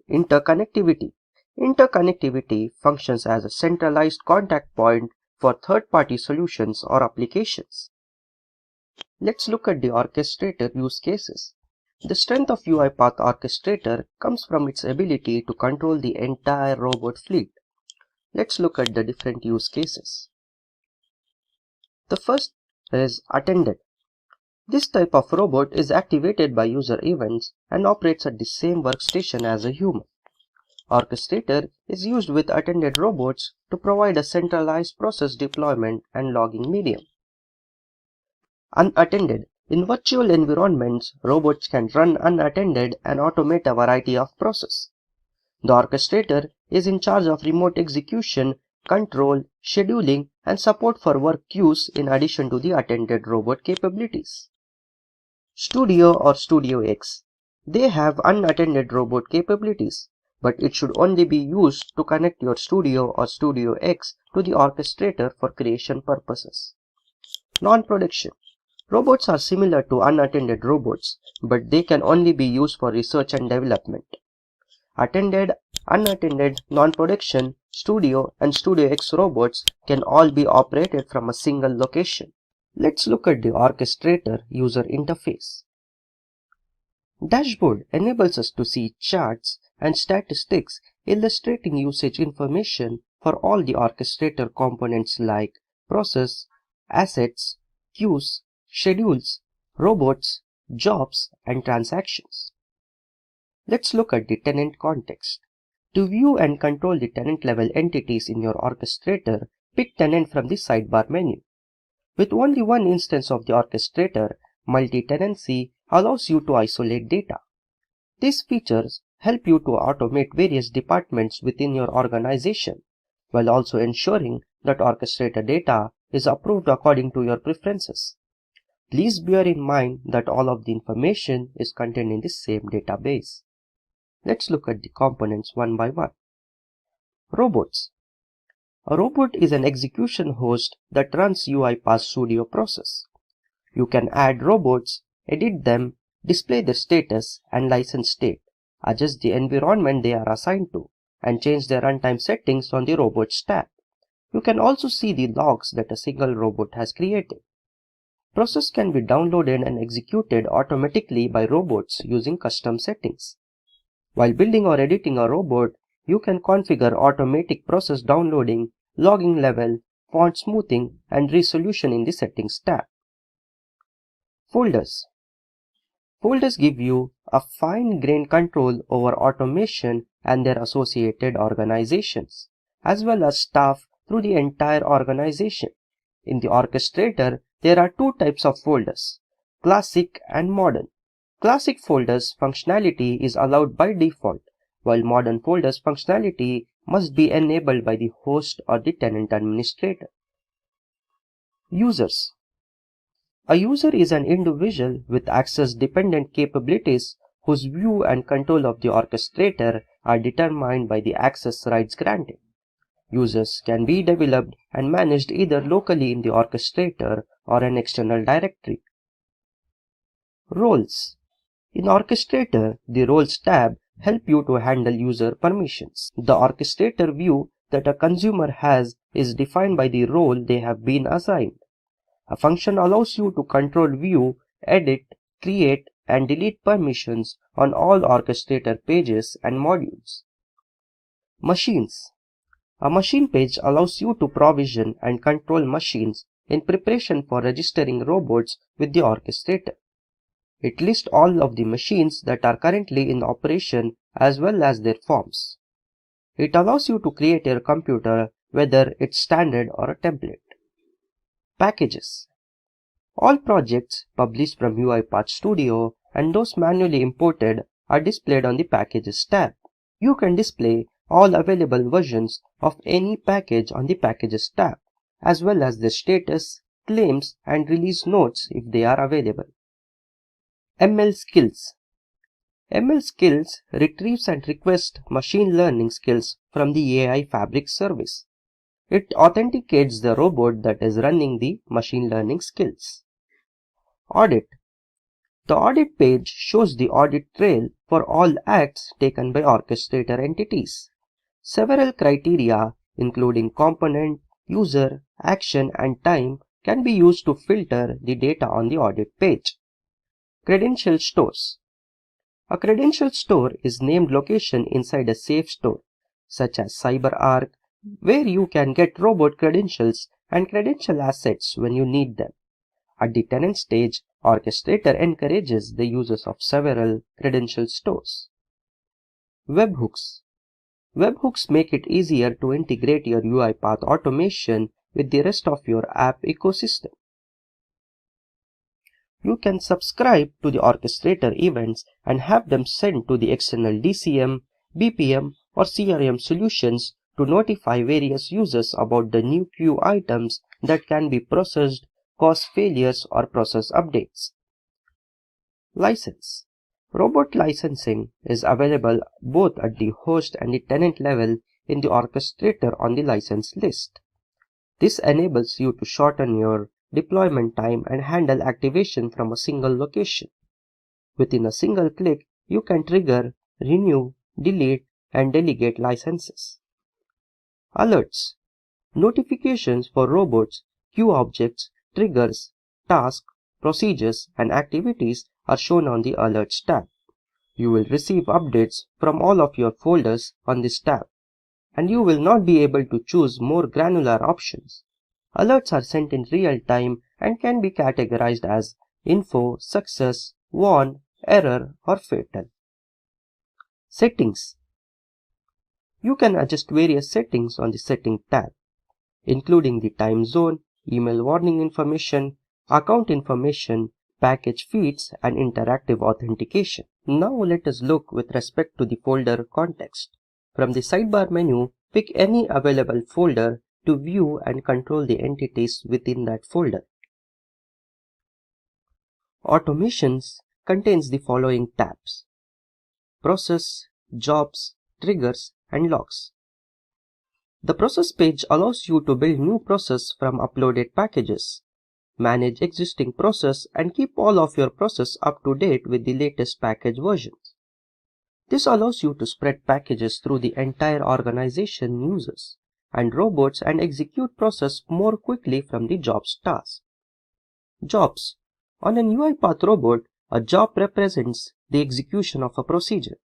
Interconnectivity. Interconnectivity functions as a centralized contact point for third-party solutions or applications. Let's look at the orchestrator use cases. The strength of UiPath Orchestrator comes from its ability to control the entire robot fleet. Let's look at the different use cases. The first is attended. This type of robot is activated by user events and operates at the same workstation as a human. Orchestrator is used with attended robots to provide a centralized process deployment and logging medium. Unattended. In virtual environments, robots can run unattended and automate a variety of processes. The orchestrator is in charge of remote execution, control, scheduling, and support for work queues in addition to the attended robot capabilities. Studio or Studio X. They have unattended robot capabilities, but it should only be used to connect your Studio or Studio X to the orchestrator for creation purposes. Non-production. Robots are similar to unattended robots, but they can only be used for research and development. Attended, unattended, non-production, Studio, and Studio X robots can all be operated from a single location. Let's look at the orchestrator user interface. Dashboard enables us to see charts and statistics illustrating usage information for all the orchestrator components like process, assets, queues, schedules, robots, jobs, and transactions. Let's look at the tenant context. To view and control the tenant level entities in your orchestrator, pick tenant from the sidebar menu. With only one instance of the orchestrator, multi-tenancy allows you to isolate data. These features help you to automate various departments within your organization, while also ensuring that orchestrator data is approved according to your preferences. Please bear in mind that all of the information is contained in the same database. Let's look at the components one by one. Robots. A robot is an execution host that runs UiPath Studio process. You can add robots, edit them, display their status and license state, adjust the environment they are assigned to, and change their runtime settings on the Robots tab. You can also see the logs that a single robot has created. Process can be downloaded and executed automatically by robots using custom settings. While building or editing a robot, you can configure automatic process downloading, logging level, font smoothing, and resolution in the Settings tab. Folders. Folders give you a fine-grained control over automation and their associated organizations, as well as staff through the entire organization. In the orchestrator, there are two types of folders, Classic and Modern. Classic folders functionality is allowed by default, while Modern folders functionality must be enabled by the host or the tenant administrator. Users. A user is an individual with access-dependent capabilities whose view and control of the orchestrator are determined by the access rights granted. Users can be developed and managed either locally in the orchestrator or an external directory. Roles. In Orchestrator, the Roles tab help you to handle user permissions. The orchestrator view that a consumer has is defined by the role they have been assigned. A function allows you to control view, edit, create, and delete permissions on all orchestrator pages and modules. Machines. A machine page allows you to provision and control machines in preparation for registering robots with the orchestrator. It lists all of the machines that are currently in operation as well as their forms. It allows you to create your computer whether it's standard or a template. Packages. All projects published from UiPath Studio and those manually imported are displayed on the Packages tab. You can display all available versions of any package on the Packages tab, as well as the status, claims, and release notes if they are available. ML Skills. ML Skills retrieves and requests machine learning skills from the AI Fabric service. It authenticates the robot that is running the machine learning skills. Audit. The audit page shows the audit trail for all acts taken by orchestrator entities. Several criteria, including component, user, action, and time, can be used to filter the data on the audit page. Credential stores. A credential store is named location inside a safe store, such as CyberArk, where you can get robot credentials and credential assets when you need them. At the tenant stage, Orchestrator encourages the users of several credential stores. Webhooks. Webhooks make it easier to integrate your UiPath automation with the rest of your app ecosystem. You can subscribe to the Orchestrator events and have them sent to the external DCM, BPM, or CRM solutions to notify various users about the new queue items that can be processed, cause failures, or process updates. License. Robot licensing is available both at the host and the tenant level in the Orchestrator on the license list. This enables you to shorten your deployment time and handle activation from a single location. Within a single click, you can trigger, renew, delete, and delegate licenses. Alerts. Notifications for robots, queue objects, triggers, tasks, procedures, and activities are shown on the Alerts tab. You will receive updates from all of your folders on this tab, and you will not be able to choose more granular options. Alerts are sent in real time and can be categorized as info, success, warn, error, or fatal. Settings. You can adjust various settings on the Setting tab, including the time zone, email warning information, account information, package feeds, and interactive authentication. Now let us look with respect to the folder context. From the sidebar menu, pick any available folder to view and control the entities within that folder. Automations contains the following tabs: Process, Jobs, Triggers, and Logs. The process page allows you to build new process from uploaded packages, manage existing process, and keep all of your process up to date with the latest package versions. This allows you to spread packages through the entire organization users and robots and execute process more quickly from the jobs task. Jobs. On an UiPath robot, a job represents the execution of a procedure.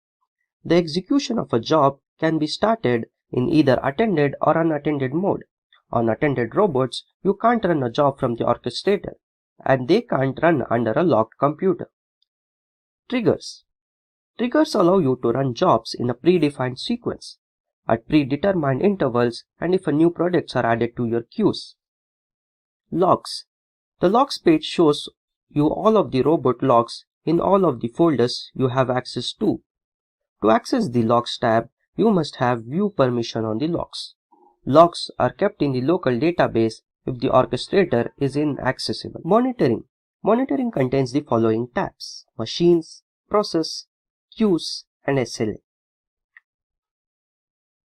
The execution of a job can be started in either attended or unattended mode. On attended robots, you can't run a job from the orchestrator, and they can't run under a locked computer. Triggers. Triggers allow you to run jobs in a predefined sequence, at predetermined intervals, and if new products are added to your queues. Logs. The logs page shows you all of the robot logs in all of the folders you have access to. To access the Logs tab, you must have view permission on the logs. Logs are kept in the local database if the orchestrator is inaccessible. Monitoring. Monitoring contains the following tabs: Machines, Process, Queues, and SLA.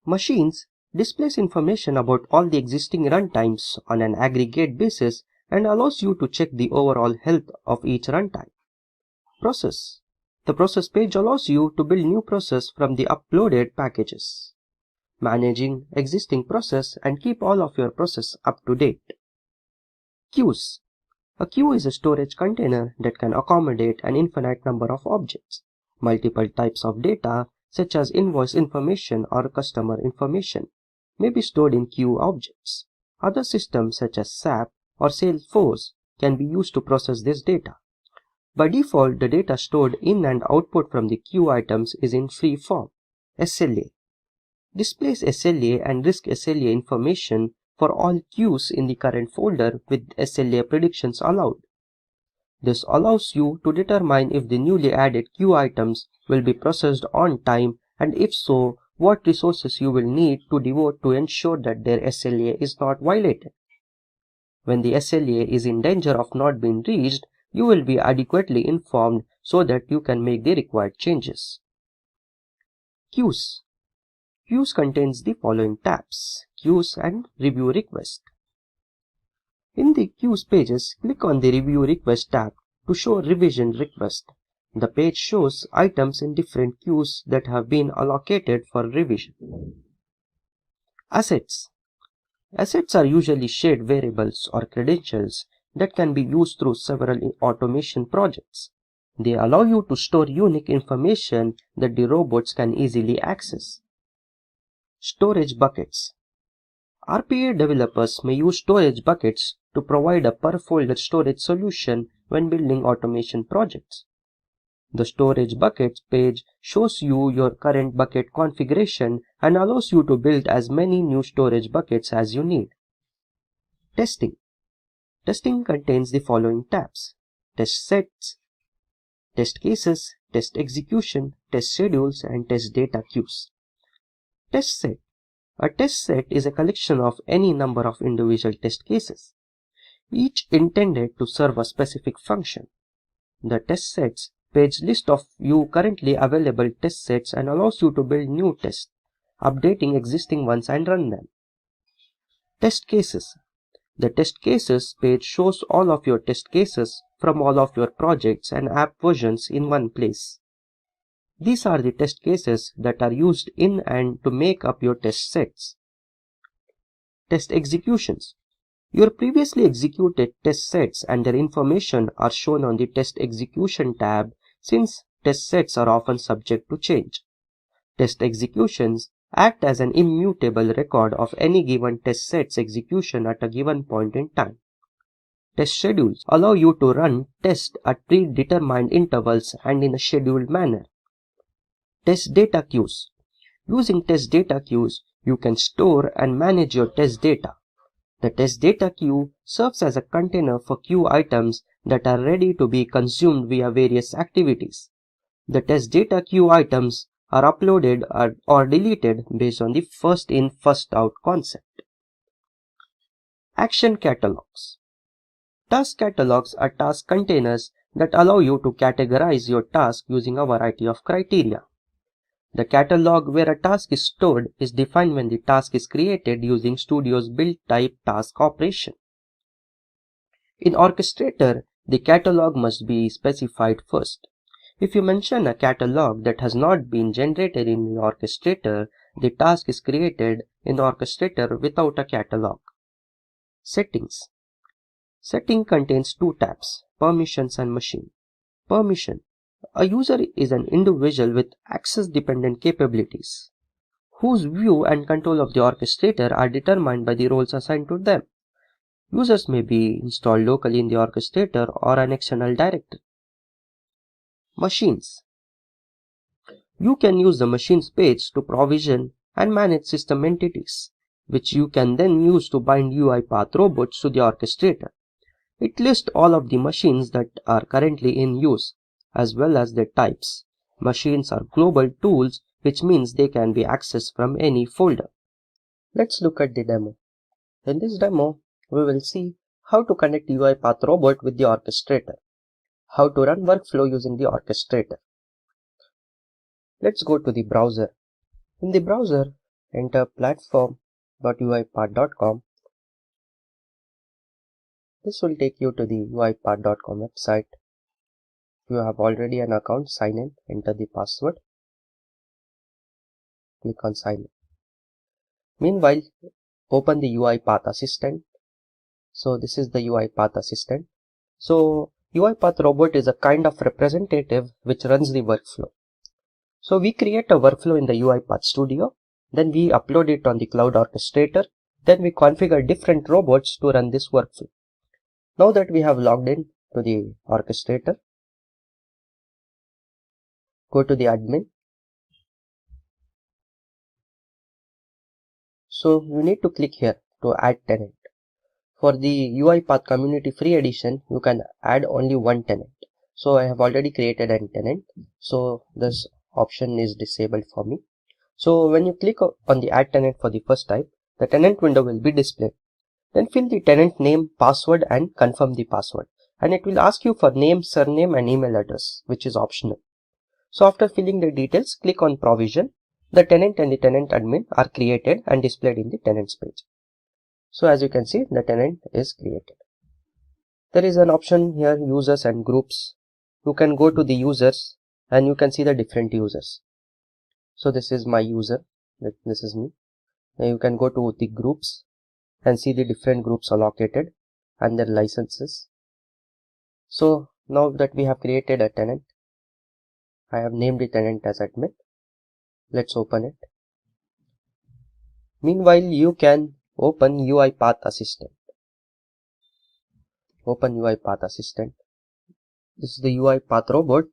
Machines displays information about all the existing runtimes on an aggregate basis and allows you to check the overall health of each runtime. Process. The process page allows you to build new process from the uploaded packages, managing existing process and keep all of your process up to date. Queues. A queue is a storage container that can accommodate an infinite number of objects. Multiple types of data, such as invoice information or customer information, may be stored in queue objects. Other systems such as SAP or Salesforce can be used to process this data. By default, the data stored in and output from the queue items is in free form. SLA displays SLA and risk SLA information for all queues in the current folder with SLA predictions allowed. This allows you to determine if the newly added queue items will be processed on time, and if so, what resources you will need to devote to ensure that their SLA is not violated. When the SLA is in danger of not being reached, you will be adequately informed so that you can make the required changes. Queues. Queues contains the following tabs: Queues and Review Request. In the Queues pages, click on the Review Request tab to show revision request. The page shows items in different queues that have been allocated for revision. Assets. Assets are usually shared variables or credentials that can be used through several automation projects. They allow you to store unique information that the robots can easily access. Storage buckets. RPA developers may use storage buckets to provide a per-folder storage solution when building automation projects. The storage buckets page shows you your current bucket configuration and allows you to build as many new storage buckets as you need. Testing. Testing contains the following tabs: test sets, test cases, test execution, test schedules, and test data queues. Test set. A test set is a collection of any number of individual test cases, each intended to serve a specific function. The test sets page lists of you currently available test sets and allows you to build new tests, updating existing ones and run them. Test cases. The test cases page shows all of your test cases from all of your projects and app versions in one place. These are the test cases that are used in and to make up your test sets. Test executions. Your previously executed test sets and their information are shown on the Test Execution tab since test sets are often subject to change. Test executions act as an immutable record of any given test set's execution at a given point in time. Test schedules allow you to run tests at predetermined intervals and in a scheduled manner. Test data queues. Using test data queues, you can store and manage your test data. The test data queue serves as a container for queue items that are ready to be consumed via various activities. The test data queue items are uploaded or deleted based on the first in, first out concept. Action catalogs. Task catalogs are task containers that allow you to categorize your task using a variety of criteria. The catalog where a task is stored is defined when the task is created using Studio's build type task operation. In Orchestrator, the catalog must be specified first. If you mention a catalog that has not been generated in the Orchestrator, the task is created in Orchestrator without a catalog. Settings. Setting contains two tabs, permissions and machine. Permission. A user is an individual with access-dependent capabilities, whose view and control of the orchestrator are determined by the roles assigned to them. Users may be installed locally in the orchestrator or an external directory. Machines. You can use the machines page to provision and manage system entities, which you can then use to bind UiPath robots to the orchestrator. It lists all of the machines that are currently in use, as well as their types. Machines are global tools, which means they can be accessed from any folder. Let's look at the demo. In this demo, we will see how to connect UiPath robot with the orchestrator, how to run workflow using the orchestrator. Let's go to the browser. In the browser, enter platform.uipath.com. This will take you to the uipath.com website. If you have already an account, sign in, enter the password, click on sign in. Meanwhile, open the UiPath Assistant. So this is the UiPath Assistant. So UiPath robot is a kind of representative which runs the workflow. So we create a workflow in the UiPath Studio, then we upload it on the cloud orchestrator, then we configure different robots to run this workflow. Now that we have logged in to the orchestrator, go to the admin. So you need to click here to add tenant. For the UiPath Community Free Edition, you can add only one tenant. So I have already created a tenant. So this option is disabled for me. So when you click on the add tenant for the first type, the tenant window will be displayed. Then fill the tenant name, password and confirm the password. And it will ask you for name, surname and email address, which is optional. So after filling the details, click on provision. The tenant and the tenant admin are created and displayed in the tenants page. So as you can see, the tenant is created. There is an option here, users and groups. You can go to the users and you can see the different users. So this is my user, this is me. Now you can go to the groups and see the different groups allocated and their licenses. So now that we have created a tenant, I have named the tenant as admin. Let's open it. Meanwhile, you can open UiPath Assistant. Open UiPath Assistant. This is the UiPath robot.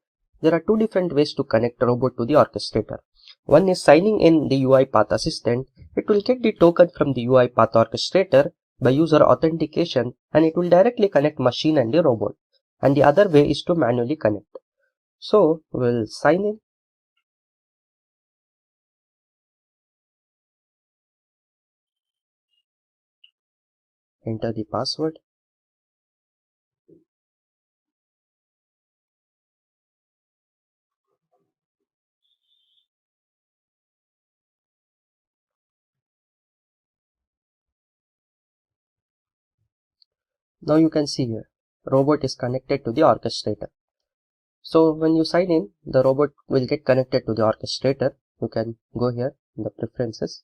There are two different ways to connect a robot to the orchestrator. One is signing in the UiPath Assistant. It will get the token from the UiPath orchestrator by user authentication, and it will directly connect machine and the robot. And the other way is to manually connect. So we'll sign in. Enter the password. Now you can see here, robot is connected to the orchestrator. So when you sign in, the robot will get connected to the orchestrator. You can go here in the preferences,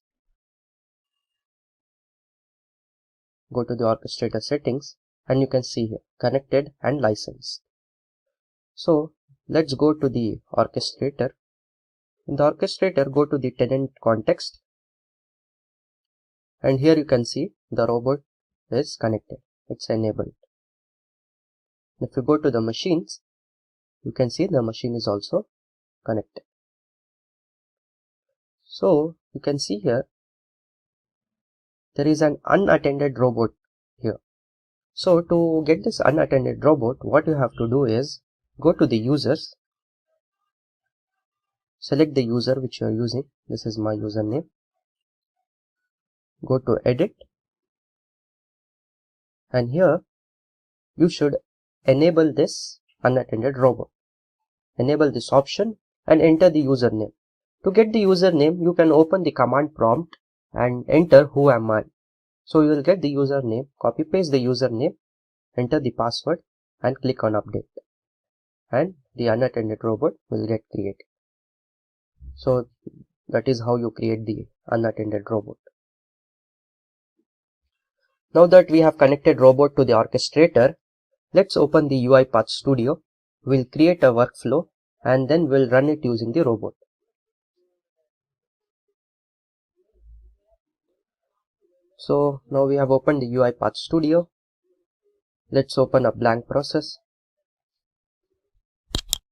go to the orchestrator settings, and you can see here connected and licensed. So let's go to the orchestrator. In the orchestrator, go to the tenant context, and here you can see the robot is connected. It's enabled. If you go to the machines, you can see the machine is also connected. So you can see here there is an unattended robot here. So to get this unattended robot, what you have to do is go to the users, select the user which you are using. This is my username. Go to edit, and here you should enable this unattended robot. Enable this option and enter the username. To get the username, you can open the command prompt and enter who am I. So you will get the username, copy paste the username, enter the password and click on update, and the unattended robot will get created. So that is how you create the unattended robot. Now that we have connected robot to the orchestrator, let's open the UiPath Studio. We'll create a workflow and then we'll run it using the robot. So now we have opened the UiPath Studio. Let's open a blank process.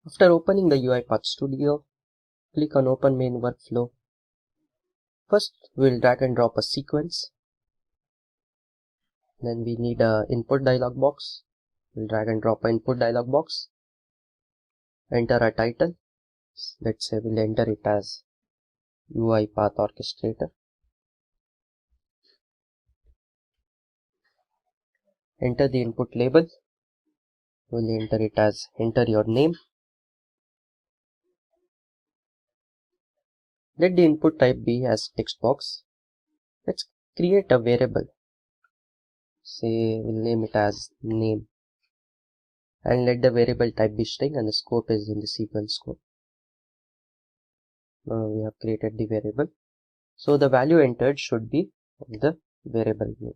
After opening the UiPath Studio, click on Open Main Workflow. First, we'll drag and drop a sequence. Then we need a input dialog box. We'll drag and drop an input dialog box. Enter a title. Let's say we'll enter it as UiPath Orchestrator. Enter the input label. We'll enter it as enter your name. Let the input type be as text box. Let's create a variable. Say we'll name it as name. And let the variable type be string and the scope is in the sequence scope. Now we have created the variable. So the value entered should be the variable name.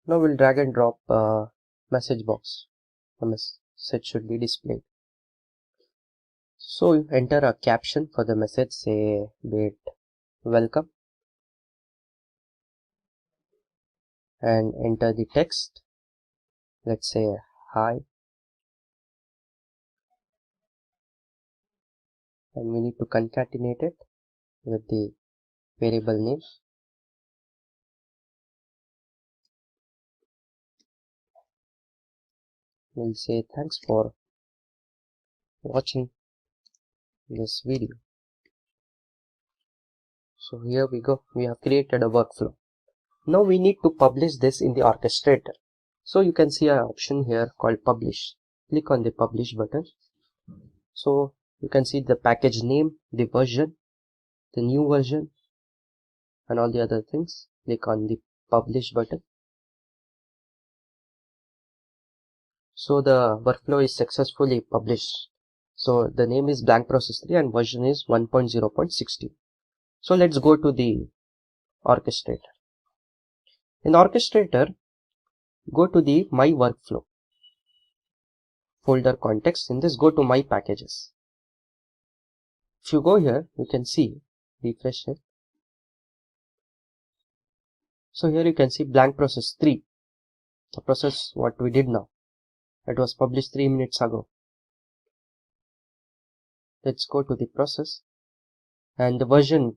Now we'll drag and drop a message box. A message should be displayed. So you enter a caption for the message, say be it welcome, and enter the text. Let's say hi, and we need to concatenate it with the variable name. We'll say thanks for watching this video. So here we go. We have created a workflow. Now we need to publish this in the orchestrator. So you can see an option here called publish. Click on the publish button. So you can see the package name, the version, the new version, and all the other things. Click on the publish button. So the workflow is successfully published. So the name is blank process 3 and version is 1.0.16. So let's go to the orchestrator. In orchestrator, go to the My Workflow folder context. In this, go to My Packages. If you go here, you can see, refresh it. So here you can see blank process 3, the process what we did now. It was published 3 minutes ago. Let's go to the process, and the version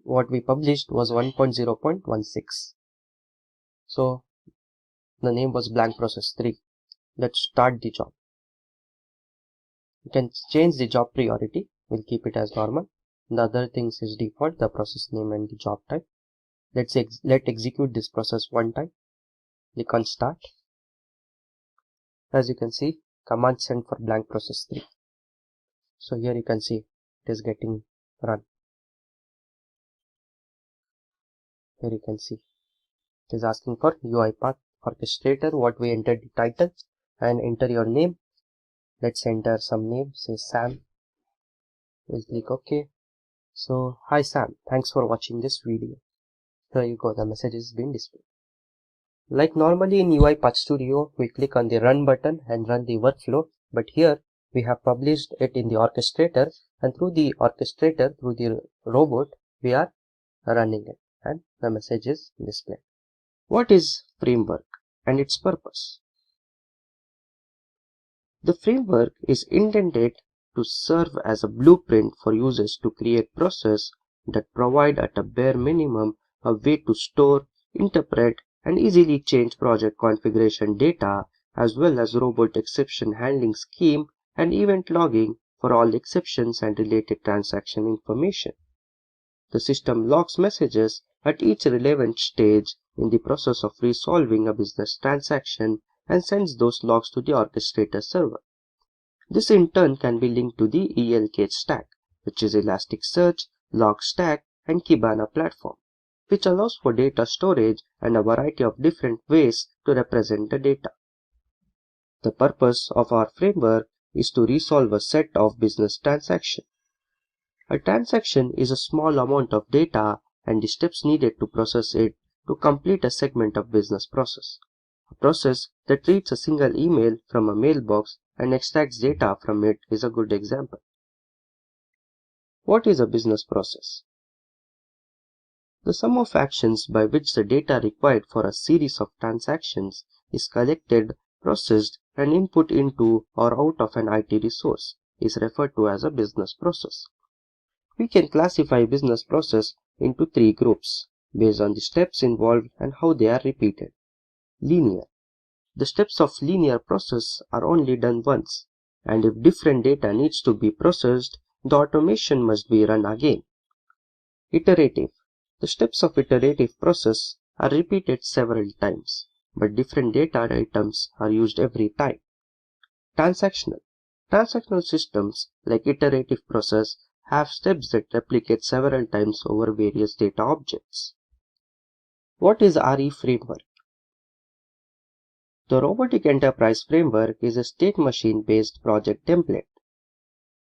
what we published was 1.0.16. So the name was blank process 3. Let's start the job. You can change the job priority. We'll keep it as normal. The other things is default, the process name and the job type. Let execute this process one time. Click on start. As you can see, command sent for blank process 3. So here you can see it is getting run. Here you can see it is asking for UiPath orchestrator. What we entered the title and enter your name. Let's enter some name, say Sam. We'll click OK. So hi Sam, thanks for watching this video. Here you go, the message is being displayed. Like normally in UiPath Studio, we click on the run button and run the workflow, but here we have published it in the orchestrator, and through the orchestrator, through the robot, we are running it and the message is displayed. What is framework and its purpose? The framework is intended to serve as a blueprint for users to create processes that provide at a bare minimum a way to store, interpret, and easily change project configuration data, as well as robot exception handling scheme and event logging for all exceptions and related transaction information. The system logs messages at each relevant stage in the process of resolving a business transaction and sends those logs to the orchestrator server. This in turn can be linked to the ELK stack, which is Elasticsearch, Logstack, and Kibana platform, which allows for data storage and a variety of different ways to represent the data. The purpose of our framework is to resolve a set of business transactions. A transaction is a small amount of data and the steps needed to process it to complete a segment of business process. A process that reads a single email from a mailbox and extracts data from it is a good example. What is a business process? The sum of actions by which the data required for a series of transactions is collected, processed, and input into or out of an IT resource is referred to as a business process. We can classify business process into 3 groups based on the steps involved and how they are repeated. Linear. The steps of linear process are only done once, and if different data needs to be processed, the automation must be run again. Iterative. The steps of iterative process are repeated several times, but different data items are used every time. Transactional. Transactional systems like iterative process have steps that replicate several times over various data objects. What is RE framework? The Robotic Enterprise Framework is a state machine-based project template.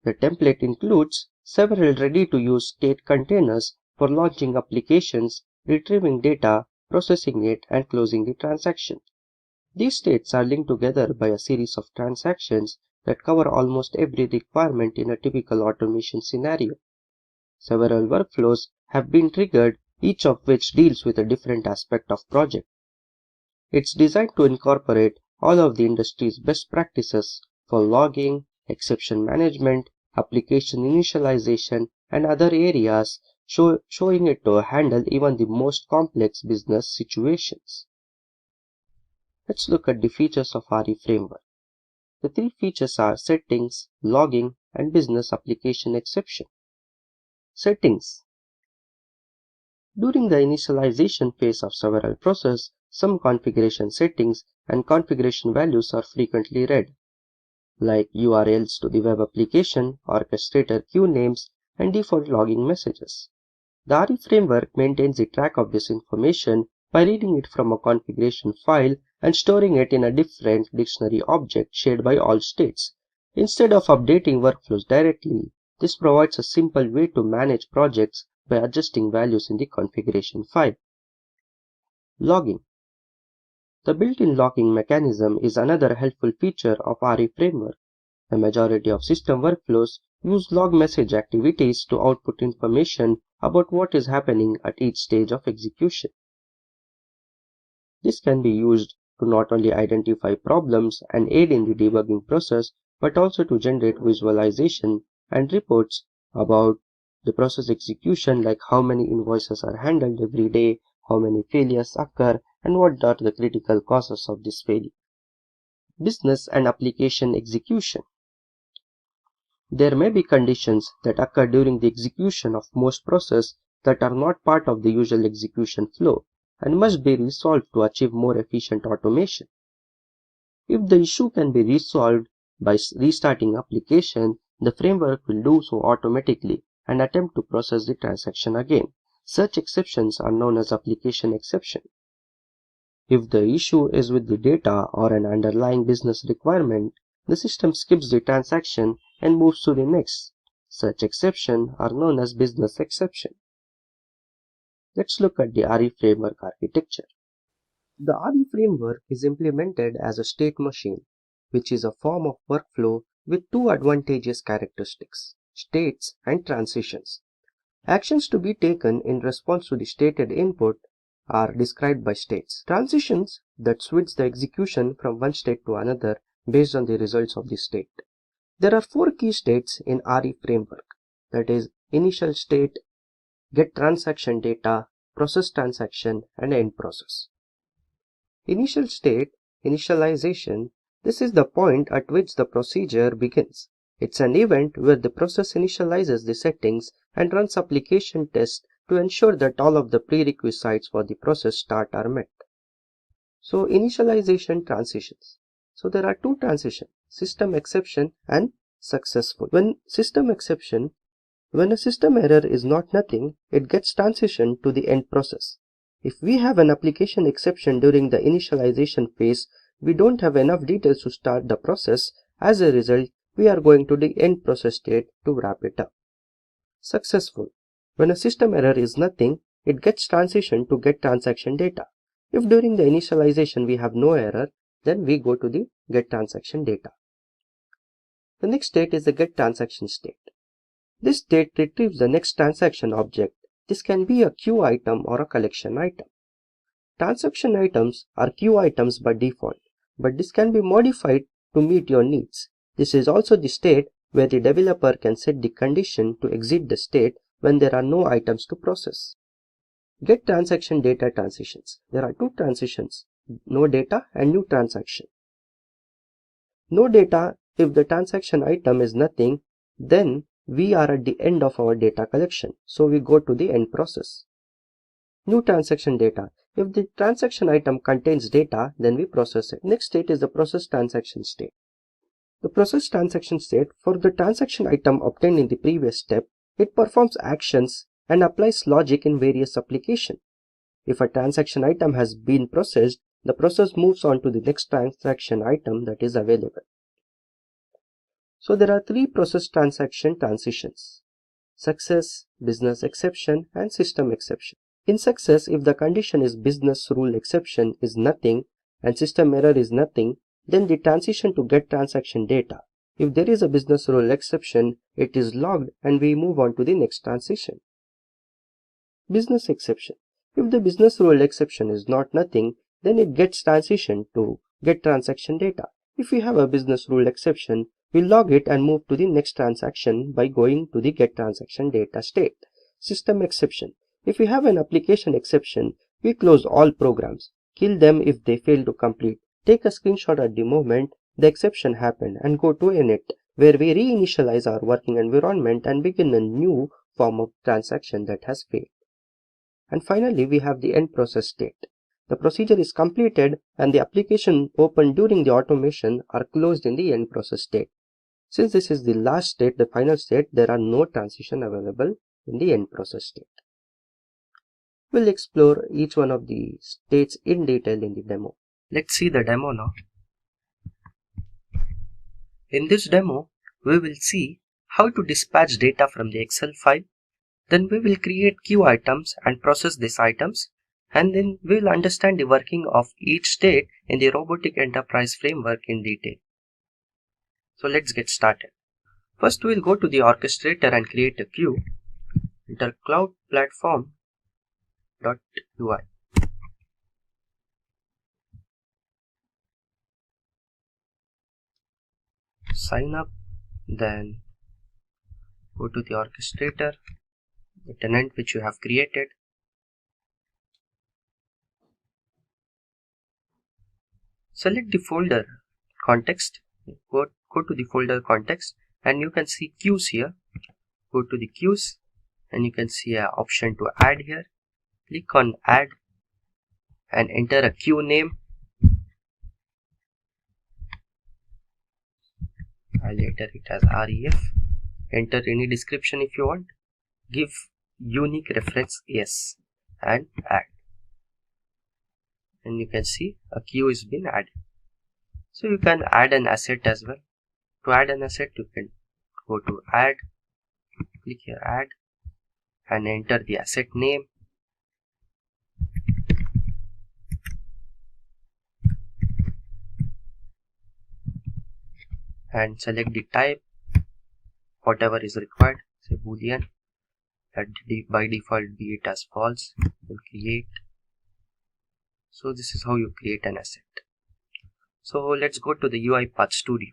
The template includes several ready-to-use state containers for launching applications, retrieving data, processing it, and closing the transaction. These states are linked together by a series of transactions that cover almost every requirement in a typical automation scenario. Several workflows have been triggered, each of which deals with a different aspect of project. It's designed to incorporate all of the industry's best practices for logging, exception management, application initialization, and other areas, showing it to handle even the most complex business situations. Let's look at the features of RE framework. The 3 features are settings, logging, and business application exception. Settings. During the initialization phase of several processes, some configuration settings and configuration values are frequently read, like URLs to the web application, orchestrator queue names, and default logging messages. The RE framework maintains the track of this information by reading it from a configuration file and storing it in a different dictionary object shared by all states. Instead of updating workflows directly, this provides a simple way to manage projects by adjusting values in the configuration file. Logging. The built-in logging mechanism is another helpful feature of RE framework. The majority of system workflows use log message activities to output information about what is happening at each stage of execution. This can be used to not only identify problems and aid in the debugging process, but also to generate visualization and reports about the process execution, like how many invoices are handled every day, how many failures occur, and what are the critical causes of this failure. Business and application execution. There may be conditions that occur during the execution of most processes that are not part of the usual execution flow and must be resolved to achieve more efficient automation. If the issue can be resolved by restarting application, the framework will do so automatically and attempt to process the transaction again. Such exceptions are known as application exception. If the issue is with the data or an underlying business requirement, the system skips the transaction and moves to the next. Such exceptions are known as business exception. Let's look at the RE framework architecture. The RE framework is implemented as a state machine, which is a form of workflow with two advantageous characteristics: states and transitions. Actions to be taken in response to the stated input are described by states. Transitions that switch the execution from one state to another based on the results of the state. There are four key states in RE framework, that is, initial state, get transaction data, process transaction, and end process. Initial state, initialization, this is the point at which the procedure begins. It's an event where the process initializes the settings and runs application tests to ensure that all of the prerequisites for the process start are met. So initialization transitions. So there are two transitions, system exception and successful. When a system error is not nothing, it gets transitioned to the end process. If we have an application exception during the initialization phase, we don't have enough details to start the process. As a result, we are going to the end process state to wrap it up. Successful. When a system error is nothing, it gets transitioned to get transaction data. If during the initialization we have no error, then we go to the get transaction data. The next state is the get transaction state. This state retrieves the next transaction object. This can be a queue item or a collection item. Transaction items are queue items by default, but this can be modified to meet your needs. This is also the state where the developer can set the condition to exit the state when there are no items to process. Get transaction data transitions. There are two transitions, no data and new transaction. No data, if the transaction item is nothing, then we are at the end of our data collection, so we go to the end process. New transaction data. If the transaction item contains data, then we process it. Next state is the process transaction state. The process transaction state, for the transaction item obtained in the previous step, it performs actions and applies logic in various applications. If a transaction item has been processed, the process moves on to the next transaction item that is available. So there are three process transaction transitions: success, business exception, and system exception. In success, if the condition is business rule exception is nothing and system error is nothing, then the transition to get transaction data. If there is a business rule exception, it is logged and we move on to the next transition. Business exception. If the business rule exception is not nothing, then it gets transitioned to get transaction data. If we have a business rule exception, we log it and move to the next transaction by going to the get transaction data state. System exception. If we have an application exception, we close all programs, kill them if they fail to complete, take a screenshot at the moment the exception happened, and go to init, where we reinitialize our working environment and begin a new form of transaction that has failed. And finally, we have the end process state. The procedure is completed and the application opened during the automation are closed in the end process state. Since this is the last state, the final state, there are no transition available in the end process state. We'll explore each one of the states in detail in the demo. Let's see the demo now. In this demo, we will see how to dispatch data from the Excel file, Then we will create queue items and process these items, and then we will understand the working of each state in the robotic enterprise framework in detail. So let's get started. First we will go to the orchestrator and create a queue. Enter cloud platform.ui. Sign up, then go to the orchestrator, the tenant which you have created. Select the folder context, go to the folder context, and you can see queues here. Go to the queues and you can see an option to add here. Click on add and enter a queue name. I'll enter it as REF. Enter any description if you want. Give unique reference yes and add. And you can see a queue is been added. So you can add an asset as well. To add an asset, you can go to add, click here add, and enter the asset name. And select the type, whatever is required, say boolean, let by default be it as false, and create. So this is how you create an asset. So let's go to the UiPath Studio.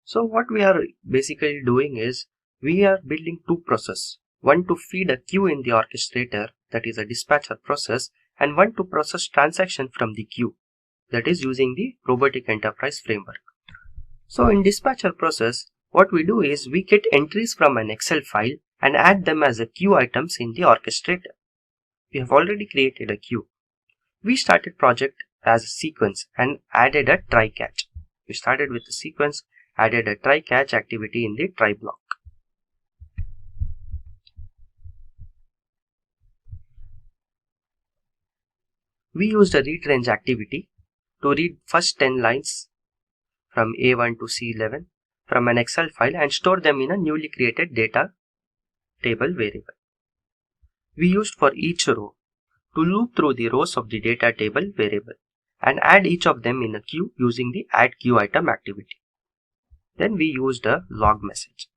So what we are basically doing is we are building two processes. One to feed a queue in the orchestrator, that is a dispatcher process, and one to process transaction from the queue, that is using the robotic enterprise framework. So in dispatcher process, what we do is we get entries from an Excel file and add them as a queue items in the orchestrator. We have already created a queue. We started project as a sequence and added a try catch. We started with the sequence, added a try catch activity in the try block. We used a read range activity to read first 10 lines from A1 to C11 from an Excel file and store them in a newly created data table variable. We used for each row to loop through the rows of the data table variable and add each of them in a queue using the add queue item activity. Then we used a log message.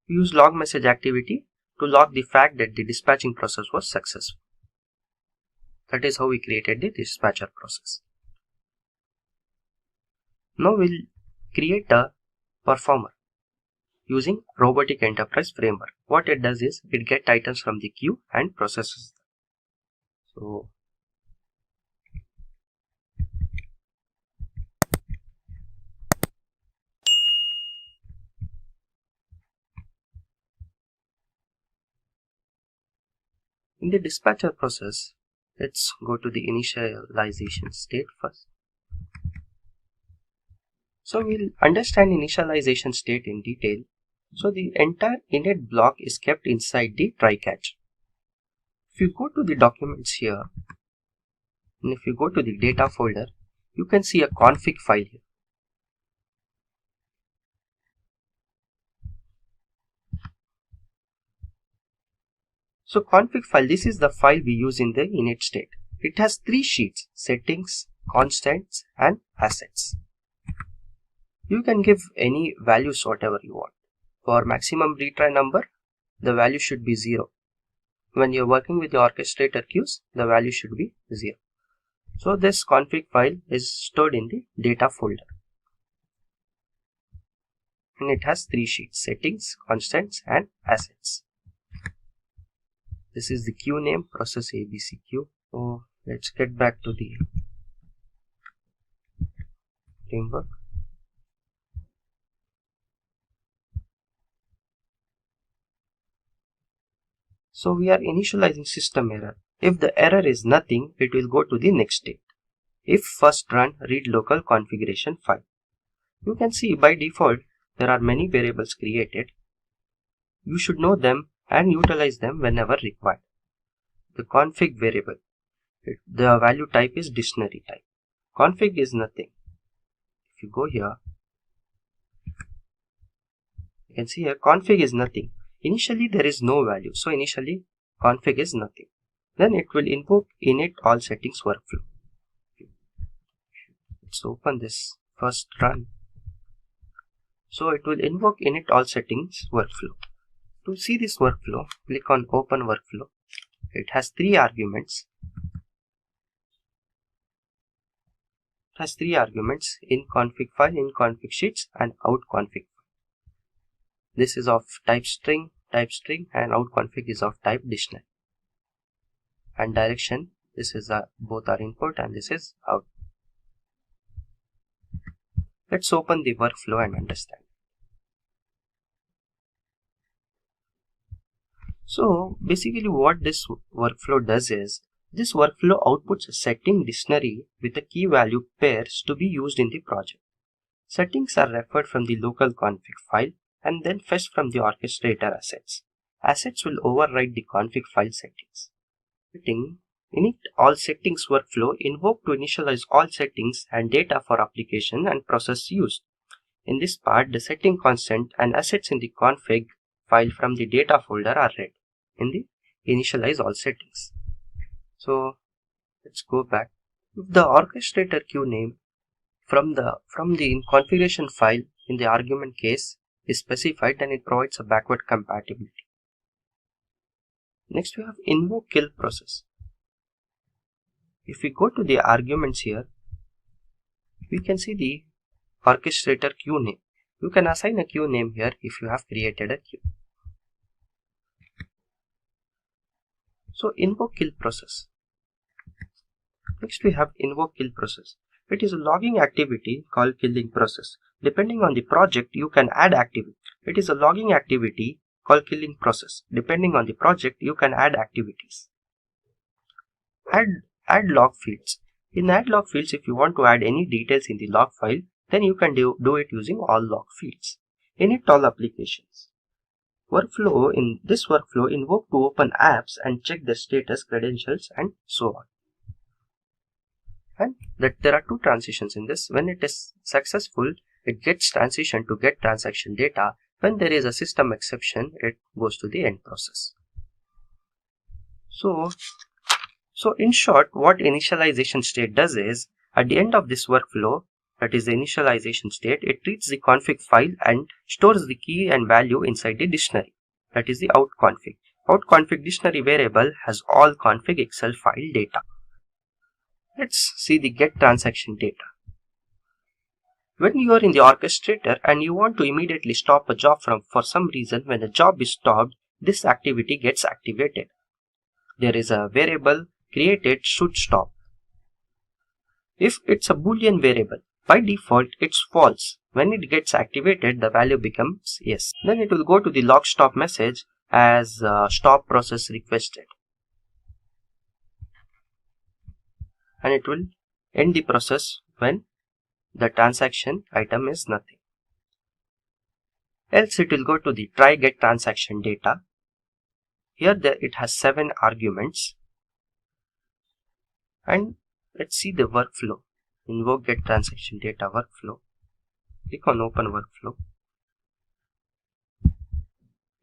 We used log message activity to log the fact that the dispatching process was successful. That is how we created the dispatcher process. Now we'll create a performer using robotic enterprise framework. What it does is it gets items from the queue and processes them. So in the dispatcher process, let's go to the initialization state first. So we'll understand initialization state in detail. So the entire init block is kept inside the try catch. If you go to the documents here, and if you go to the data folder, you can see a config file here. So config file, this is the file we use in the init state. It has three sheets: settings, constants, and assets. You can give any values whatever you want. For maximum retry number, the value should be 0. When you're working with the orchestrator queues, the value should be 0. So this config file is stored in the data folder. And it has three sheets: settings, constants, and assets. This is the queue name, process ABC queue. So let's get back to the framework. So we are initializing system error. If the error is nothing, it will go to the next state. If first run read local configuration file. You can see by default there are many variables created. You should know them and utilize them whenever required. The config variable, the value type is dictionary type. Config is nothing. If you go here, you can see here config is nothing. Initially there is no value, so initially config is nothing. Then it will invoke init all settings workflow. Let's open this first run. So it will invoke init all settings workflow. To see this workflow, click on open workflow. It has three arguments. In config file, in config sheets, and out config. This is of type string, and out config is of type dictionary. And direction, this is both are input and this is out. Let's open the workflow and understand. So basically what this workflow does is, this workflow outputs a setting dictionary with a key value pairs to be used in the project. Settings are referred from the local config file and then fetched from the orchestrator assets. Assets will override the config file settings. Init all settings workflow invoke to initialize all settings and data for application and process used. In this part, the setting constant and assets in the config file from the data folder are read in the initialize all settings. So let's go back. If the orchestrator queue name from the configuration file in the argument case is specified, then it provides a backward compatibility. Next we have invoke kill process. If we go to the arguments here, we can see the orchestrator queue name. You can assign a queue name here if you have created a queue. So invoke kill process. Next we have invoke kill process. It is a logging activity called killing process. Depending on the project, you can add activity. It is a logging activity called killing process. Depending on the project, you can add activities. Add log fields. In add log fields, if you want to add any details in the log file, then you can do it using all log fields. Init all applications. In this workflow, invoke to open apps and check the status, credentials, and so on. And that there are two transitions in this. When it is successful, it gets transition to get transaction data. When there is a system exception, it goes to the end process. So in short, what initialization state does is, at the end of this workflow, that is the initialization state, it reads the config file and stores the key and value inside the dictionary. That is the out config. Out config dictionary variable has all config Excel file data. Let's see the get transaction data. When you are in the orchestrator and you want to immediately stop a job for some reason, when a job is stopped, this activity gets activated. There is a variable created should stop. If it's a boolean variable, by default it's false. When it gets activated, the value becomes yes. Then it will go to the log stop message as stop process requested. And it will end the process when the transaction item is nothing. Else it will go to the try get transaction data. Here it has 7 arguments. And let's see the workflow. Invoke get transaction data workflow. Click on open workflow.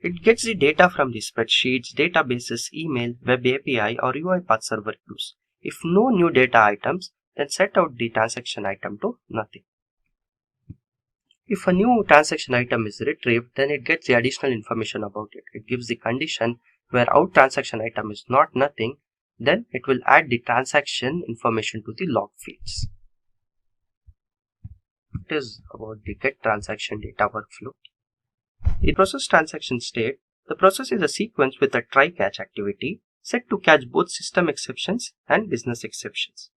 It gets the data from the spreadsheets, databases, email, web API, or UiPath server queues. If no new data items, then set out the transaction item to nothing. If a new transaction item is retrieved, then it gets the additional information about it. It gives the condition where out transaction item is not nothing, then it will add the transaction information to the log fields. It is about the get transaction data workflow. In process transaction state, the process is a sequence with a try catch activity set to catch both system exceptions and business exceptions.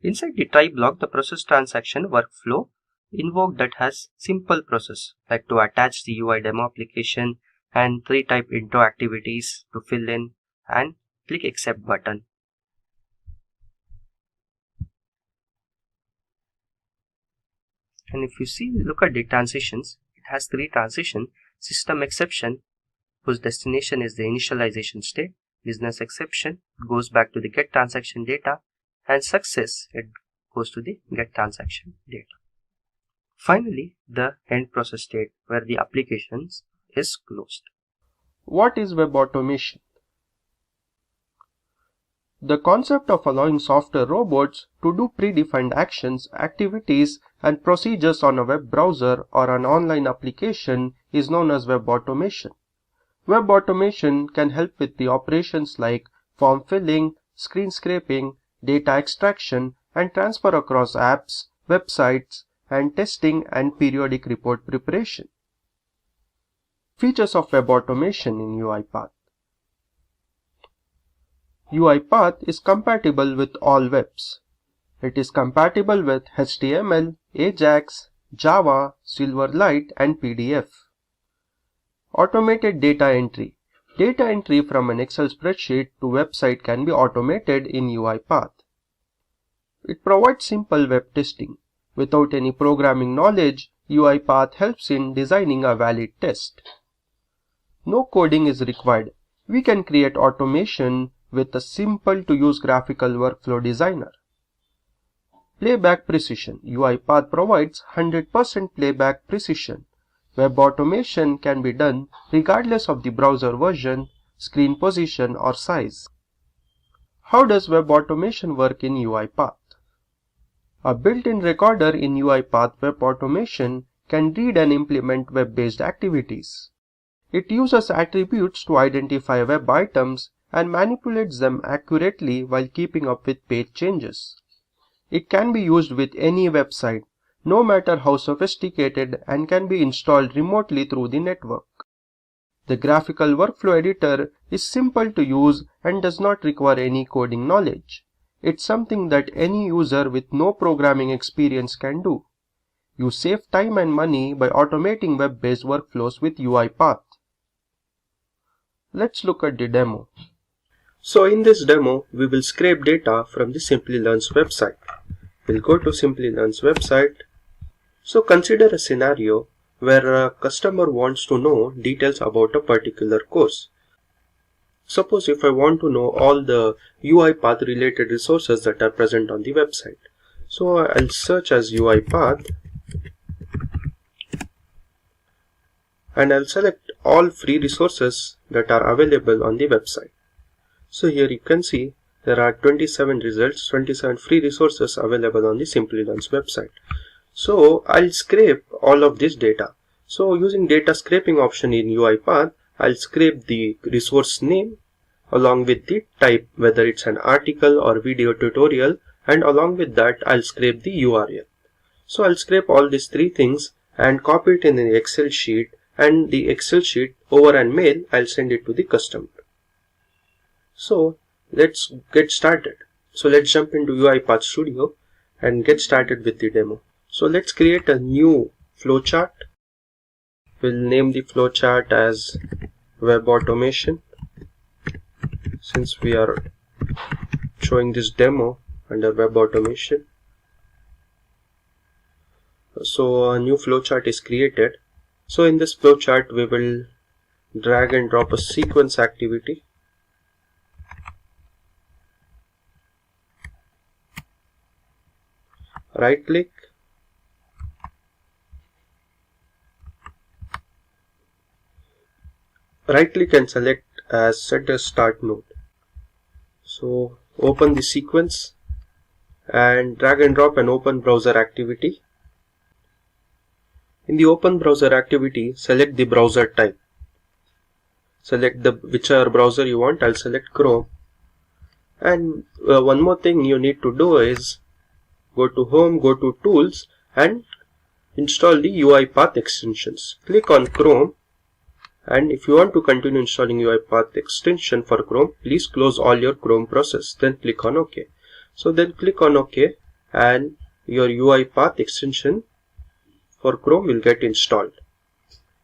Inside the try block, the process transaction workflow invoke that has simple process like to attach the UI demo application and 3 type into activities to fill in and click accept button. And if you look at the transitions, it has 3 transitions: system exception, whose destination is the initialization state; business exception, goes back to the get transaction data; and success, it goes to the get transaction data. Finally, the end process state where the application is closed. What is web automation? The concept of allowing software robots to do predefined actions, activities, and procedures on a web browser or an online application is known as web automation. Web automation can help with the operations like form filling, screen scraping, data extraction, and transfer across apps, websites, and testing and periodic report preparation. Features of web automation in UiPath. UiPath is compatible with all webs. It is compatible with HTML, Ajax, Java, Silverlight, and PDF. Automated data entry. Data entry from an Excel spreadsheet to website can be automated in UiPath. It provides simple web testing. Without any programming knowledge, UiPath helps in designing a valid test. No coding is required. We can create automation with a simple to use graphical workflow designer. Playback precision. UiPath provides 100% playback precision. Web automation can be done regardless of the browser version, screen position, or size. How does web automation work in UiPath? A built-in recorder in UiPath Web Automation can read and implement web-based activities. It uses attributes to identify web items and manipulates them accurately while keeping up with page changes. It can be used with any website, no matter how sophisticated, and can be installed remotely through the network. The graphical workflow editor is simple to use and does not require any coding knowledge. It's something that any user with no programming experience can do. You save time and money by automating web-based workflows with UiPath. Let's look at the demo. So in this demo, we will scrape data from the Simplilearn's website. We'll go to Simplilearn's website. So consider a scenario where a customer wants to know details about a particular course. Suppose if I want to know all the UiPath related resources that are present on the website. So I'll search as UiPath and I'll select all free resources that are available on the website. So here you can see there are 27 results, 27 free resources available on the Simplilearn's website. So I'll scrape all of this data. So using data scraping option in UiPath, I'll scrape the resource name along with the type, whether it's an article or video tutorial, and along with that I'll scrape the URL. So I'll scrape all these three things and copy it in the Excel sheet, and the Excel sheet over an mail I'll send it to the customer. So let's get started. So let's jump into UiPath Studio and get started with the demo. So let's create a new flowchart. We'll name the flowchart as Web Automation, since we are showing this demo under Web Automation. So a new flowchart is created. So in this flowchart, we will drag and drop a sequence activity. Right click, and select as set as start node. So open the sequence and drag and drop an open browser activity. In the open browser activity, select the browser type. Select whichever browser you want. I'll select Chrome. And one more thing you need to do is go to Home, go to Tools, and install the UiPath extensions. Click on Chrome, and if you want to continue installing UiPath extension for Chrome, please close all your Chrome process. Then click on OK. So then click on OK, and your UiPath extension for Chrome will get installed.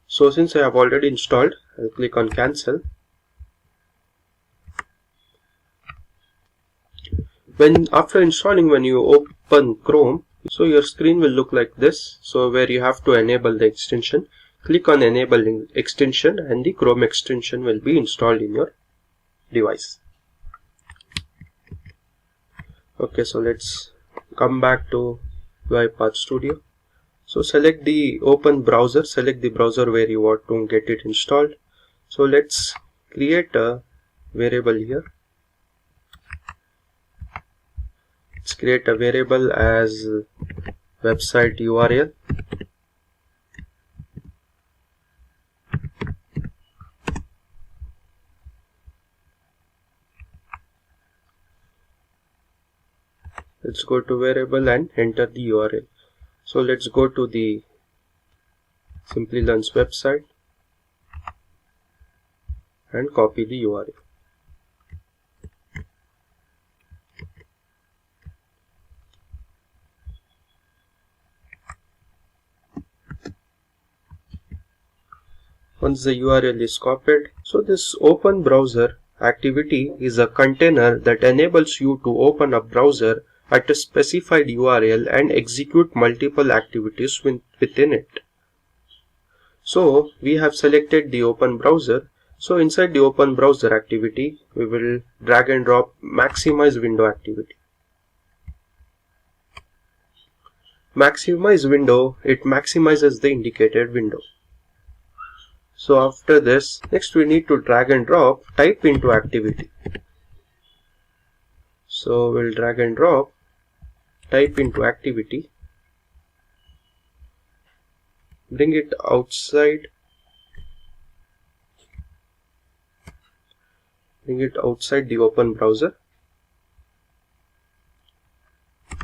So since I have already installed, I'll click on Cancel. After installing, when you open Chrome, so your screen will look like this. So where you have to enable the extension, click on enabling extension, and the Chrome extension will be installed in your device. Okay, so let's come back to UiPath Studio. So select the open browser, select the browser where you want to get it installed. So let's create a variable here. Let's create a variable as website URL. Let's go to variable and enter the URL. So let's go to the Simplilearn's website and copy the URL. Once the URL is copied, so this open browser activity is a container that enables you to open a browser at a specified URL and execute multiple activities within it. So we have selected the open browser. So inside the open browser activity, we will drag and drop maximize window activity. Maximize window, it maximizes the indicated window. So after this, next we need to drag and drop type into activity. So we'll drag and drop type into activity, bring it outside the open browser,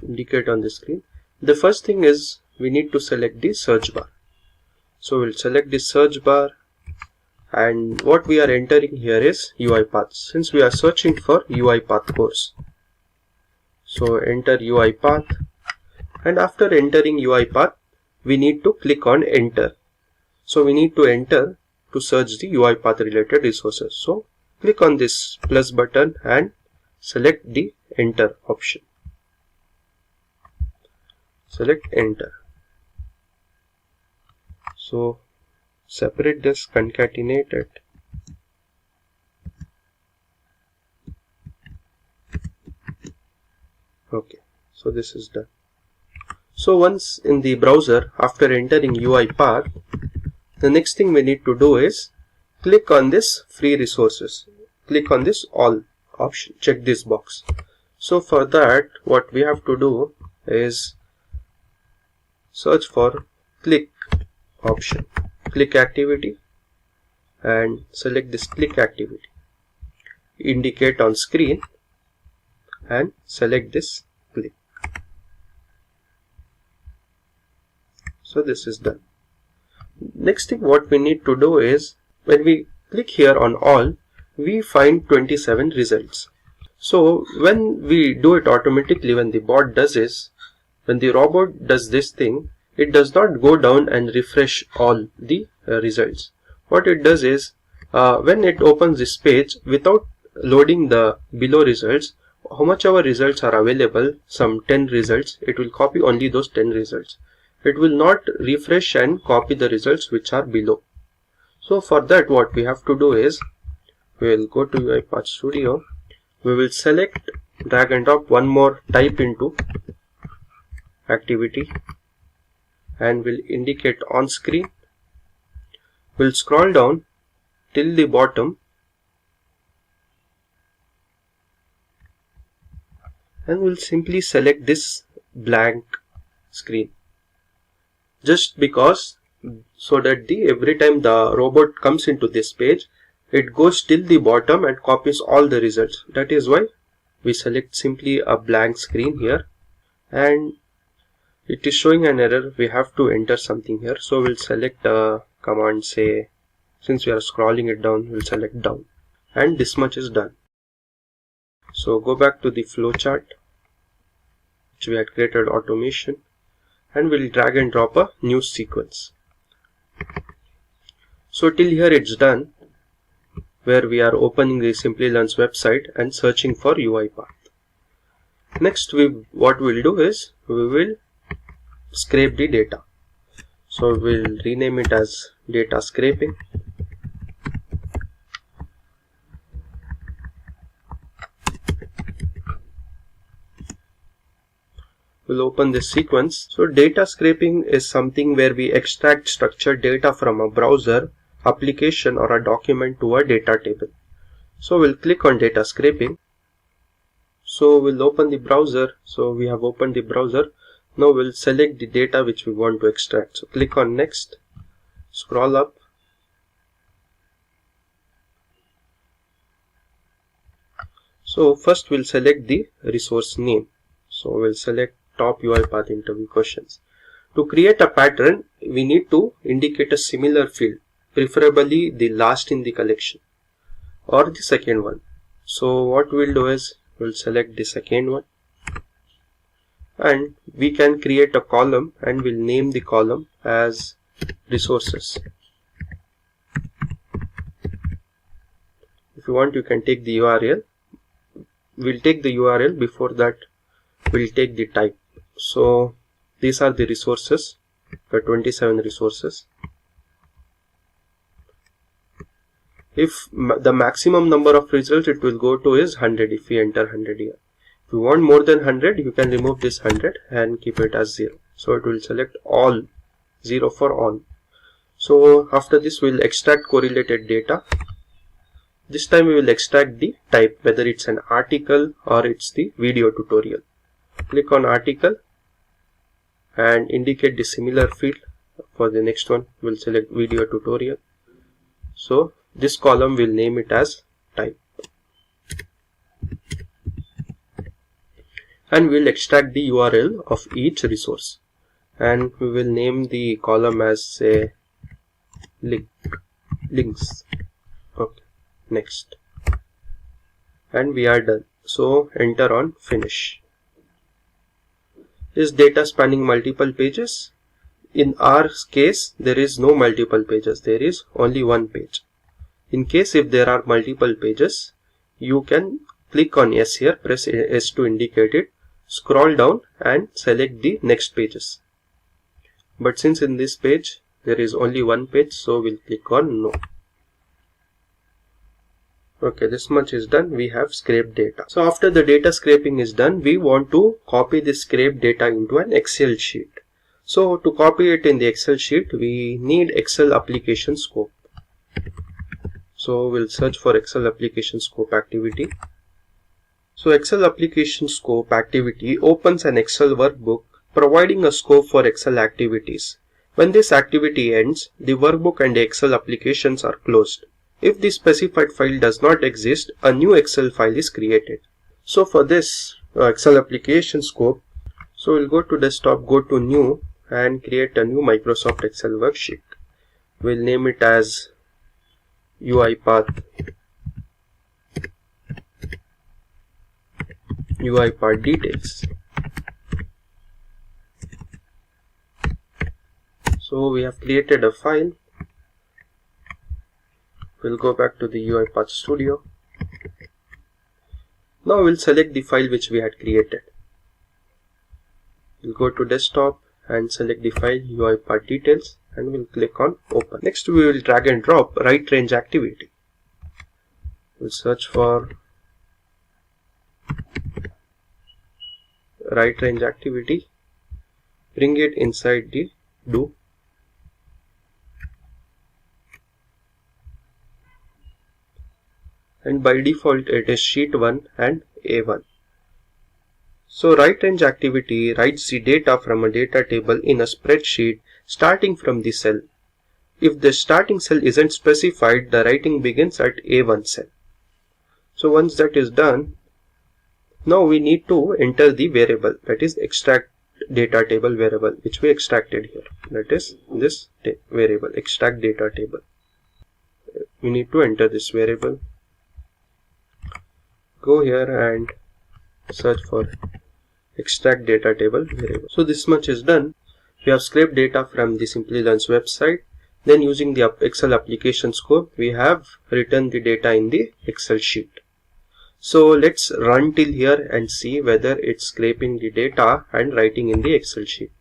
indicate on the screen. The first thing is we need to select the search bar. So we'll select the search bar, and what we are entering here is UiPath, since we are searching for UiPath course. So enter UiPath, and after entering UiPath, we need to click on enter. So we need to enter to search the UiPath related resources. So click on this plus button and select the enter option. Select enter. So separate this, concatenate it. Okay, so this is done. So once in the browser, after entering UiPath, the next thing we need to do is click on this free resources. Click on this all option, check this box. So for that, what we have to do is search for click option, click activity, and select this click activity. Indicate on screen and select this click. So this is done. Next thing what we need to do is, when we click here on all, we find 27 results. So when we do it automatically, when the bot does this, when the robot does this thing, it does not go down and refresh all the results. What it does is, when it opens this page, without loading the below results, how much our results are available, some 10 results, it will copy only those 10 results. It will not refresh and copy the results which are below. So for that, what we have to do is, we will go to UiPath Studio, we will select, drag and drop one more type into activity, and will indicate on screen. We'll scroll down till the bottom and we'll simply select this blank screen, just because, so that every time the robot comes into this page, it goes till the bottom and copies all the results. That is why we select simply a blank screen here, and it is showing an error. We have to enter something here. So we'll select a command, say, since we are scrolling it down, we'll select down, and this much is done. So go back to the flowchart which we had created automation, and we'll drag and drop a new sequence. So till here it's done, where we are opening the Simplilearn's website and searching for UiPath. Next, what we'll do is, we will scrape the data. So we'll rename it as data scraping. We'll open this sequence. So data scraping is something where we extract structured data from a browser application or a document to a data table. So we'll click on data scraping. So we'll open the browser. So we have opened the browser. Now we'll select the data which we want to extract. So click on next, scroll up. So first we'll select the resource name. So we'll select top UiPath interview questions. To create a pattern, we need to indicate a similar field, preferably the last in the collection or the second one. So what we'll do is we'll select the second one, and we can create a column and we'll name the column as resources. If you want, you can take the URL. We'll take the URL. Before that, we'll take the type. So these are the resources, the 27 resources. If the maximum number of results it will go to is 100 if we enter 100 here. If you want more than 100, you can remove this 100 and keep it as 0. So it will select all, 0 for all. So after this we'll extract correlated data. This time we will extract the type, whether it's an article or it's the video tutorial. Click on article and indicate the similar field. For the next one we'll select video tutorial. So this column will name it as type, and we'll extract the URL of each resource, and we will name the column as say links. Okay, next, and we are done. So enter on finish. Is data spanning multiple pages? In our case, there is no multiple pages, there is only one page. In case if there are multiple pages, you can click on S here, press S to indicate it, scroll down and select the next pages. But since in this page there is only one page, so we'll click on no. Okay, this much is done. We have scraped data. So after the data scraping is done, we want to copy this scraped data into an Excel sheet. So to copy it in the Excel sheet, we need Excel application scope. So we'll search for Excel application scope activity. So Excel application scope activity opens an Excel workbook providing a scope for Excel activities. When this activity ends, the workbook and the Excel applications are closed. If the specified file does not exist, a new Excel file is created. So for this Excel application scope, so we'll go to desktop, go to new and create a new Microsoft Excel worksheet. We'll name it as UiPath details. So we have created a file. We'll go back to the UiPath Studio. Now we'll select the file which we had created. We'll go to desktop and select the file UiPath details, and we'll click on open. Next we will drag and drop right range activity. We'll search for right range activity, bring it inside the do, and by default it is sheet 1 and A1. So right range activity writes the data from a data table in a spreadsheet starting from the cell. If the starting cell isn't specified, the writing begins at A1 cell. So once that is done, now we need to enter the variable, that is extract data table variable, which we extracted here. That is this variable, extract data table. We need to enter this variable. Go here and search for extract data table variable. So this much is done. We have scraped data from the Simplilearn's website. Then using the Excel application scope, we have written the data in the Excel sheet. So let's run till here and see whether it's scraping the data and writing in the Excel sheet.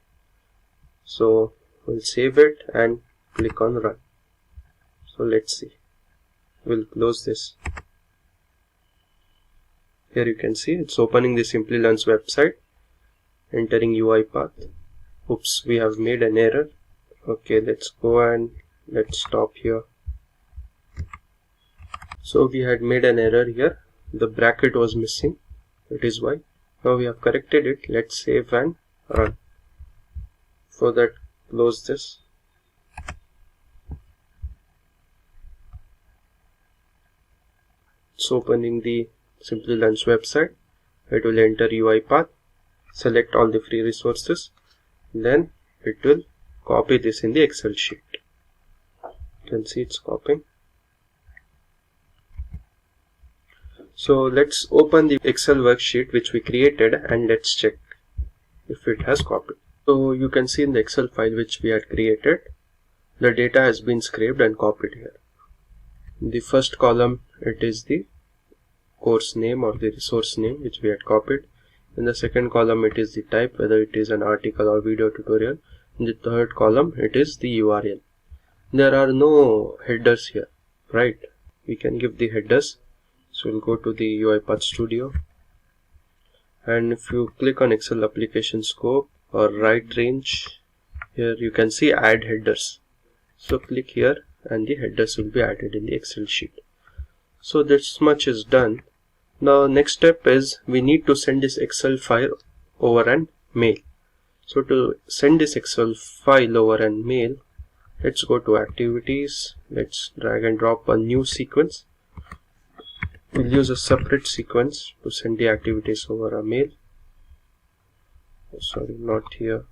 So we'll save it and click on run. So let's see. We'll close this. Here you can see it's opening the Simplilearn's website, entering UiPath. Oops, we have made an error. Okay, let's go and let's stop here. So we had made an error here. The bracket was missing. That is why. Now we have corrected it. Let's save and run. For that, close this. It's opening the Simplilearn's website. It will enter UiPath, select all the free resources, then it will copy this in the Excel sheet. You can see it's copying. So let's open the Excel worksheet which we created and let's check if it has copied. So you can see in the Excel file which we had created, the data has been scraped and copied here. In the first column, it is the course name or the resource name which we had copied. In the second column, it is the type, whether it is an article or video tutorial. In the third column, it is the URL. There are no headers here, right? We can give the headers. So we'll go to the UiPath Studio, and if you click on Excel application scope or right range, here you can see add headers. So click here and the headers will be added in the Excel sheet. So this much is done. Now next step is we need to send this Excel file over an mail. So to send this Excel file over an mail, let's go to activities. Let's drag and drop a new sequence. We'll use a separate sequence to send the activities over a mail. Oh, sorry, not here.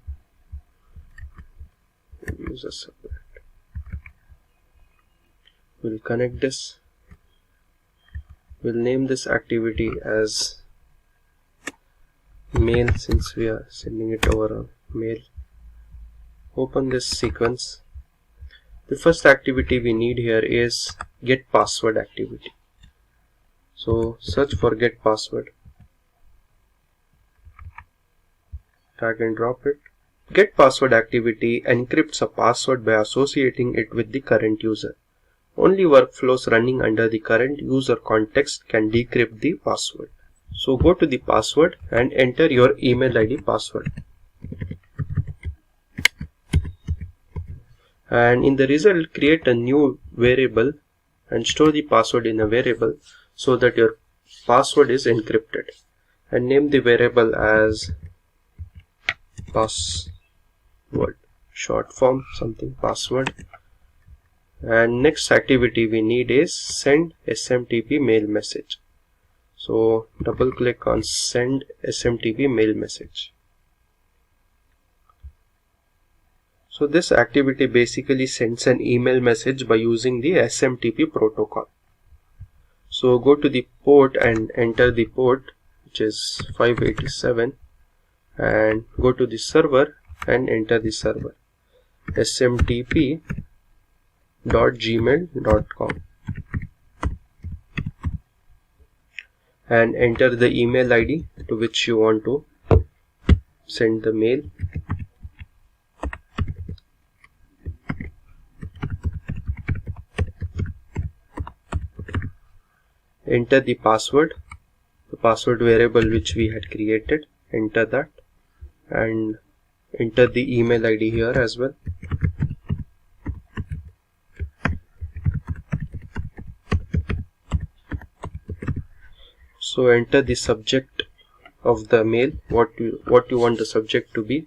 We'll use a separate. We'll connect this. We'll name this activity as mail since we are sending it over a mail. Open this sequence. The first activity we need here is get password activity. So search for get password. Drag and drop it. Get password activity encrypts a password by associating it with the current user. Only workflows running under the current user context can decrypt the password. So go to the password and enter your email ID password. And in the result, create a new variable and store the password in a variable so that your password is encrypted. And name the variable as password, short form, something password. And next activity we need is send SMTP mail message. So double click on send SMTP mail message. So this activity basically sends an email message by using the SMTP protocol. So go to the port and enter the port, which is 587, and go to the server and enter the server smtp.gmail.com and enter the email ID to which you want to send the mail. Enter the password variable which we had created, enter that, and enter the email ID here as well. So enter the subject of the mail, what you want the subject to be.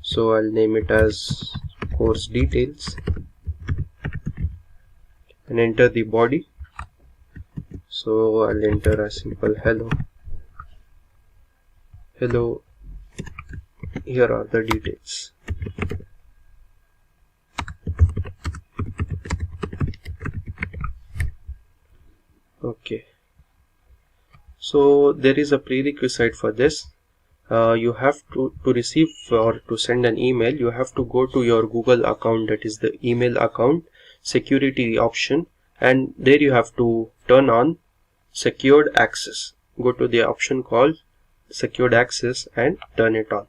So I'll name it as course details and enter the body. So I'll enter a simple hello. Hello, here are the details. Okay. So there is a prerequisite for this. You have to receive or to send an email, you have to go to your Google account, that is the email account, security option, and there you have to turn on secured access. Go to the option called secured access and turn it on.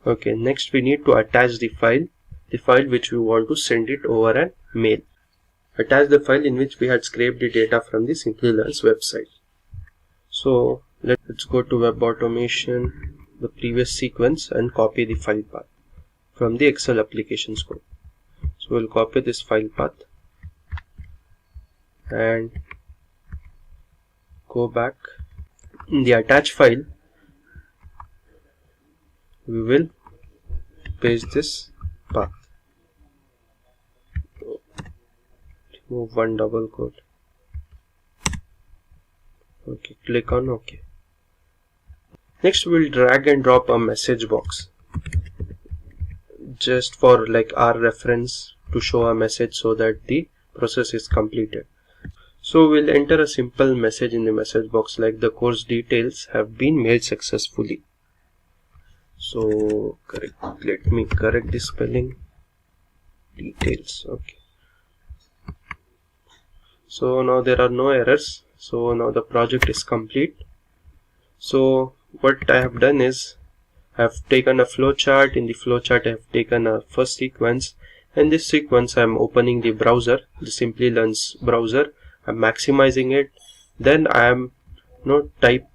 Okay, next we need to attach the file which we want to send it over an mail. Attach the file in which we had scraped the data from the Simplilearn's website. So let's go to web automation, the previous sequence, and copy the file path from the Excel application scope. So we'll copy this file path and go back. In the attach file, we will paste this path. Remove one double quote. Okay, click on OK. Next, we'll drag and drop a message box just for like our reference to show a message so that the process is completed. So we'll enter a simple message in the message box like the course details have been mailed successfully. So let me correct the spelling. Details. Okay. So now there are no errors. So now the project is complete. So what I have done is I have taken a flowchart. In the flowchart I have taken a first sequence. In this sequence I am opening the browser, the Simply Learn's browser. I am maximizing it. Then I am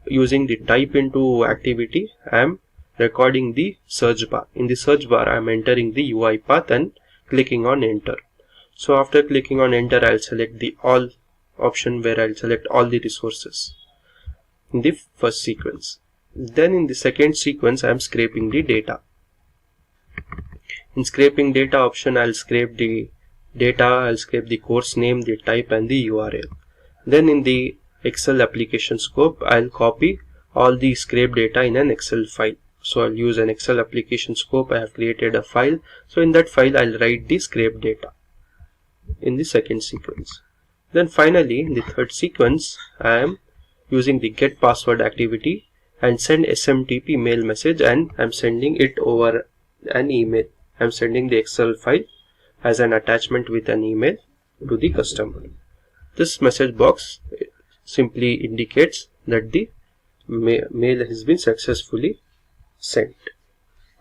using the type into activity. I am recording the search bar. In the search bar I am entering the UiPath and clicking on enter. So after clicking on enter, I'll select the all option where I'll select all the resources in the first sequence. Then in the second sequence, I'm scraping the data. In scraping data option, I'll scrape the data, I'll scrape the course name, the type and the URL. Then in the Excel application scope, I'll copy all the scraped data in an Excel file. So I'll use an Excel application scope. I have created a file. So in that file, I'll write the scraped data in the second sequence. Then finally in the third sequence I am using the get password activity and send SMTP mail message, and I am sending it over an email. I am sending the Excel file as an attachment with an email to the customer. This message box simply indicates that the mail has been successfully sent.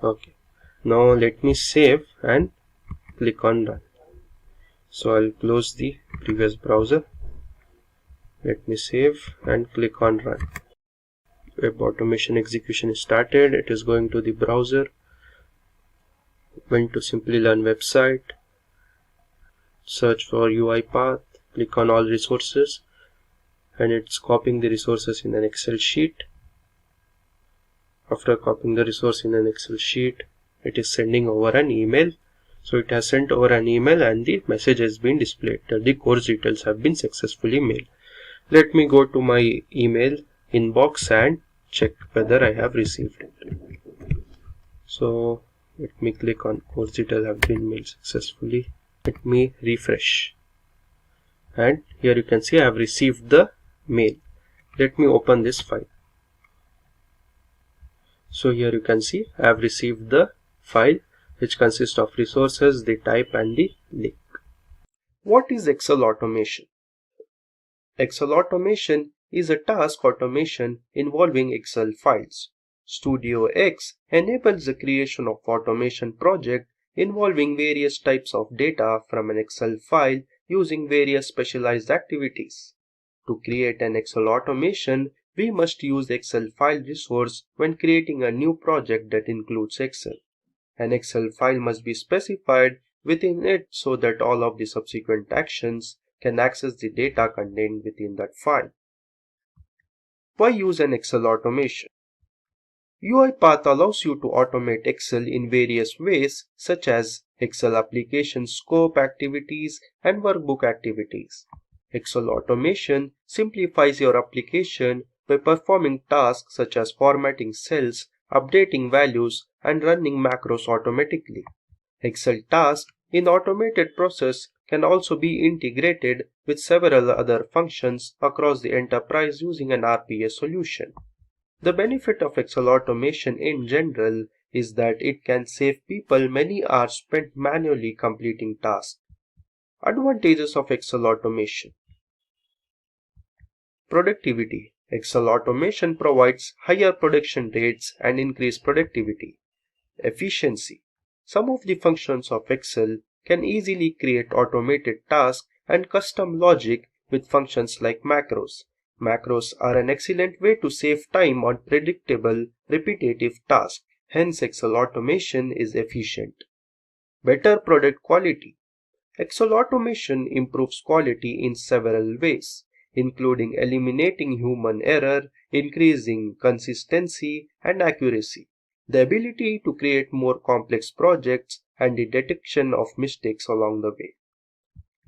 Okay, now let me save and click on run. So I'll close the previous browser. Let me save and click on run. Web automation execution is started. It is going to the browser. Went to Simply Learn website. Search for UiPath. Click on all resources. And it's copying the resources in an Excel sheet. After copying the resource in an Excel sheet, it is sending over an email. So it has sent over an email and the message has been displayed that the course details have been successfully mailed. Let me go to my email inbox and check whether I have received it. So let me click on course details have been mailed successfully. Let me refresh. And here you can see I have received the mail. Let me open this file. So here you can see I have received the file, which consists of resources, the type and the link. What is Excel automation? Excel automation is a task automation involving Excel files. Studio X enables the creation of automation project involving various types of data from an Excel file using various specialized activities. To create an Excel automation, we must use Excel file resource when creating a new project that includes Excel. An Excel file must be specified within it so that all of the subsequent actions can access the data contained within that file. Why use an Excel automation? UiPath allows you to automate Excel in various ways such as Excel application scope activities and workbook activities. Excel automation simplifies your application by performing tasks such as formatting cells, updating values, and running macros automatically. Excel tasks in automated process can also be integrated with several other functions across the enterprise using an RPA solution. The benefit of Excel automation in general is that it can save people many hours spent manually completing tasks. Advantages of Excel automation. Productivity. Excel automation provides higher production rates and increased productivity. Efficiency. Some of the functions of Excel can easily create automated tasks and custom logic with functions like macros. Macros are an excellent way to save time on predictable, repetitive tasks. Hence, Excel automation is efficient. Better product quality. Excel automation improves quality in several ways, including eliminating human error, increasing consistency and accuracy, the ability to create more complex projects, and the detection of mistakes along the way.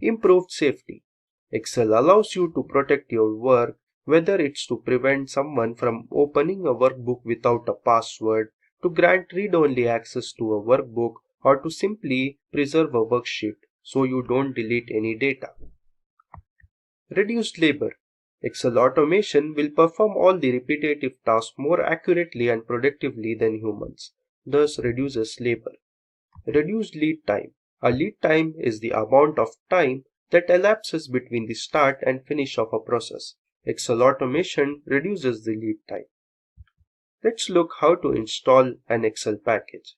Improved safety. Excel allows you to protect your work, whether it's to prevent someone from opening a workbook without a password, to grant read-only access to a workbook, or to simply preserve a worksheet so you don't delete any data. Reduced labor. Excel automation will perform all the repetitive tasks more accurately and productively than humans, thus reduces labor. Reduced lead time. A lead time is the amount of time that elapses between the start and finish of a process. Excel automation reduces the lead time. Let's look how to install an Excel package.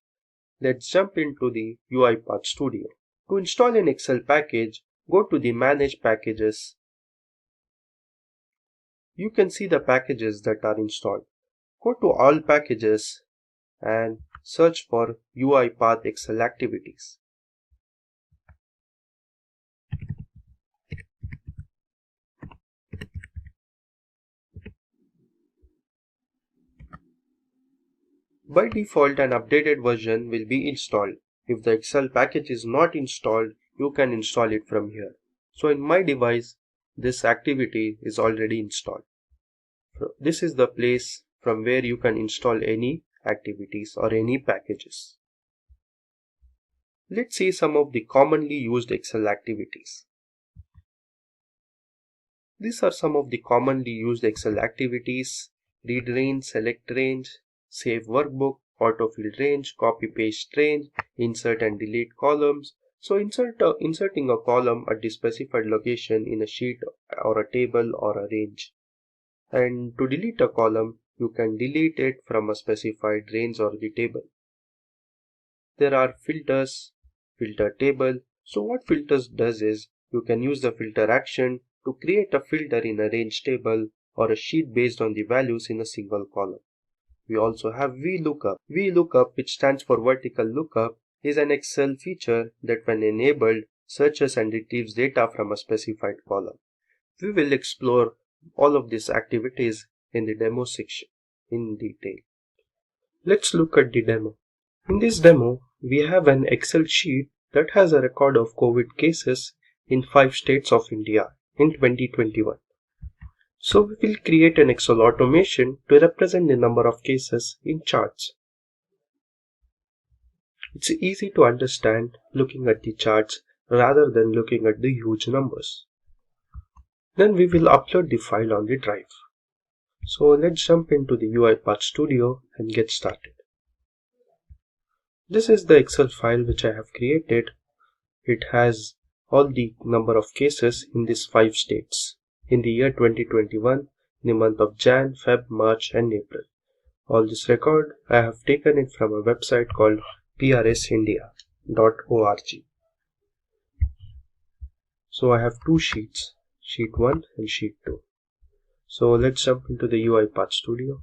Let's jump into the UiPath Studio. To install an Excel package, go to the Manage Packages. You can see the packages that are installed. Go to All Packages and search for UiPath Excel Activities. By default, an updated version will be installed. If the Excel package is not installed, you can install it from here. So in my device, this activity is already installed. This is the place from where you can install any activities or any packages. Let's see some of the commonly used Excel activities. These are some of the commonly used Excel activities: read range, select range, save workbook, autofill range, copy paste range, insert and delete columns. So inserting a column at the specified location in a sheet or a table or a range. And to delete a column, you can delete it from a specified range or the table. There are filters, filter table. So what filters does is, you can use the filter action to create a filter in a range table or a sheet based on the values in a single column. We also have VLOOKUP. VLOOKUP, which stands for vertical lookup, is an Excel feature that when enabled, searches and retrieves data from a specified column. We will explore all of these activities in the demo section in detail. Let's look at the demo. In this demo, we have an Excel sheet that has a record of COVID cases in 5 states of India in 2021. So we will create an Excel automation to represent the number of cases in charts. It's easy to understand looking at the charts rather than looking at the huge numbers. Then we will upload the file on the drive. So let's jump into the UiPath Studio and get started. This is the Excel file which I have created. It has all the number of cases in these 5 states in the year 2021, in the month of Jan, Feb, March and April. All this record I have taken it from a website called prsindia.org. So I have 2 sheets, sheet 1 and sheet 2. So let's jump into the UiPath Studio.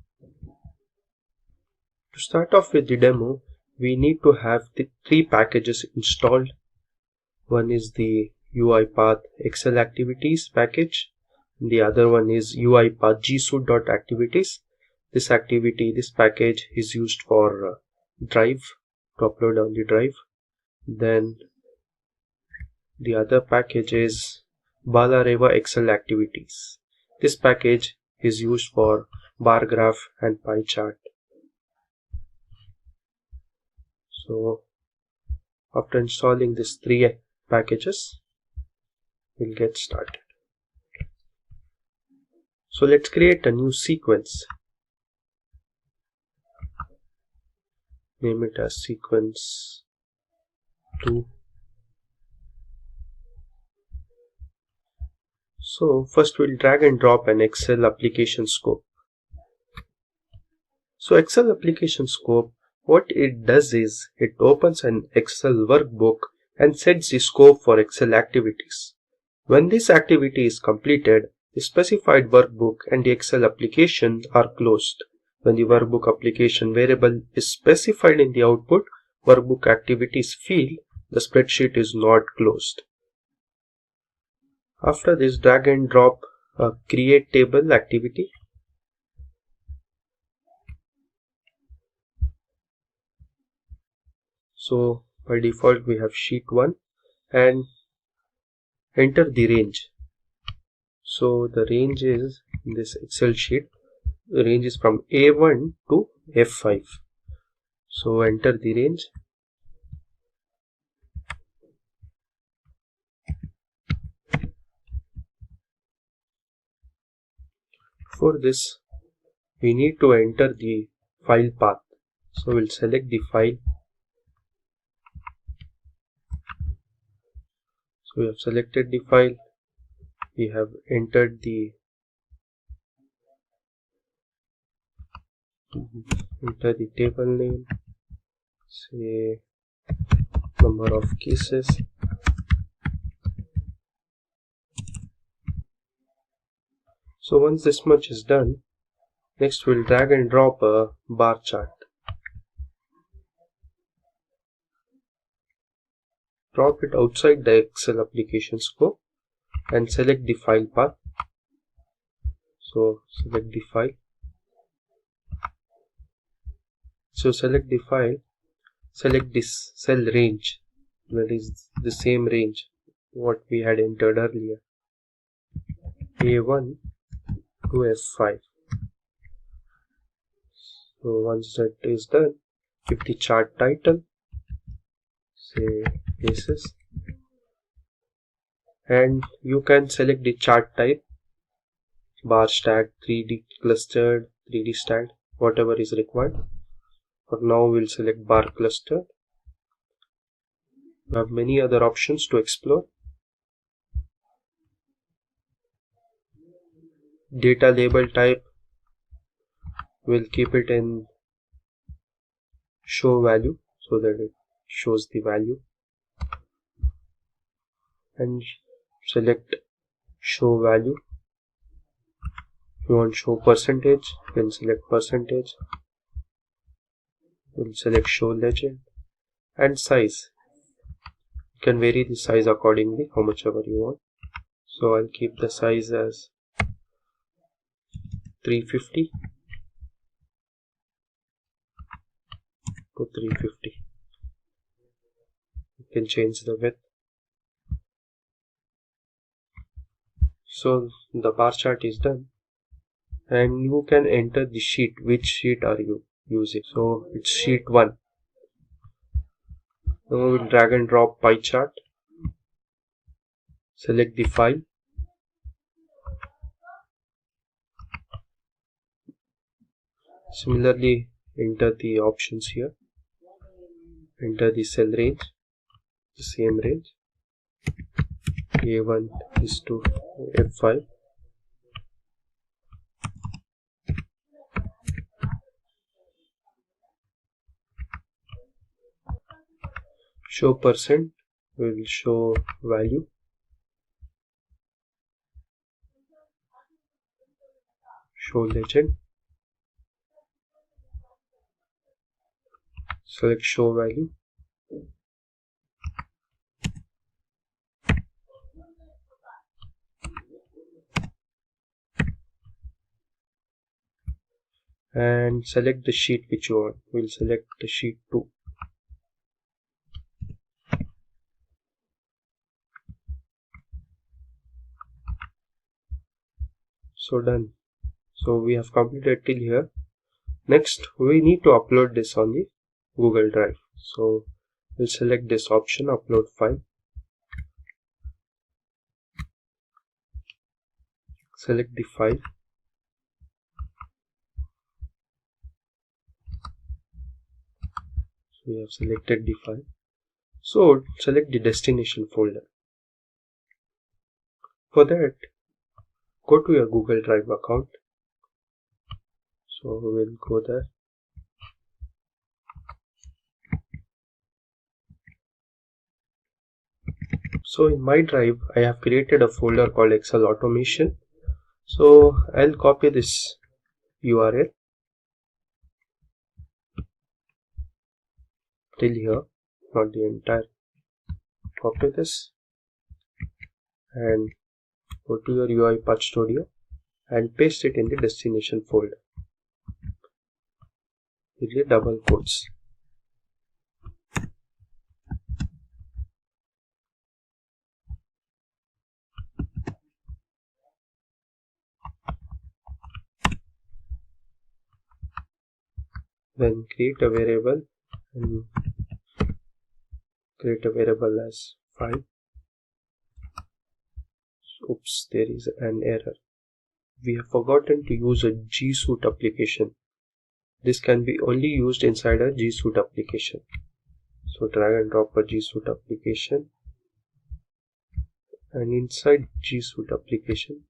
To start off with the demo, we need to have the 3 packages installed. One is the UiPath Excel Activities package. The other one is UiPath gsuite.activities. This package is used for drive, to upload on the drive. Then the other package is Balareva Excel Activities. This package is used for bar graph and pie chart. So after installing these 3 packages, we'll get started. So let's create a new sequence. Name it as sequence 2. So first we'll drag and drop an Excel application scope. So Excel application scope, what it does is it opens an Excel workbook and sets the scope for Excel activities. When this activity is completed, the specified workbook and the Excel application are closed. When the workbook application variable is specified in the output workbook activities field, the spreadsheet is not closed. After this, drag and drop a create table activity. So by default we have sheet 1 and enter the range. So the range is in this Excel sheet, the range is from A1 to F5. So enter the range. For this, we need to enter the file path. So we'll select the file. So we have selected the file. We have entered the table name, say number of cases. So once this much is done, next we'll drag and drop a bar chart. Drop it outside the Excel application scope and select the file path. So select the file. So select the file, select this cell range, that is the same range what we had entered earlier, A1 to F5. So once that is done, give the chart title, say cases, and you can select the chart type, bar stacked, 3D clustered, 3D stacked, whatever is required. For now we'll select bar clustered. You have many other options to explore. Data label type, we'll keep it in show value so that it shows the value, and select show value. If you want show percentage, you can select percentage. We'll select show legend, and size. You can vary the size accordingly, how much ever you want. So I'll keep the size as 350 to 350. You can change the width. So the bar chart is done, and you can enter the sheet. Which sheet are you using? So it's sheet 1. Now we'll drag and drop pie chart. Select the file. Similarly, enter the options here. Enter the cell range, the same range. A1 is to F5. Show percent, we will show value. Show legend. Select show value. And select the sheet which you want. We'll select the sheet 2. So done. So we have completed till here. Next we need to upload this on the Google Drive. So we'll select this option, upload file. Select the file. So we have selected the file. So select the destination folder. For that, go to your Google Drive account. So we'll go there. So in my drive, I have created a folder called Excel Automation. So I'll copy this URL till here, not the entire. Copy this and Go to your UiPath Studio and paste it in the destination folder with the double quotes. Then create a variable and create a variable as file. Oops, there is an error. We have forgotten to use a G Suite application. This can be only used inside a G Suite application. So drag and drop a G Suite application, and inside G Suite application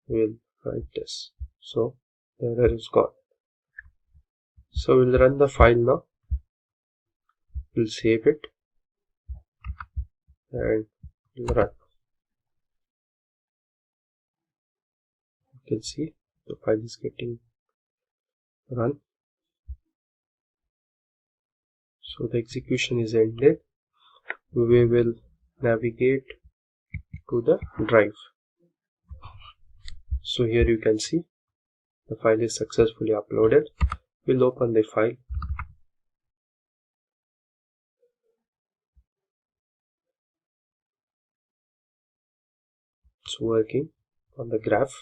we'll write this. So the error is gone. So we'll run the file now. We'll save it and we'll run. You can see the file is getting run. So the execution is ended. We will navigate to the drive. So here you can see the file is successfully uploaded. We'll open the file. It's working on the graph.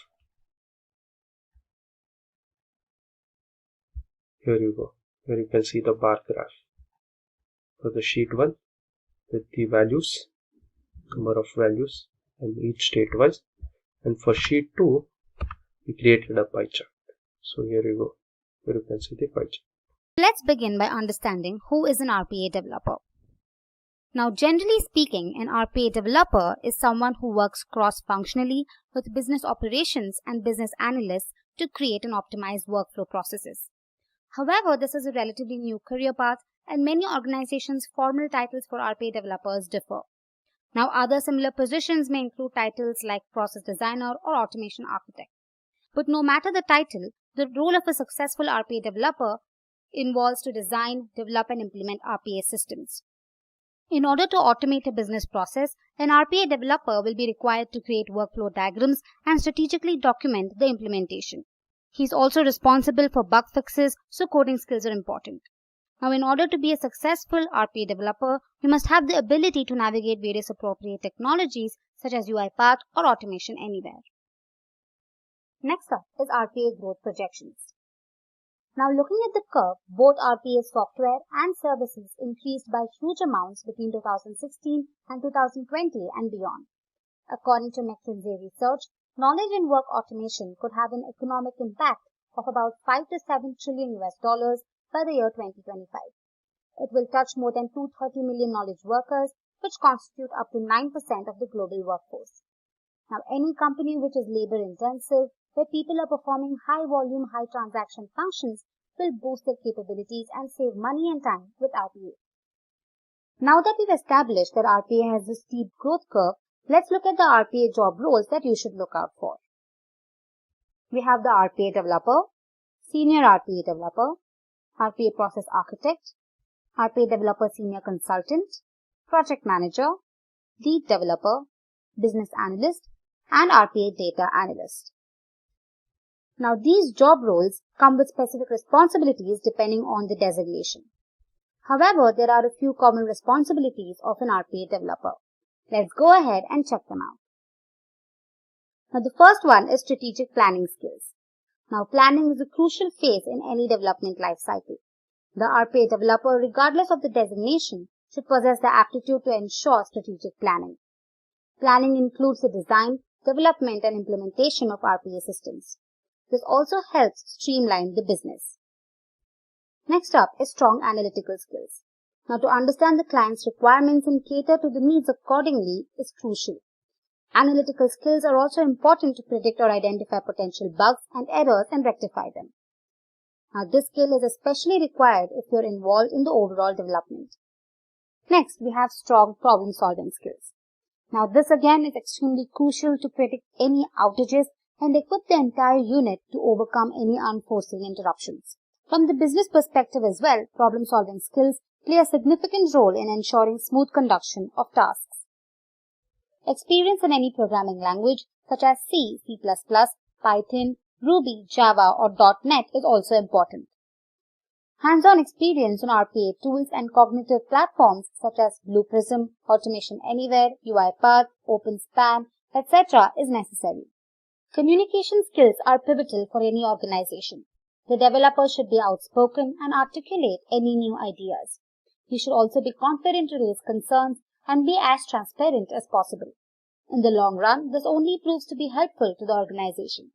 Here you go. Here you can see the bar graph for the sheet 1 with the values, number of values, and each state wise. And for sheet 2, we created a pie chart. So here you go. Here you can see the pie chart.
Let's begin by understanding who is an RPA developer. Now, generally speaking, an RPA developer is someone who works cross-functionally with business operations and business analysts to create and optimize workflow processes. However, this is a relatively new career path, and many organizations' formal titles for RPA developers differ. Now, other similar positions may include titles like process designer or automation architect. But no matter the title, the role of a successful RPA developer involves to design, develop, and implement RPA systems. In order to automate a business process, an RPA developer will be required to create workflow diagrams and strategically document the implementation. He is also responsible for bug fixes, so coding skills are important. Now, in order to be a successful RPA developer, you must have the ability to navigate various appropriate technologies such as UiPath or Automation Anywhere. Next up is RPA growth projections. Now, looking at the curve, both RPA software and services increased by huge amounts between 2016 and 2020 and beyond. According to McKinsey research, knowledge and work automation could have an economic impact of about 5 to 7 trillion US dollars by the year 2025. It will touch more than 230 million knowledge workers, which constitute up to 9% of the global workforce. Now, any company which is labor intensive, where people are performing high volume, high transaction functions, will boost their capabilities and save money and time with RPA. Now that we've established that RPA has a steep growth curve, let's look at the RPA job roles that you should look out for. We have the RPA developer, senior RPA developer, RPA process architect, RPA developer senior consultant, project manager, lead developer, business analyst, and RPA data analyst. Now, these job roles come with specific responsibilities depending on the designation. However, there are a few common responsibilities of an RPA developer. Let's go ahead and check them out. Now, the first one is strategic planning skills. Now, planning is a crucial phase in any development life cycle. The RPA developer, regardless of the designation, should possess the aptitude to ensure strategic planning. Planning includes the design, development, and implementation of RPA systems. This also helps streamline the business. Next up is strong analytical skills. Now, to understand the client's requirements and cater to the needs accordingly is crucial. Analytical skills are also important to predict or identify potential bugs and errors and rectify them. Now, this skill is especially required if you're involved in the overall development. Next, we have strong problem-solving skills. Now, this again is extremely crucial to predict any outages and equip the entire unit to overcome any unforeseen interruptions. From the business perspective as well, problem-solving skills play a significant role in ensuring smooth conduction of tasks. Experience in any programming language such as C, C++, Python, Ruby, Java or .NET is also important. Hands-on experience on RPA tools and cognitive platforms such as Blue Prism, Automation Anywhere, UiPath, OpenSpan, etc. is necessary. Communication skills are pivotal for any organization. The developer should be outspoken and articulate any new ideas. He should also be confident to raise concerns and be as transparent as possible. In the long run, this only proves to be helpful to the organization.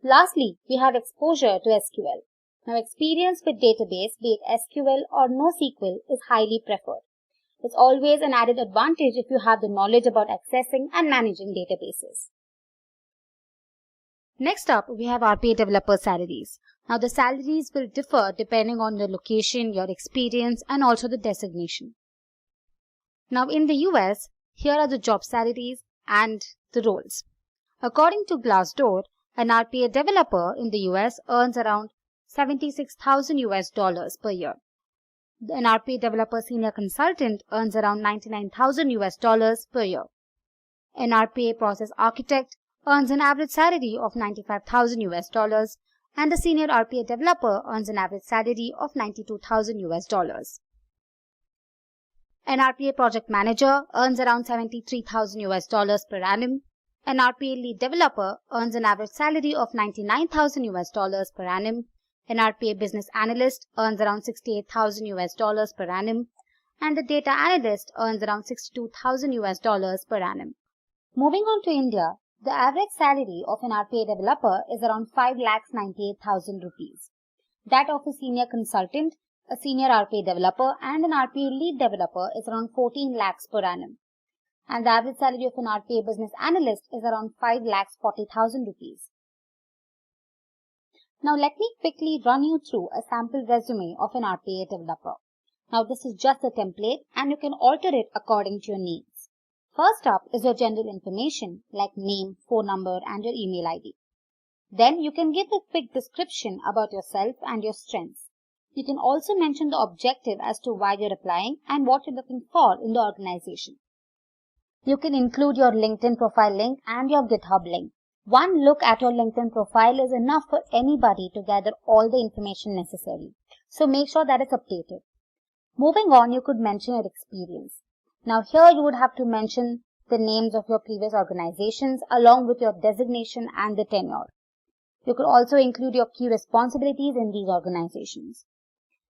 Lastly, we have exposure to SQL. Now, experience with database, be it SQL or NoSQL, is highly preferred. It's always an added advantage if you have the knowledge about accessing and managing databases. Next up, we have RPA developer salaries. Now, the salaries will differ depending on your location, your experience, and also the designation. Now, in the US, here are the job salaries and the roles. According to Glassdoor, an RPA developer in the US earns around $76,000 per year. An RPA developer senior consultant earns around $99,000 per year. An RPA process architect earns an average salary of $95,000, and a senior RPA developer earns an average salary of $92,000. An RPA project manager earns around $73,000 per annum. An RPA lead developer earns an average salary of $99,000 per annum. An RPA business analyst earns around $68,000 per annum, and a data analyst earns around $62,000 per annum. Moving on to India, the average salary of an RPA developer is around 5,98,000 rupees. That of a senior consultant, a senior RPA developer, and an RPA lead developer is around 14 lakhs per annum. And the average salary of an RPA business analyst is around 5,40,000 rupees. Now let me quickly run you through a sample resume of an RPA developer. Now this is just a template and you can alter it according to your needs. First up is your general information like name, phone number and your email ID. Then you can give a quick description about yourself and your strengths. You can also mention the objective as to why you're applying and what you're looking for in the organization. You can include your LinkedIn profile link and your GitHub link. One look at your LinkedIn profile is enough for anybody to gather all the information necessary. So make sure that it's updated. Moving on, you could mention your experience. Now here you would have to mention the names of your previous organizations along with your designation and the tenure. You could also include your key responsibilities in these organizations.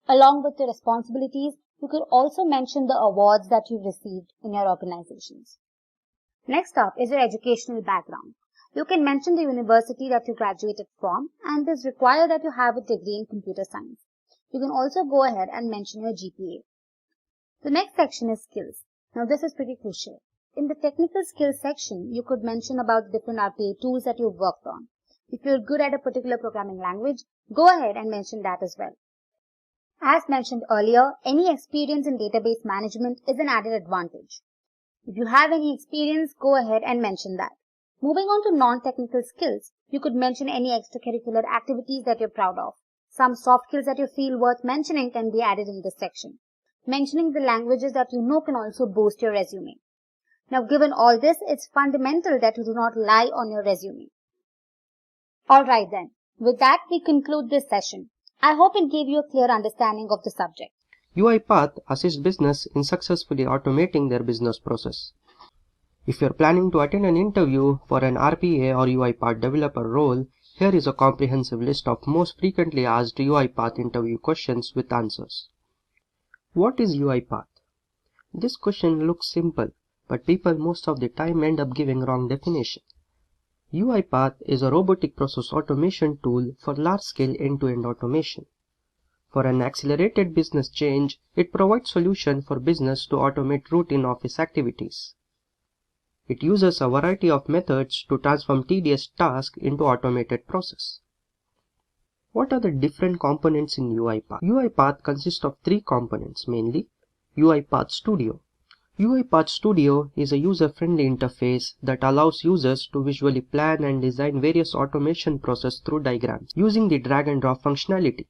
Along with the responsibilities, you could also mention the awards that you've received in your organizations. Next up is your educational background. You can mention the university that you graduated from, and it is required that you have a degree in computer science. You can also go ahead and mention your GPA. The next section is skills. Now this is pretty crucial. In the technical skills section, you could mention about the different RPA tools that you've worked on. If you're good at a particular programming language, go ahead and mention that as well. As mentioned earlier, any experience in database management is an added advantage. If you have any experience, go ahead and mention that. Moving on to non-technical skills, you could mention any extracurricular activities that you're proud of. Some soft skills that you feel worth mentioning can be added in this section. Mentioning the languages that you know can also boost your resume. Now, given all this, it's fundamental that you do not lie on your resume. Alright then, with that we conclude this session. I hope it gave you a clear understanding of the subject.
UiPath assists business in successfully automating their business process. If you're planning to attend an interview for an RPA or UiPath developer role, here is a comprehensive list of most frequently asked UiPath interview questions with answers. What is UiPath? This question looks simple, but people most of the time end up giving wrong definition. UiPath is a robotic process automation tool for large-scale end-to-end automation. For an accelerated business change, it provides solutions for business to automate routine office activities. It uses a variety of methods to transform tedious tasks into automated process. What are the different components in UiPath? UiPath consists of three components mainly. UiPath Studio. UiPath Studio is a user-friendly interface that allows users to visually plan and design various automation processes through diagrams using the drag and drop functionality.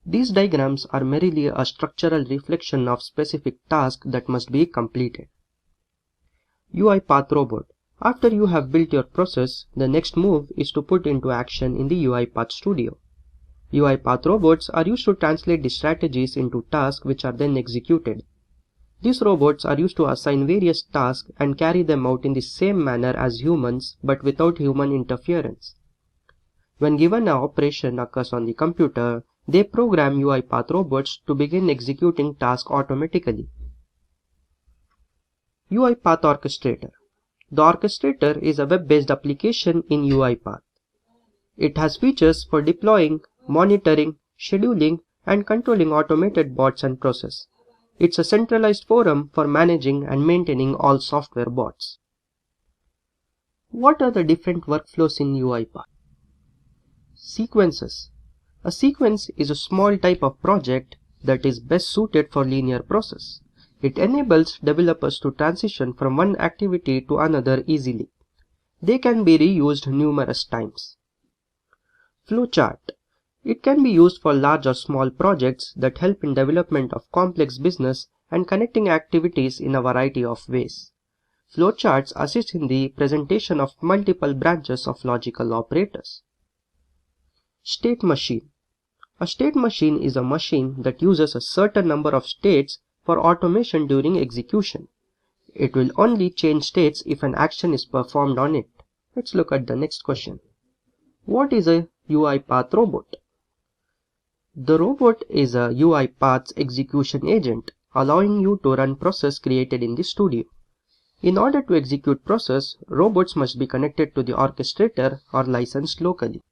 These diagrams are merely a structural reflection of specific tasks that must be completed. UiPath robot. After you have built your process, the next move is to put into action in the UiPath Studio. UiPath robots are used to translate the strategies into tasks which are then executed. These robots are used to assign various tasks and carry them out in the same manner as humans but without human interference. When given an operation occurs on the computer, they program UiPath robots to begin executing tasks automatically. UiPath Orchestrator. The Orchestrator is a web-based application in UiPath. It has features for deploying, monitoring, scheduling, and controlling automated bots and processes. It's a centralized forum for managing and maintaining all software bots. What are the different workflows in UiPath? Sequences. A sequence is a small type of project that is best suited for linear process. It enables developers to transition from one activity to another easily. They can be reused numerous times. Flowchart. It can be used for large or small projects that help in development of complex business and connecting activities in a variety of ways. Flowcharts assist in the presentation of multiple branches of logical operators. State machine. A state machine is a machine that uses a certain number of states for automation during execution. It will only change states if an action is performed on it. Let's look at the next question. What is a UiPath robot? The robot is a UiPath's execution agent, allowing you to run process created in the studio. In order to execute process, robots must be connected to the orchestrator or licensed locally.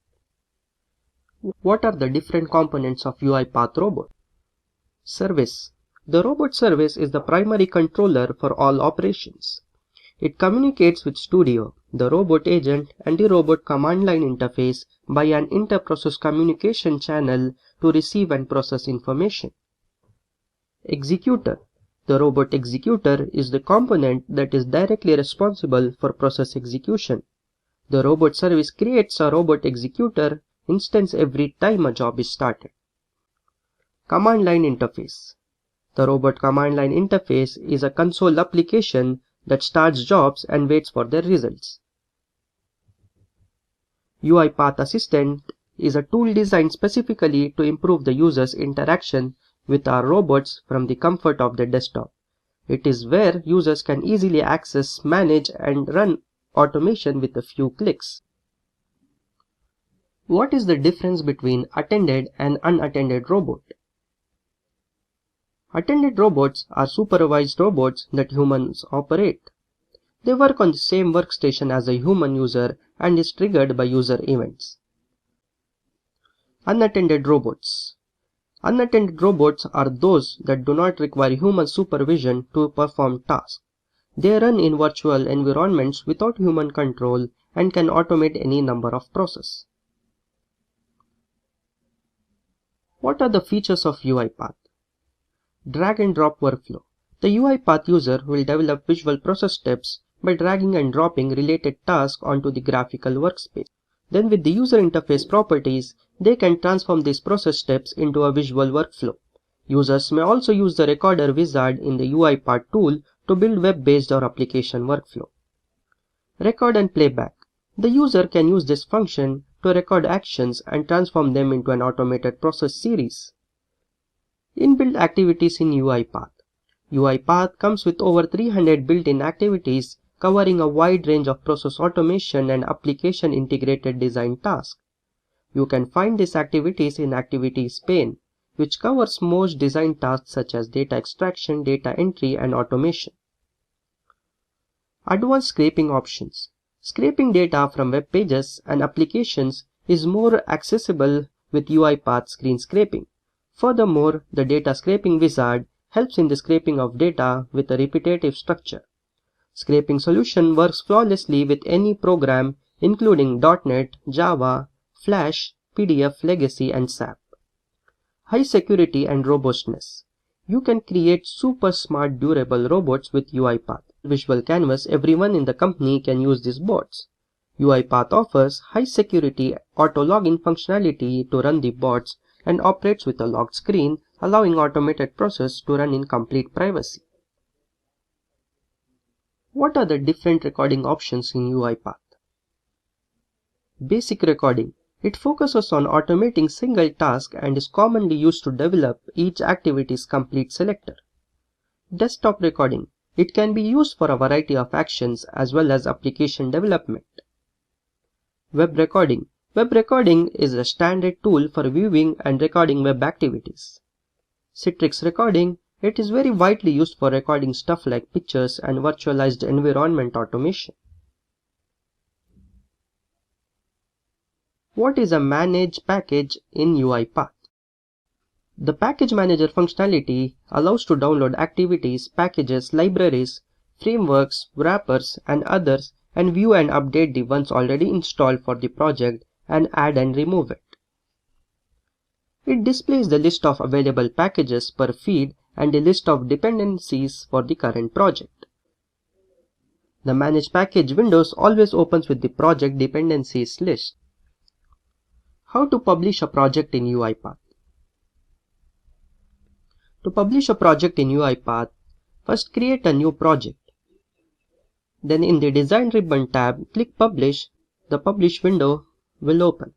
What are the different components of UiPath robot? Service. The robot service is the primary controller for all operations. It communicates with Studio, the robot agent, and the robot command line interface by an inter-process communication channel to receive and process information. Executor. The robot executor is the component that is directly responsible for process execution. The robot service creates a robot executor instance every time a job is started. Command line interface. The robot command line interface is a console application that starts jobs and waits for their results. UiPath Assistant is a tool designed specifically to improve the user's interaction with our robots from the comfort of their desktop. It is where users can easily access, manage, and run automation with a few clicks. What is the difference between attended and unattended robot? Attended robots are supervised robots that humans operate. They work on the same workstation as a human user and is triggered by user events. Unattended robots. Unattended robots are those that do not require human supervision to perform tasks. They run in virtual environments without human control and can automate any number of processes. What are the features of UiPath? Drag and drop workflow. The UiPath user will develop visual process steps by dragging and dropping related tasks onto the graphical workspace. Then with the user interface properties, they can transform these process steps into a visual workflow. Users may also use the recorder wizard in the UiPath tool to build web-based or application workflow. Record and playback. The user can use this function to record actions and transform them into an automated process series. Inbuilt activities in UiPath. UiPath comes with over 300 built-in activities covering a wide range of process automation and application integrated design tasks. You can find these activities in Activities pane, which covers most design tasks such as data extraction, data entry, and automation. Advanced scraping options. Scraping data from web pages and applications is more accessible with UiPath screen scraping. Furthermore, the data scraping wizard helps in the scraping of data with a repetitive structure. Scraping solution works flawlessly with any program including .NET, Java, Flash, PDF, Legacy, and SAP. High security and robustness. You can create super smart durable robots with UiPath. Visual Canvas, everyone in the company can use these bots. UiPath offers high security auto login functionality to run the bots and operates with a locked screen, allowing automated process to run in complete privacy. What are the different recording options in UiPath? Basic recording. It focuses on automating single tasks and is commonly used to develop each activity's complete selector. Desktop recording. It can be used for a variety of actions as well as application development. Web recording. Web recording is a standard tool for viewing and recording web activities. Citrix recording. It is very widely used for recording stuff like pictures and virtualized environment automation. What is a manage package in UiPath? The package manager functionality allows to download activities, packages, libraries, frameworks, wrappers, and others and view and update the ones already installed for the project and add and remove it. It displays the list of available packages per feed and a list of dependencies for the current project. The Manage Package windows always opens with the project dependencies list. How to publish a project in UiPath? To publish a project in UiPath, first create a new project. Then in the Design Ribbon tab, click Publish. The Publish window will open.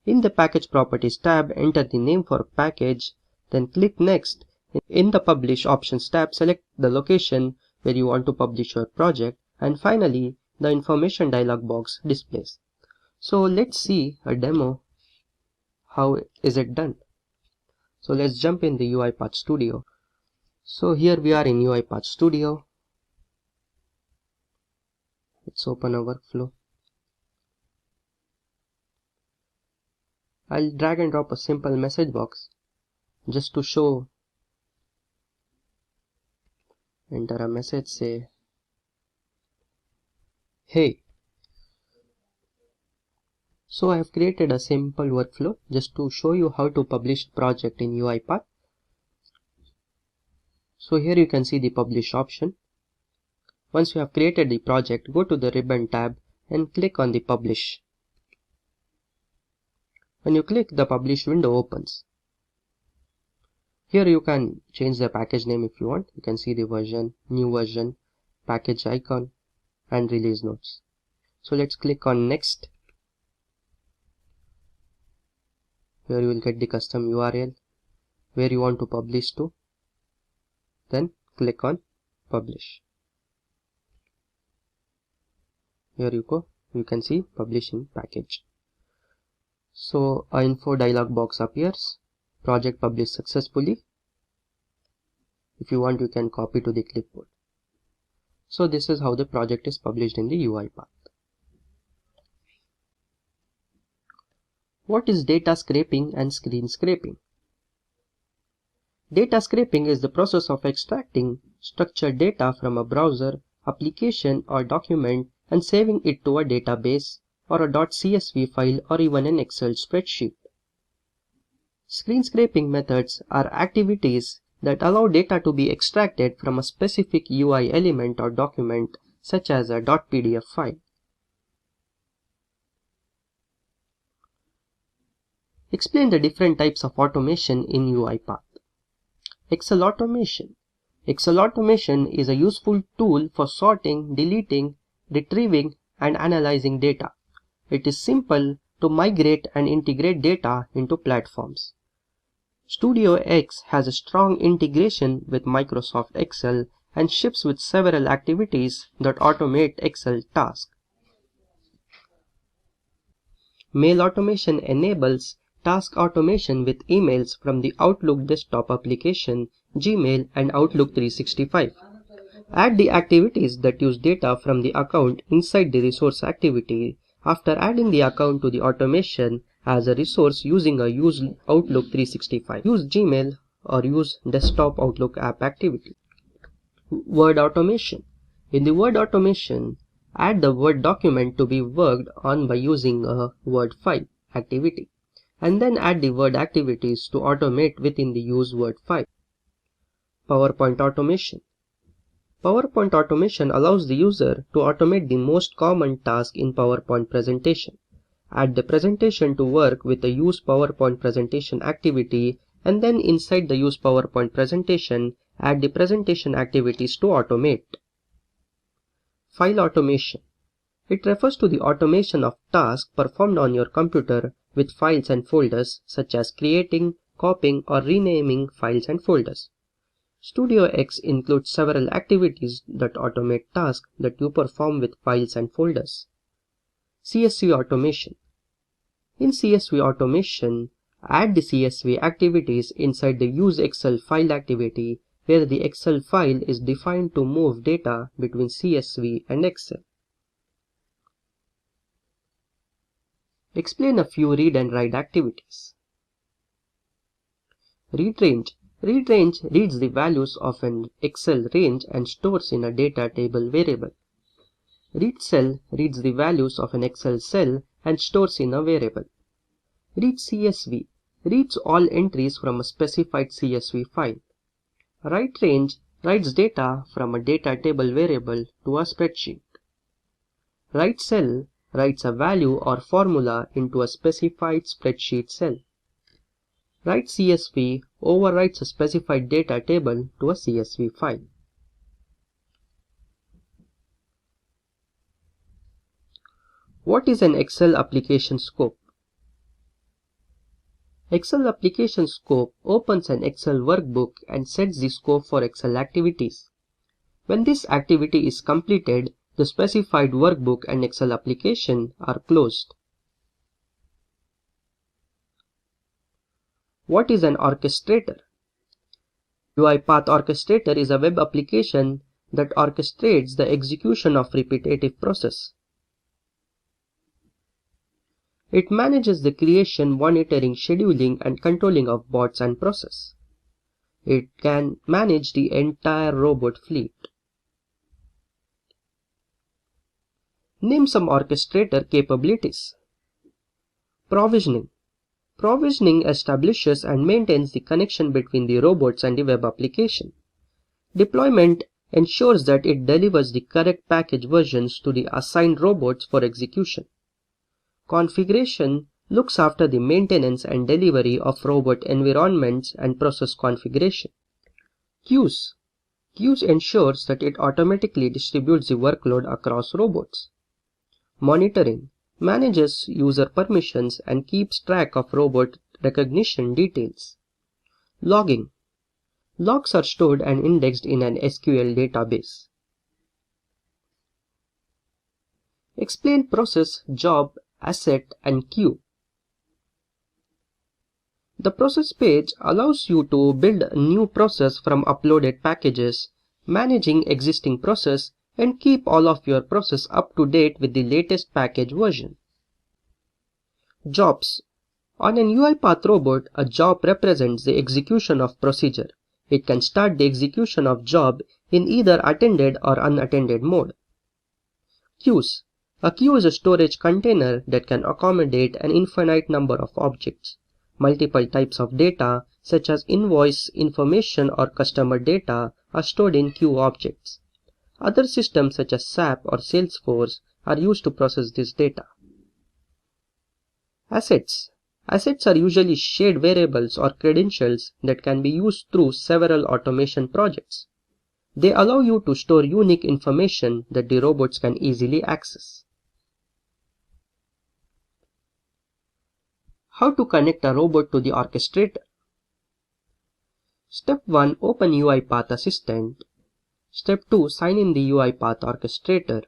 In the Package Properties tab, enter the name for package, then click Next. In the Publish Options tab, select the location where you want to publish your project, and finally, the information dialog box displays. So let's see a demo. How is it done? So let's jump in the UiPath Studio. So here we are in UiPath Studio. Let's open a workflow. I'll drag and drop a simple message box just to show. Enter a message, say, hey. So I have created a simple workflow just to show you how to publish a project in UiPath. So here you can see the publish option. Once you have created the project, go to the ribbon tab and click on the publish. When you click, the publish window opens. Here you can change the package name if you want. You can see the version, new version, package icon, and release notes. So let's click on next. Here you will get the custom URL where you want to publish to. Then click on publish. Here you go. You can see publishing package. So a info dialog box appears. Project published successfully. If you want, you can copy to the clipboard. So this is how the project is published in the UiPath. What is data scraping and screen scraping? Data scraping is the process of extracting structured data from a browser, application, or document and saving it to a database or a .csv file or even an Excel spreadsheet. Screen scraping methods are activities that allow data to be extracted from a specific UI element or document, such as a .pdf file. Explain the different types of automation in UiPath. Excel automation. Excel automation is a useful tool for sorting, deleting, retrieving, and analyzing data. It is simple to migrate and integrate data into platforms. Studio X has a strong integration with Microsoft Excel and ships with several activities that automate Excel tasks. Mail automation enables task automation with emails from the Outlook desktop application, Gmail, and Outlook 365. Add the activities that use data from the account inside the resource activity after adding the account to the automation as a resource using a use Outlook 365. Use Gmail or use desktop Outlook app activity. Word automation. In the Word automation, add the Word document to be worked on by using a Word file activity, and then add the Word activities to automate within the use Word file. PowerPoint automation. PowerPoint automation allows the user to automate the most common task in PowerPoint presentation. Add the presentation to work with the Use PowerPoint Presentation activity, and then inside the Use PowerPoint Presentation, Add the presentation activities to automate. File automation. It refers to the automation of tasks performed on your computer with files and folders, such as creating, copying, or renaming files and folders. Studio X includes several activities that automate tasks that you perform with files and folders. CSV automation. In CSV automation, add the CSV activities inside the Use Excel file activity, where the Excel file is defined to move data between CSV and Excel. Explain a few read and write activities. Read range. Read range reads the values of an Excel range and stores in a data table variable. Read cell reads the values of an Excel cell and stores in a variable. Read CSV reads all entries from a specified CSV file. Write range writes data from a data table variable to a spreadsheet. Write cell writes a value or formula into a specified spreadsheet cell. Write CSV overwrites a specified data table to a CSV file. What is an Excel application scope? Excel application scope opens an Excel workbook and sets the scope for Excel activities. When this activity is completed, the specified workbook and Excel application are closed. What is an orchestrator? UiPath Orchestrator is a web application that orchestrates the execution of repetitive process. It manages the creation, monitoring, scheduling, and controlling of bots and process. It can manage the entire robot fleet. Name some orchestrator capabilities. Provisioning. Provisioning establishes and maintains the connection between the robots and the web application. Deployment ensures that it delivers the correct package versions to the assigned robots for execution. Configuration looks after the maintenance and delivery of robot environments and process configuration. Queues. Queues ensures that it automatically distributes the workload across robots. Monitoring manages user permissions and keeps track of robot recognition details. Logging. Logs are stored and indexed in an SQL database. Explain process, job, asset, and queue. The process page allows you to build a new process from uploaded packages, managing existing process, and keep all of your process up to date with the latest package version. Jobs. On an UiPath robot, a job represents the execution of procedure. It can start the execution of job in either attended or unattended mode. Queues. A queue is a storage container that can accommodate an infinite number of objects. Multiple types of data, such as invoice, information, or customer data, are stored in queue objects. Other systems such as SAP or Salesforce are used to process this data. Assets. Assets are usually shared variables or credentials that can be used through several automation projects. They allow you to store unique information that the robots can easily access. How to connect a robot to the orchestrator? Step 1. Open UiPath Assistant. Step 2. Sign in the UiPath Orchestrator.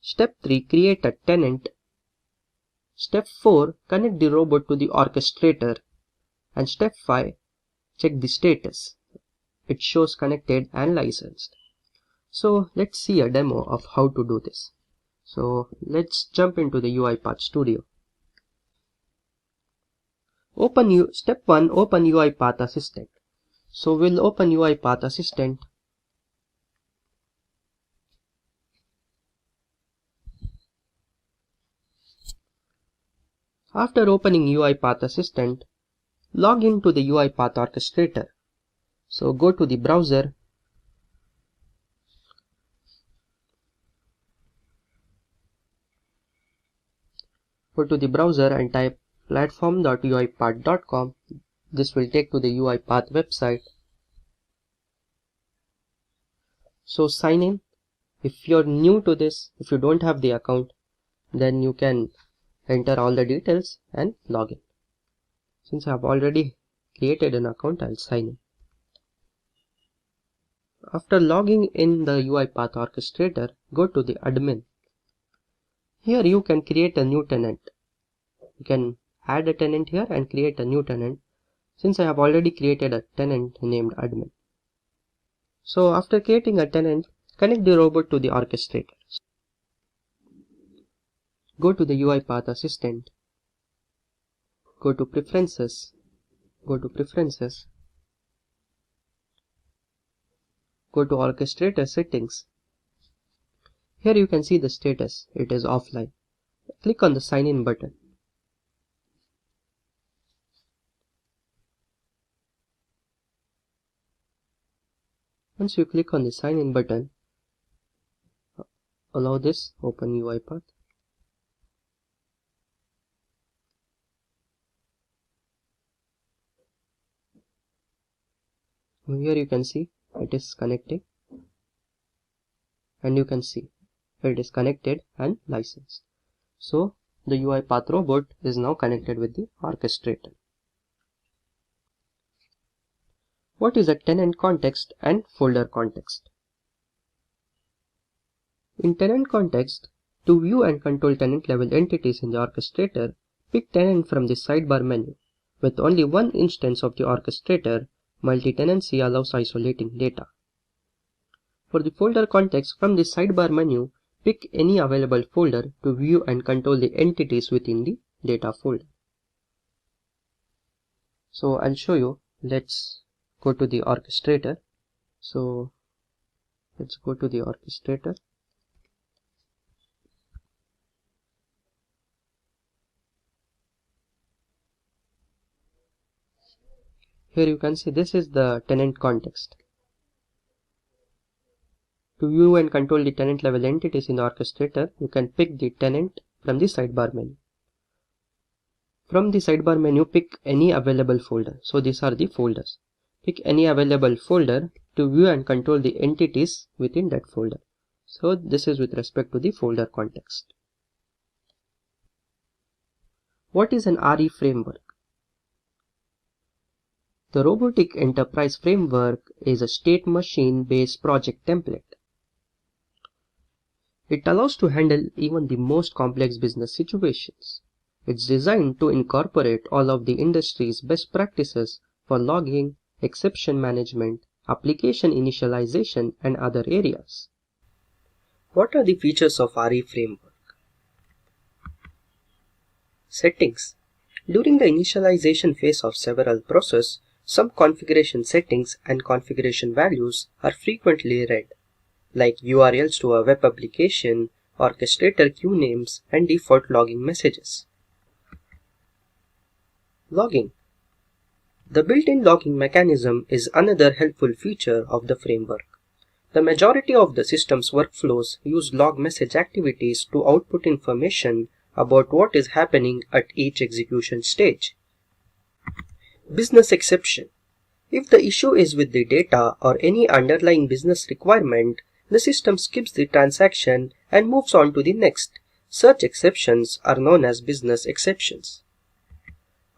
Step 3. Create a tenant. Step 4. Connect the robot to the orchestrator. And Step 5. Check the status. It shows connected and licensed. So let's see a demo of how to do this. So let's jump into the UiPath Studio. Step 1. Open UiPath Assistant. So we'll open UiPath Assistant. After opening UiPath Assistant, log in to the UiPath Orchestrator. So go to the browser. Go to the browser and type platform.uipath.com. This will take to the UiPath website. So sign in. If you're new to this, if you don't have the account, then you can enter all the details and log in. Since I have already created an account, I'll sign in. After logging in the UiPath orchestrator, go to the admin. Here you can create a new tenant. You can add a tenant here and create a new tenant. Since I have already created a tenant named admin. So after creating a tenant, connect the robot to the orchestrator. Go to the UiPath assistant. Go to preferences. Go to preferences. Go to orchestrator settings. Here you can see the status. It is offline. Click on the sign in button. Once you click on the sign in button, allow this, open UiPath. Here you can see it is connecting, and you can see it is connected and licensed. So the UiPath robot is now connected with the orchestrator. What is a tenant context and folder context? In tenant context, to view and control tenant level entities in the orchestrator, pick tenant from the sidebar menu. With only one instance of the orchestrator, multi-tenancy allows isolating data. For the folder context, from the sidebar menu, pick any available folder to view and control the entities within the data folder. So I'll show you. Let's go to the orchestrator. So let's go to the orchestrator. Here you can see this is the tenant context. To view and control the tenant level entities in the orchestrator, you can pick the tenant from the sidebar menu. From the sidebar menu, pick any available folder. So these are the folders. Pick any available folder to view and control the entities within that folder. So this is with respect to the folder context. What is an RE framework? The Robotic Enterprise Framework is a state machine based project template. It allows to handle even the most complex business situations. It's designed to incorporate all of the industry's best practices for logging, exception management, application initialization, and other areas. What are the features of RE framework? Settings. During the initialization phase of several processes, some configuration settings and configuration values are frequently read, like URLs to a web application, orchestrator queue names, and default logging messages. Logging. The built-in logging mechanism is another helpful feature of the framework. The majority of the system's workflows use log message activities to output information about what is happening at each execution stage. Business exception. If the issue is with the data or any underlying business requirement, the system skips the transaction and moves on to the next. Such exceptions are known as business exceptions.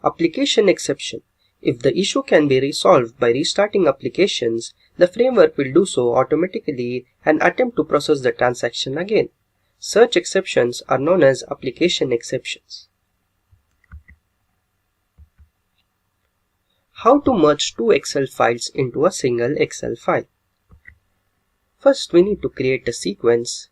Application exception. If the issue can be resolved by restarting applications, the framework will do so automatically and attempt to process the transaction again. Such exceptions are known as application exceptions. How to merge two Excel files into a single Excel file. First, we need to create a sequence.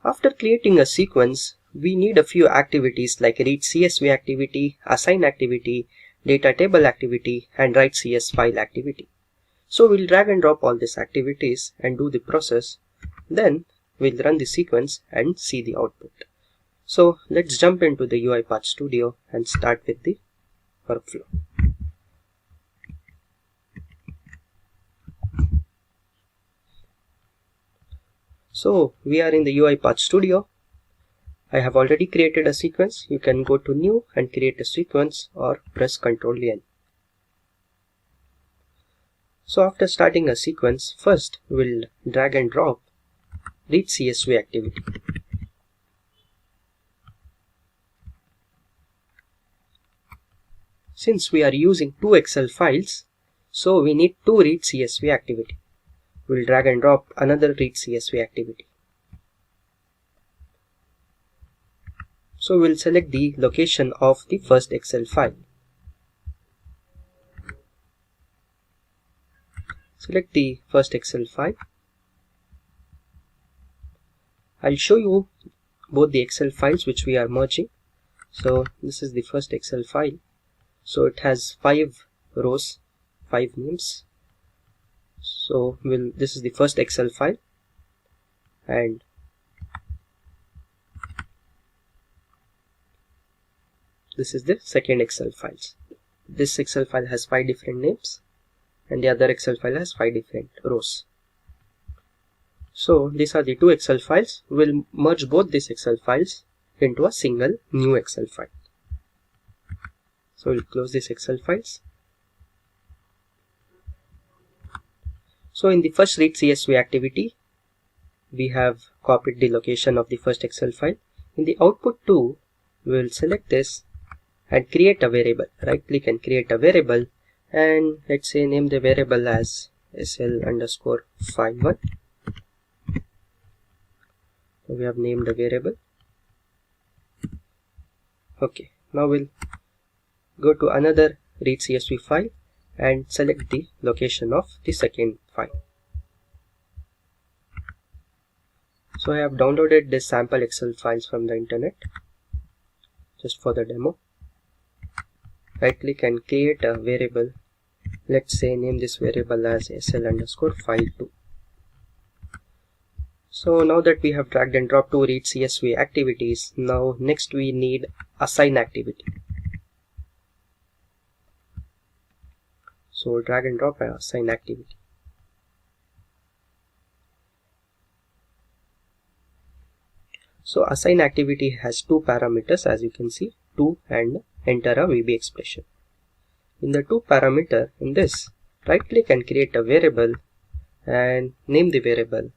After creating a sequence, we need a few activities like read CSV activity, assign activity, data table activity, and write CS file activity. So we'll drag and drop all these activities and do the process. Then we'll run the sequence and see the output. So let's jump into the UiPath Studio and start with the workflow. So we are in the UiPath Studio. I have already created a sequence. You can go to new and create a sequence or press Ctrl N. So after starting a sequence, first we'll drag and drop read CSV activity. Since we are using two Excel files, so we need two read CSV activity. We'll drag and drop another read CSV activity. So we'll select the location of the first Excel file. Select the first Excel file. I'll show you both the Excel files which we are merging. So this is the first Excel file. So it has 5 rows, 5 names. So this is the first Excel file, and this is the second Excel files. This Excel file has 5 different names, and the other Excel file has 5 different rows. So these are the two Excel files. We'll merge both these Excel files into a single new Excel file. So we'll close these Excel files. So in the first read CSV activity, we have copied the location of the first Excel file. In the output 2, we'll select this and create a variable. Right click and create a variable, and let's say name the variable as sl_file1. So we have named the variable. Okay, now we'll go to another read CSV file and select the location of the second file. So I have downloaded this sample Excel files from the internet just for the demo. Right click and create a variable. Let's say name this variable as sl_file2. So now that we have dragged and dropped two read CSV activities, now next we need assign activity. So drag and drop and assign activity. So assign activity has two parameters, as you can see, 2 and enter a VB expression. In the 2 parameter, in this, right click and create a variable and name the variable.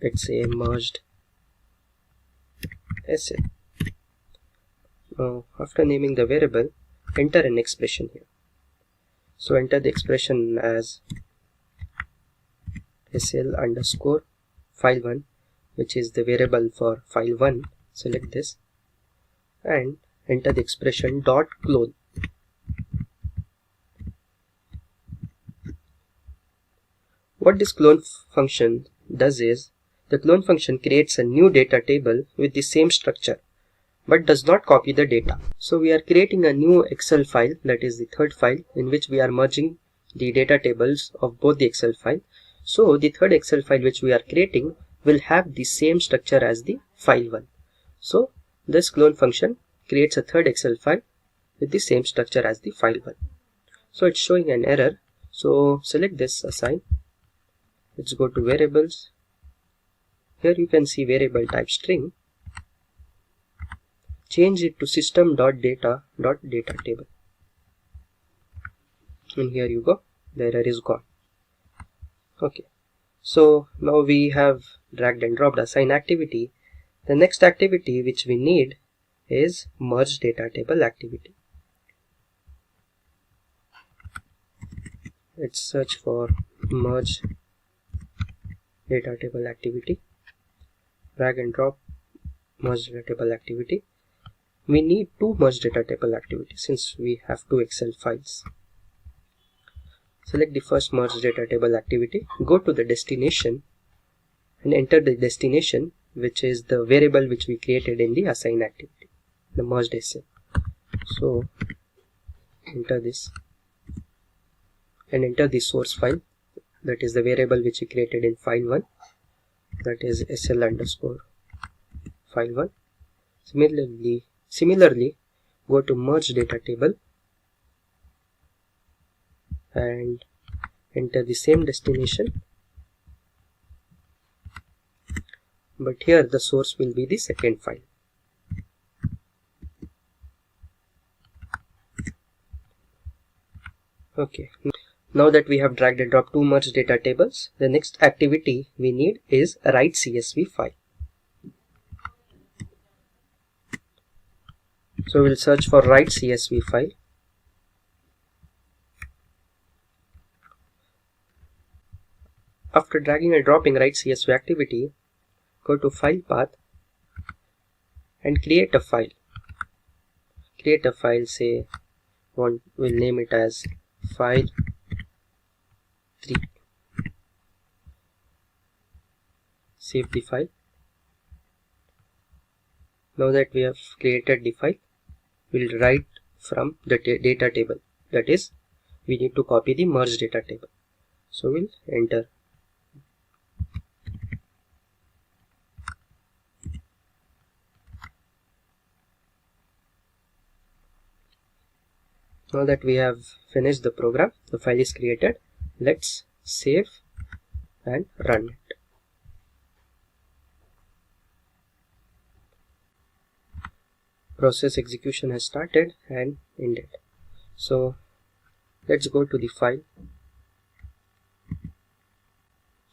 Let's say merged SL. Now after naming the variable, enter an expression here. So enter the expression as sl_file1, which is the variable for file 1. Select this and enter the expression .clone. What this clone function does is, the clone function creates a new data table with the same structure but does not copy the data. So we are creating a new Excel file, that is the third file, in which we are merging the data tables of both the Excel file. So the third Excel file which we are creating will have the same structure as the file 1. So this clone function creates a third Excel file with the same structure as the file 1. So it's showing an error. So select this assign. Let's go to variables. Here you can see variable type string. Change it to system.data.data table. And here you go, the error is gone. Okay, so now we have dragged and dropped assign activity. The next activity which we need is merge data table activity. Let's search for merge data table activity. Drag and drop merge data table activity. We need two merge data table activities since we have two Excel files. Select the first merge data table activity, go to the destination and enter the destination, which is the variable which we created in the assign activity, the merged SL. So enter this and enter the source file, that is the variable which we created in file 1, that is sl_file1. Similarly, go to merge data table and enter the same destination, but here the source will be the second file. Okay, Now that we have dragged and dropped two merged data tables, the next activity we need is write CSV file. So we'll search for write CSV file. After dragging and dropping write CSV activity, go to file path and create a file. Create a file, say we'll name it as file 3. Save the file. Now that we have created the file, we'll write from the data table. That is, we need to copy the merged data table. So we'll enter. Now that we have finished the program, the file is created. Let's save and run it. Process execution has started and ended. So let's go to the file.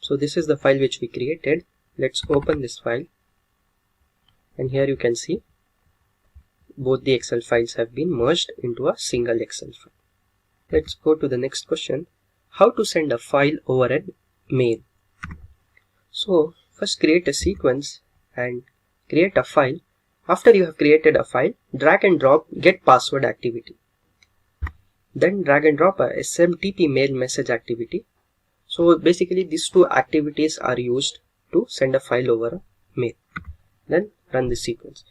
So this is the file which we created. Let's open this file, and here you can see both the Excel files have been merged into a single Excel file. Let's go to the next question. How to send a file over a mail? So first create a sequence and create a file. After you have created a file, drag and drop get password activity. Then drag and drop a SMTP mail message activity. So basically these two activities are used to send a file over a mail. Then run the sequence.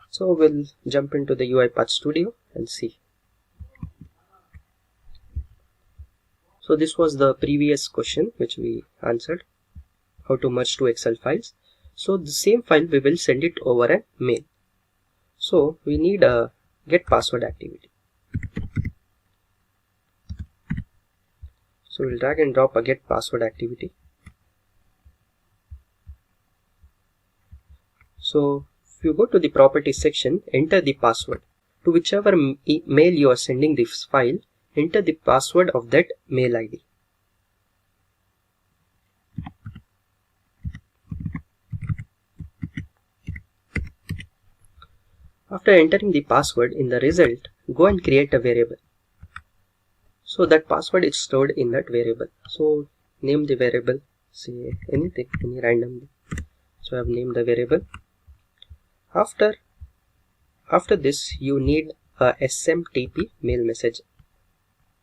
So we'll jump into the UiPath Studio and see. So this was the previous question which we answered, how to merge two Excel files. So the same file we will send it over a mail. So we need a get password activity. So we'll drag and drop a get password activity. So if you go to the properties section, enter the password. To whichever mail you are sending this file, enter the password of that mail ID. After entering the password in the result, go and create a variable. So that password is stored in that variable. So name the variable, say anything, any random. So I have named the variable. After this, you need a SMTP mail message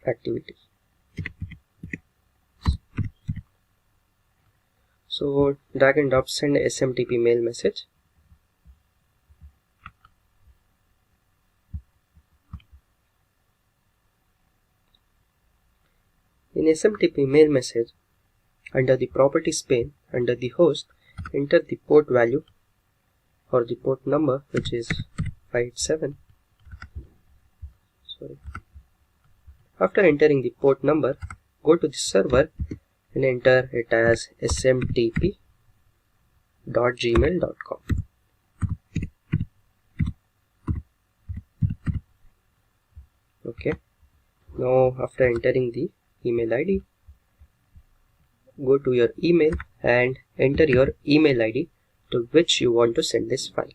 activity. So drag and drop send SMTP mail message. In SMTP mail message, under the properties pane, under the host, enter the port value or the port number, which is 587. After entering the port number, go to the server and enter it as smtp.gmail.com. Okay. Now after entering the email ID, go to your email and enter your email ID to which you want to send this file.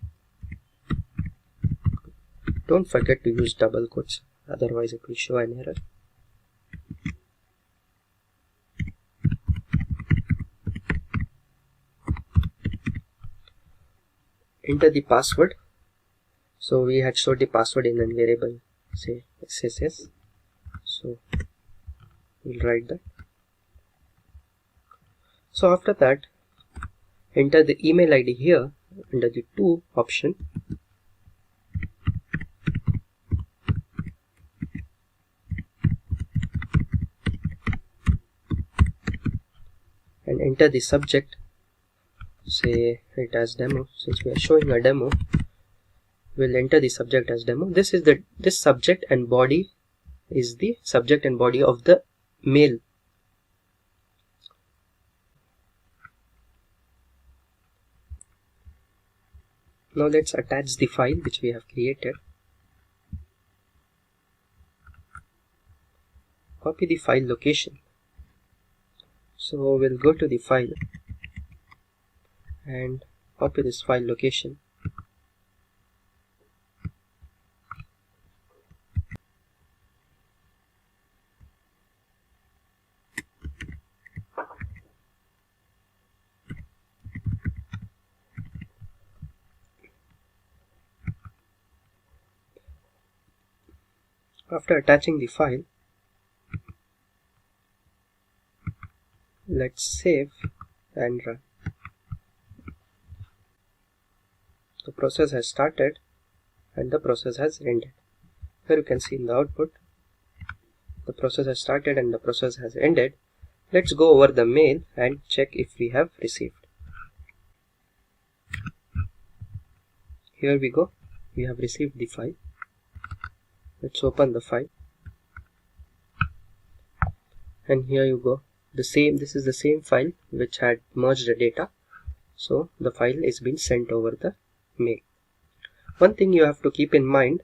Don't forget to use double quotes, otherwise it will show an error. Enter the password. So we had stored the password in a variable, say SSS. So we'll write that. So after that, enter the email ID here under the to option. And enter the subject, say it as demo. Since we are showing a demo, we'll enter the subject as demo. This is this subject and body is the subject and body of the mail. Now let's attach the file which we have created. copy the file location. So we'll go to the file and copy this file location. After attaching the file, let's save and run. The process has started and the process has ended. Here you can see in the output, the process has started and the process has ended. Let's go over the mail and check if we have received. Here we go. We have received the file. Let's open the file. And here you go. This is the same file which had merged the data. So the file is being sent over the mail. One thing you have to keep in mind,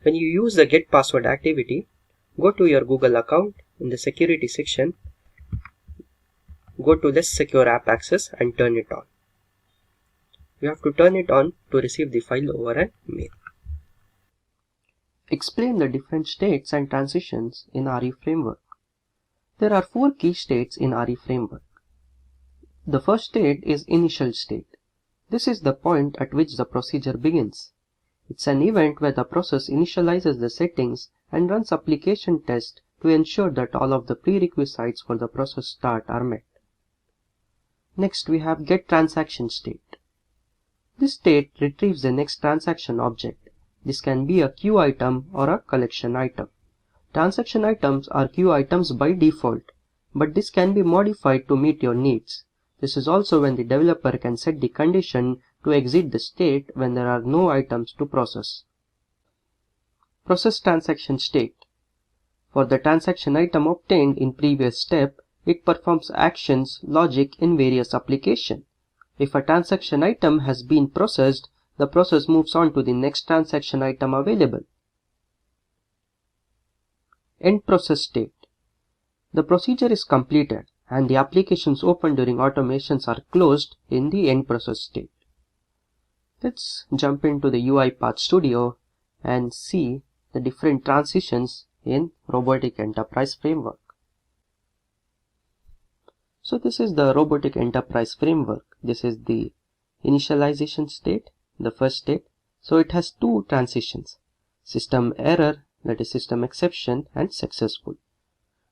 when you use the get password activity, go to your Google account. In the security section, go to this secure app access and turn it on. You have to turn it on to receive the file over a mail. Explain the different states and transitions in RE framework. There are 4 key states in RE framework. The first state is initial state. This is the point at which the procedure begins. It's an event where the process initializes the settings and runs application tests to ensure that all of the prerequisites for the process start are met. Next, we have get transaction state. This state retrieves the next transaction object. This can be a queue item or a collection item. Transaction items are queue items by default, but this can be modified to meet your needs. This is also when the developer can set the condition to exit the state when there are no items to process. Process transaction state. For the transaction item obtained in previous step, it performs actions logic in various applications. If a transaction item has been processed, the process moves on to the next transaction item available. End process state. The procedure is completed and the applications opened during automations are closed in the end process state. Let's jump into the UiPath Studio and see the different transitions in Robotic Enterprise Framework. So this is the Robotic Enterprise Framework. This is the initialization state, the first state. So it has 2 transitions: system error, that is system exception, and successful.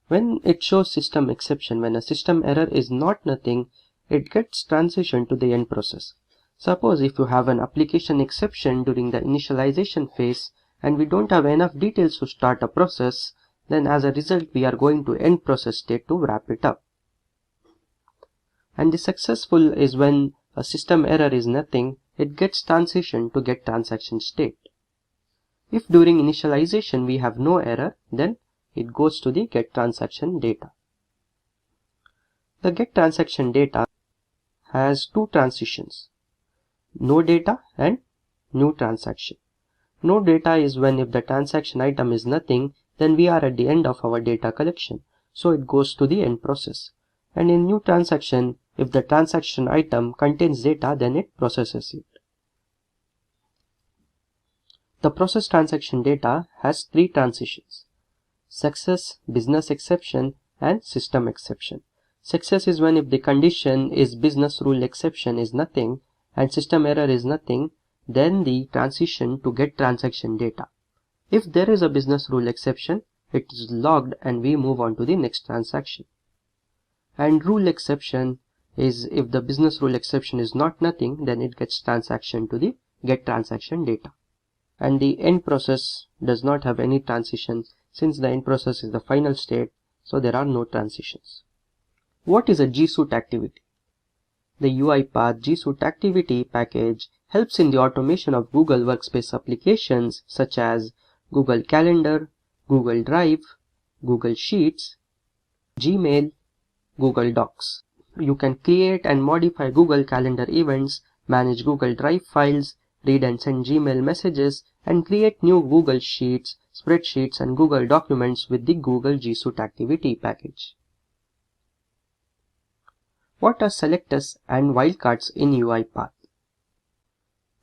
When it shows system exception, when a system error is not nothing, it gets transitioned to the end process. Suppose if you have an application exception during the initialization phase and we don't have enough details to start a process, then as a result we are going to end process state to wrap it up. And the successful is when a system error is nothing, it gets transitioned to get transaction state. If during initialization we have no error, then it goes to the get transaction data. The get transaction data has 2 transitions: no data and new transaction. No data is when if the transaction item is nothing, then we are at the end of our data collection, so it goes to the end process. And in new transaction, if the transaction item contains data, then it processes it. The process transaction data has 3 transitions: success, business exception, and system exception. Success is when if the condition is business rule exception is nothing and system error is nothing, then the transition to get transaction data. If there is a business rule exception, it is logged and we move on to the next transaction. And rule exception is if the business rule exception is not nothing, then it gets transaction to the get transaction data. And the end process does not have any transition since the end process is the final state, so there are no transitions. What is a G-Suite activity? The UiPath G-Suite activity package helps in the automation of Google Workspace applications such as Google Calendar, Google Drive, Google Sheets, Gmail, Google Docs. You can create and modify Google Calendar events, manage Google Drive files, read and send Gmail messages, and create new Google Sheets, spreadsheets, and Google Documents with the Google G Suite activity package. What are selectors and wildcards in UiPath?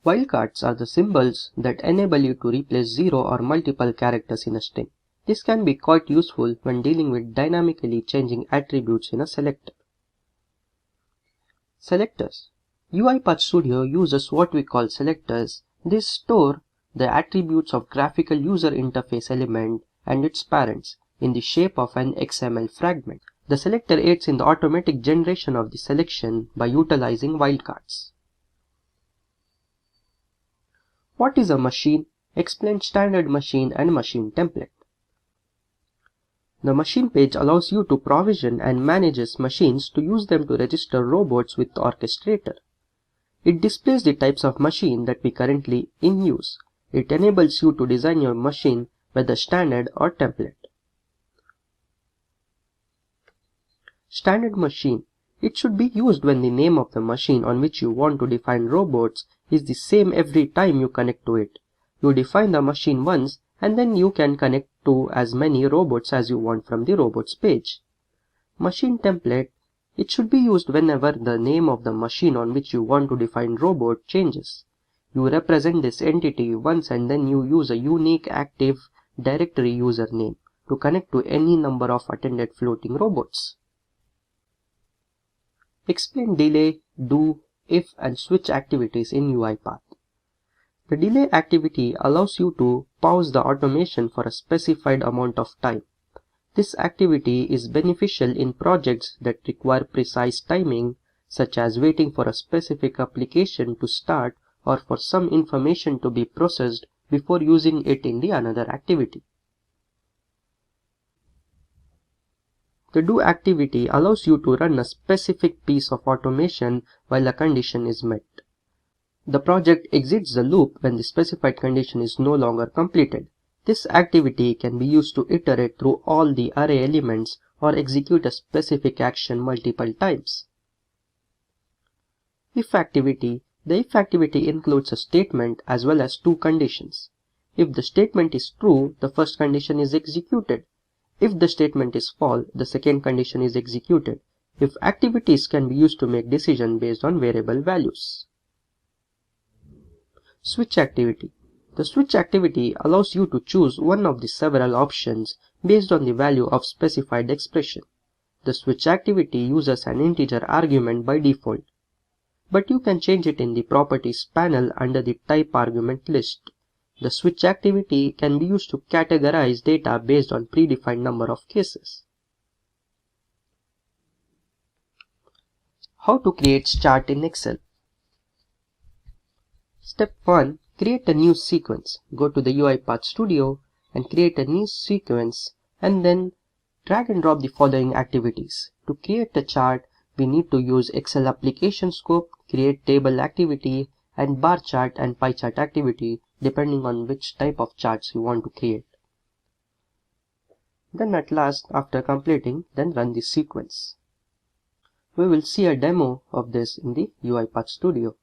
Wildcards are the symbols that enable you to replace zero or multiple characters in a string. This can be quite useful when dealing with dynamically changing attributes in a selector. Selectors. UiPath Studio uses what we call selectors. These store the attributes of graphical user interface element and its parents in the shape of an XML fragment. The selector aids in the automatic generation of the selection by utilizing wildcards. What is a machine? Explain standard machine and machine template. The machine page allows you to provision and manages machines to use them to register robots with Orchestrator. It displays the types of machine that we currently in use. It enables you to design your machine whether standard or template. Standard machine. It should be used when the name of the machine on which you want to define robots is the same every time you connect to it. You define the machine once and then you can connect to as many robots as you want from the robots page. Machine template. It should be used whenever the name of the machine on which you want to define robot changes. You represent this entity once and then you use a unique active directory username to connect to any number of attended floating robots. Explain delay, do, if, and switch activities in UiPath. The delay activity allows you to pause the automation for a specified amount of time. This activity is beneficial in projects that require precise timing, such as waiting for a specific application to start or for some information to be processed before using it in the another activity. The do activity allows you to run a specific piece of automation while a condition is met. The project exits the loop when the specified condition is no longer completed. This activity can be used to iterate through all the array elements or execute a specific action multiple times. If activity. The if activity includes a statement as well as two conditions. If the statement is true, the first condition is executed. If the statement is false, the second condition is executed. If activities can be used to make decisions based on variable values. Switch activity. The switch activity allows you to choose one of the several options based on the value of specified expression. The switch activity uses an integer argument by default, but you can change it in the properties panel under the type argument list. The switch activity can be used to categorize data based on predefined number of cases. How to create chart in Excel. Step 1. Create a new sequence. Go to the UiPath Studio and create a new sequence and then drag and drop the following activities. To create a chart, we need to use Excel application scope, create table activity, and bar chart and pie chart activity depending on which type of charts you want to create. Then at last, after completing, then run the sequence. We will see a demo of this in the UiPath Studio.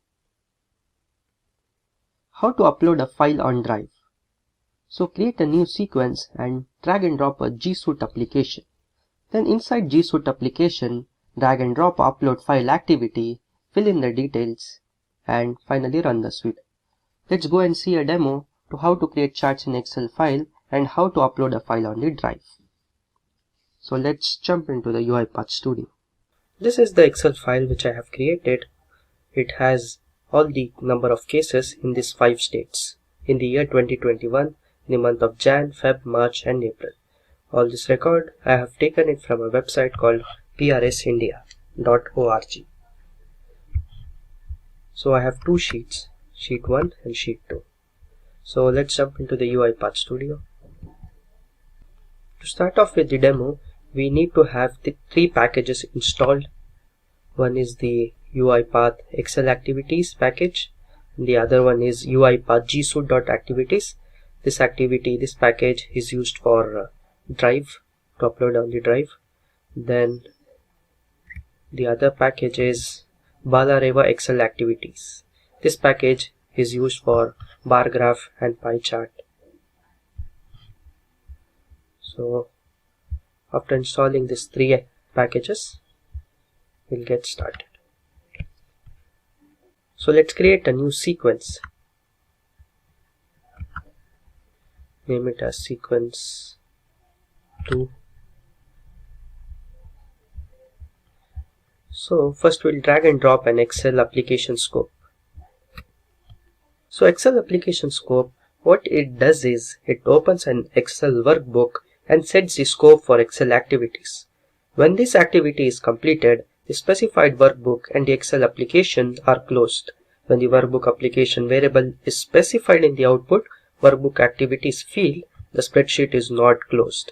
How to upload a file on Drive. So create a new sequence and drag and drop a G Suite application. Then inside G Suite application, drag and drop upload file activity, fill in the details, and finally run the suite. Let's go and see a demo to how to create charts in Excel file and how to upload a file on the drive. So let's jump into the UiPath Studio. This is the Excel file which I have created. It has all the number of cases in these 5 states. In the year 2021, the month of Jan, Feb, March and April. All this record I have taken it from a website called prsindia.org. So I have 2 sheets, sheet 1 and sheet 2. So let's jump into the UiPath Studio. To start off with the demo, we need to have the 3 packages installed. One is the UiPath Excel Activities package. The other one is UiPath gsuite.activities. This package is used for Drive, to upload on the drive. Then the other package is Balareva Excel Activities. This package is used for bar graph and pie chart. So after installing these 3 packages, we'll get started. So let's create a new sequence. Name it as sequence 2. So first we'll drag and drop an Excel application scope. So Excel application scope, what it does is it opens an Excel workbook and sets the scope for Excel activities. When this activity is completed, the specified workbook and the Excel application are closed. When the workbook application variable is specified in the output workbook activities field, the spreadsheet is not closed.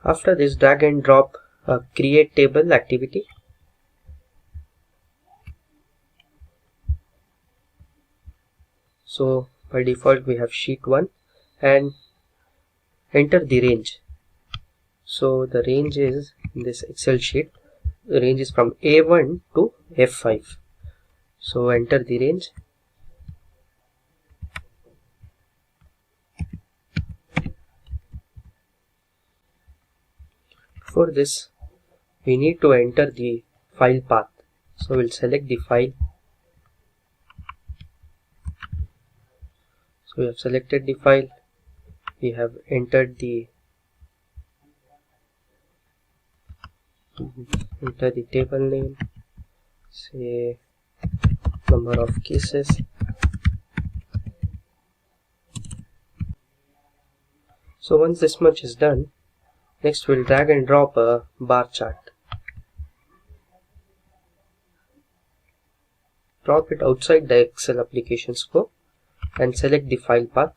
After this, drag and drop a create table activity. So by default we have sheet 1 and enter the range. So the range is in this Excel sheet, the range is from A1 to F5. So enter the range. For this we need to enter the file path. So we'll select the file. So we have selected the file. We have entered the table name, say number of cases. So once this much is done, next we'll drag and drop a bar chart. Drop it outside the Excel application scope and select the file path.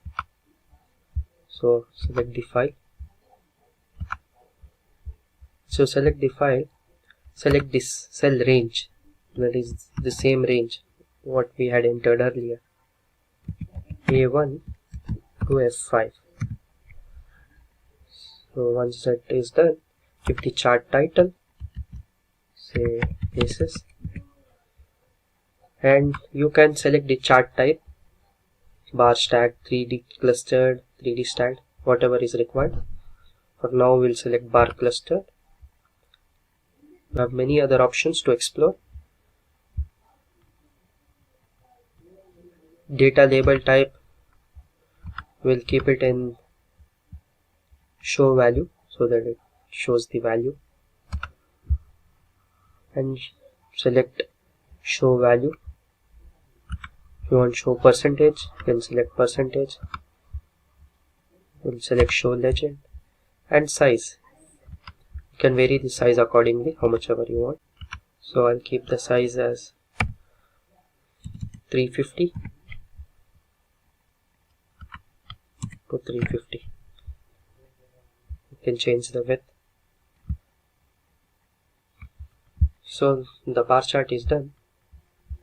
So select the file. So select the file, select this cell range, that is the same range what we had entered earlier, A1 to F5. So once that is done, give the chart title, say cases, and you can select the chart type, bar stacked, 3D clustered, 3D stacked, whatever is required. For now we'll select bar clustered. We have many other options to explore. Data label type, we'll keep it in show value so that it shows the value, and select show value. If you want show percentage, you can select percentage. We'll select show legend, and size. You can vary the size accordingly, how much ever you want. So I'll keep the size as 350 to 350. You can change the width. So the bar chart is done,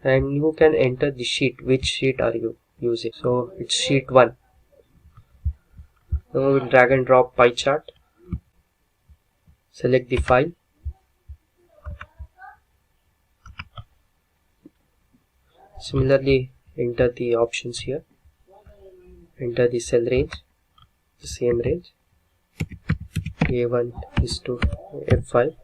and you can enter the sheet. Which sheet are you using? So it's sheet 1. Now we'll drag and drop pie chart. Select the file. Similarly, enter the options here. Enter the cell range, the same range, A1 is to F5.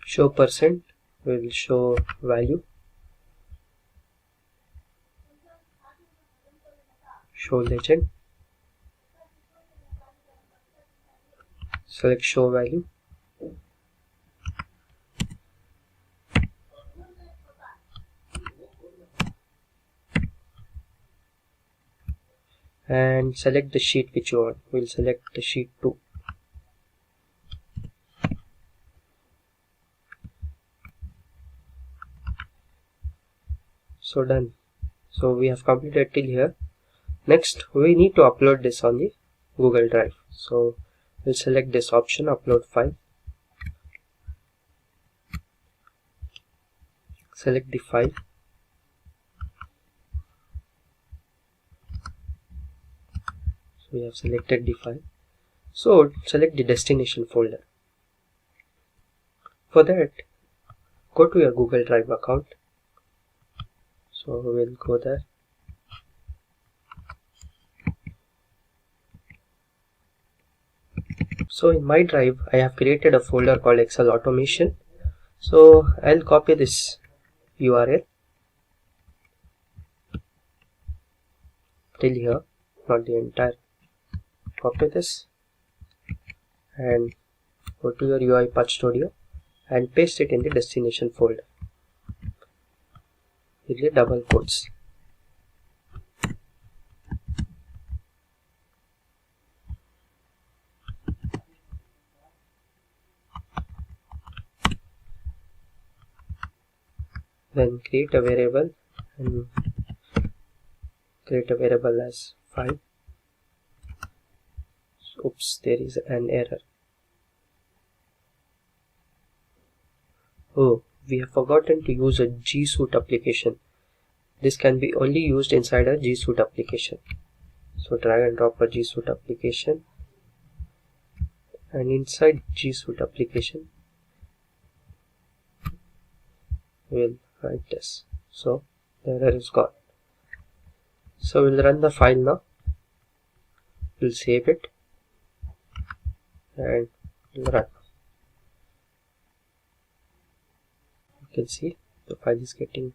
Show percent will show value. Show legend. Select show value. And select the sheet which you want. We'll select the sheet 2. So done. So we have completed till here. Next we need to upload this on the Google Drive. So we'll select this option, upload file. Select the file. So we have selected the file. So select the destination folder. For that, go to your Google Drive account, So we'll go there. So in my drive, I have created a folder called Excel Automation. So I'll copy this URL till here, not the entire. Copy this and go to your UiPath Studio and paste it in the destination folder with the double quotes. Then create a variable and create a variable as file. Oops, there is an error. Oh, we have forgotten to use a G Suite application. This can be only used inside a G Suite application. So drag and drop a G Suite application, and inside G Suite application we'll write this. So the error is gone. So we'll run the file now. We'll save it and we'll run. You can see the file is getting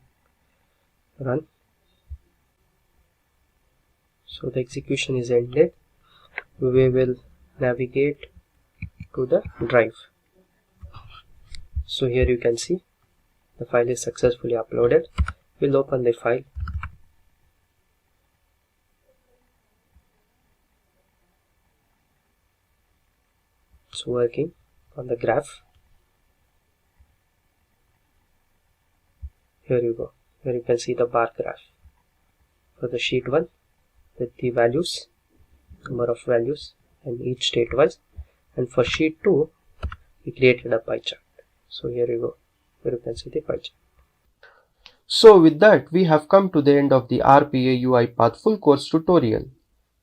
run. So the execution is ended. We will navigate to the drive. So here you can see the file is successfully uploaded. We'll open the file. It's working on the graph. Here you go. Here you can see the bar graph for the sheet 1 with the values, number of values and each state wise, and for sheet 2 we created a pie chart. So here you go. Here you can see the pie chart. So with that, we have come to the end of the RPA UiPath full course tutorial.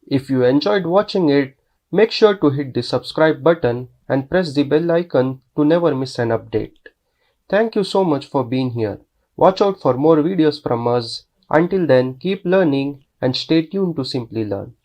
If you enjoyed watching it, make sure to hit the subscribe button and press the bell icon to never miss an update. Thank you so much for being here. Watch out for more videos from us. Until then, keep learning and stay tuned to Simply Learn.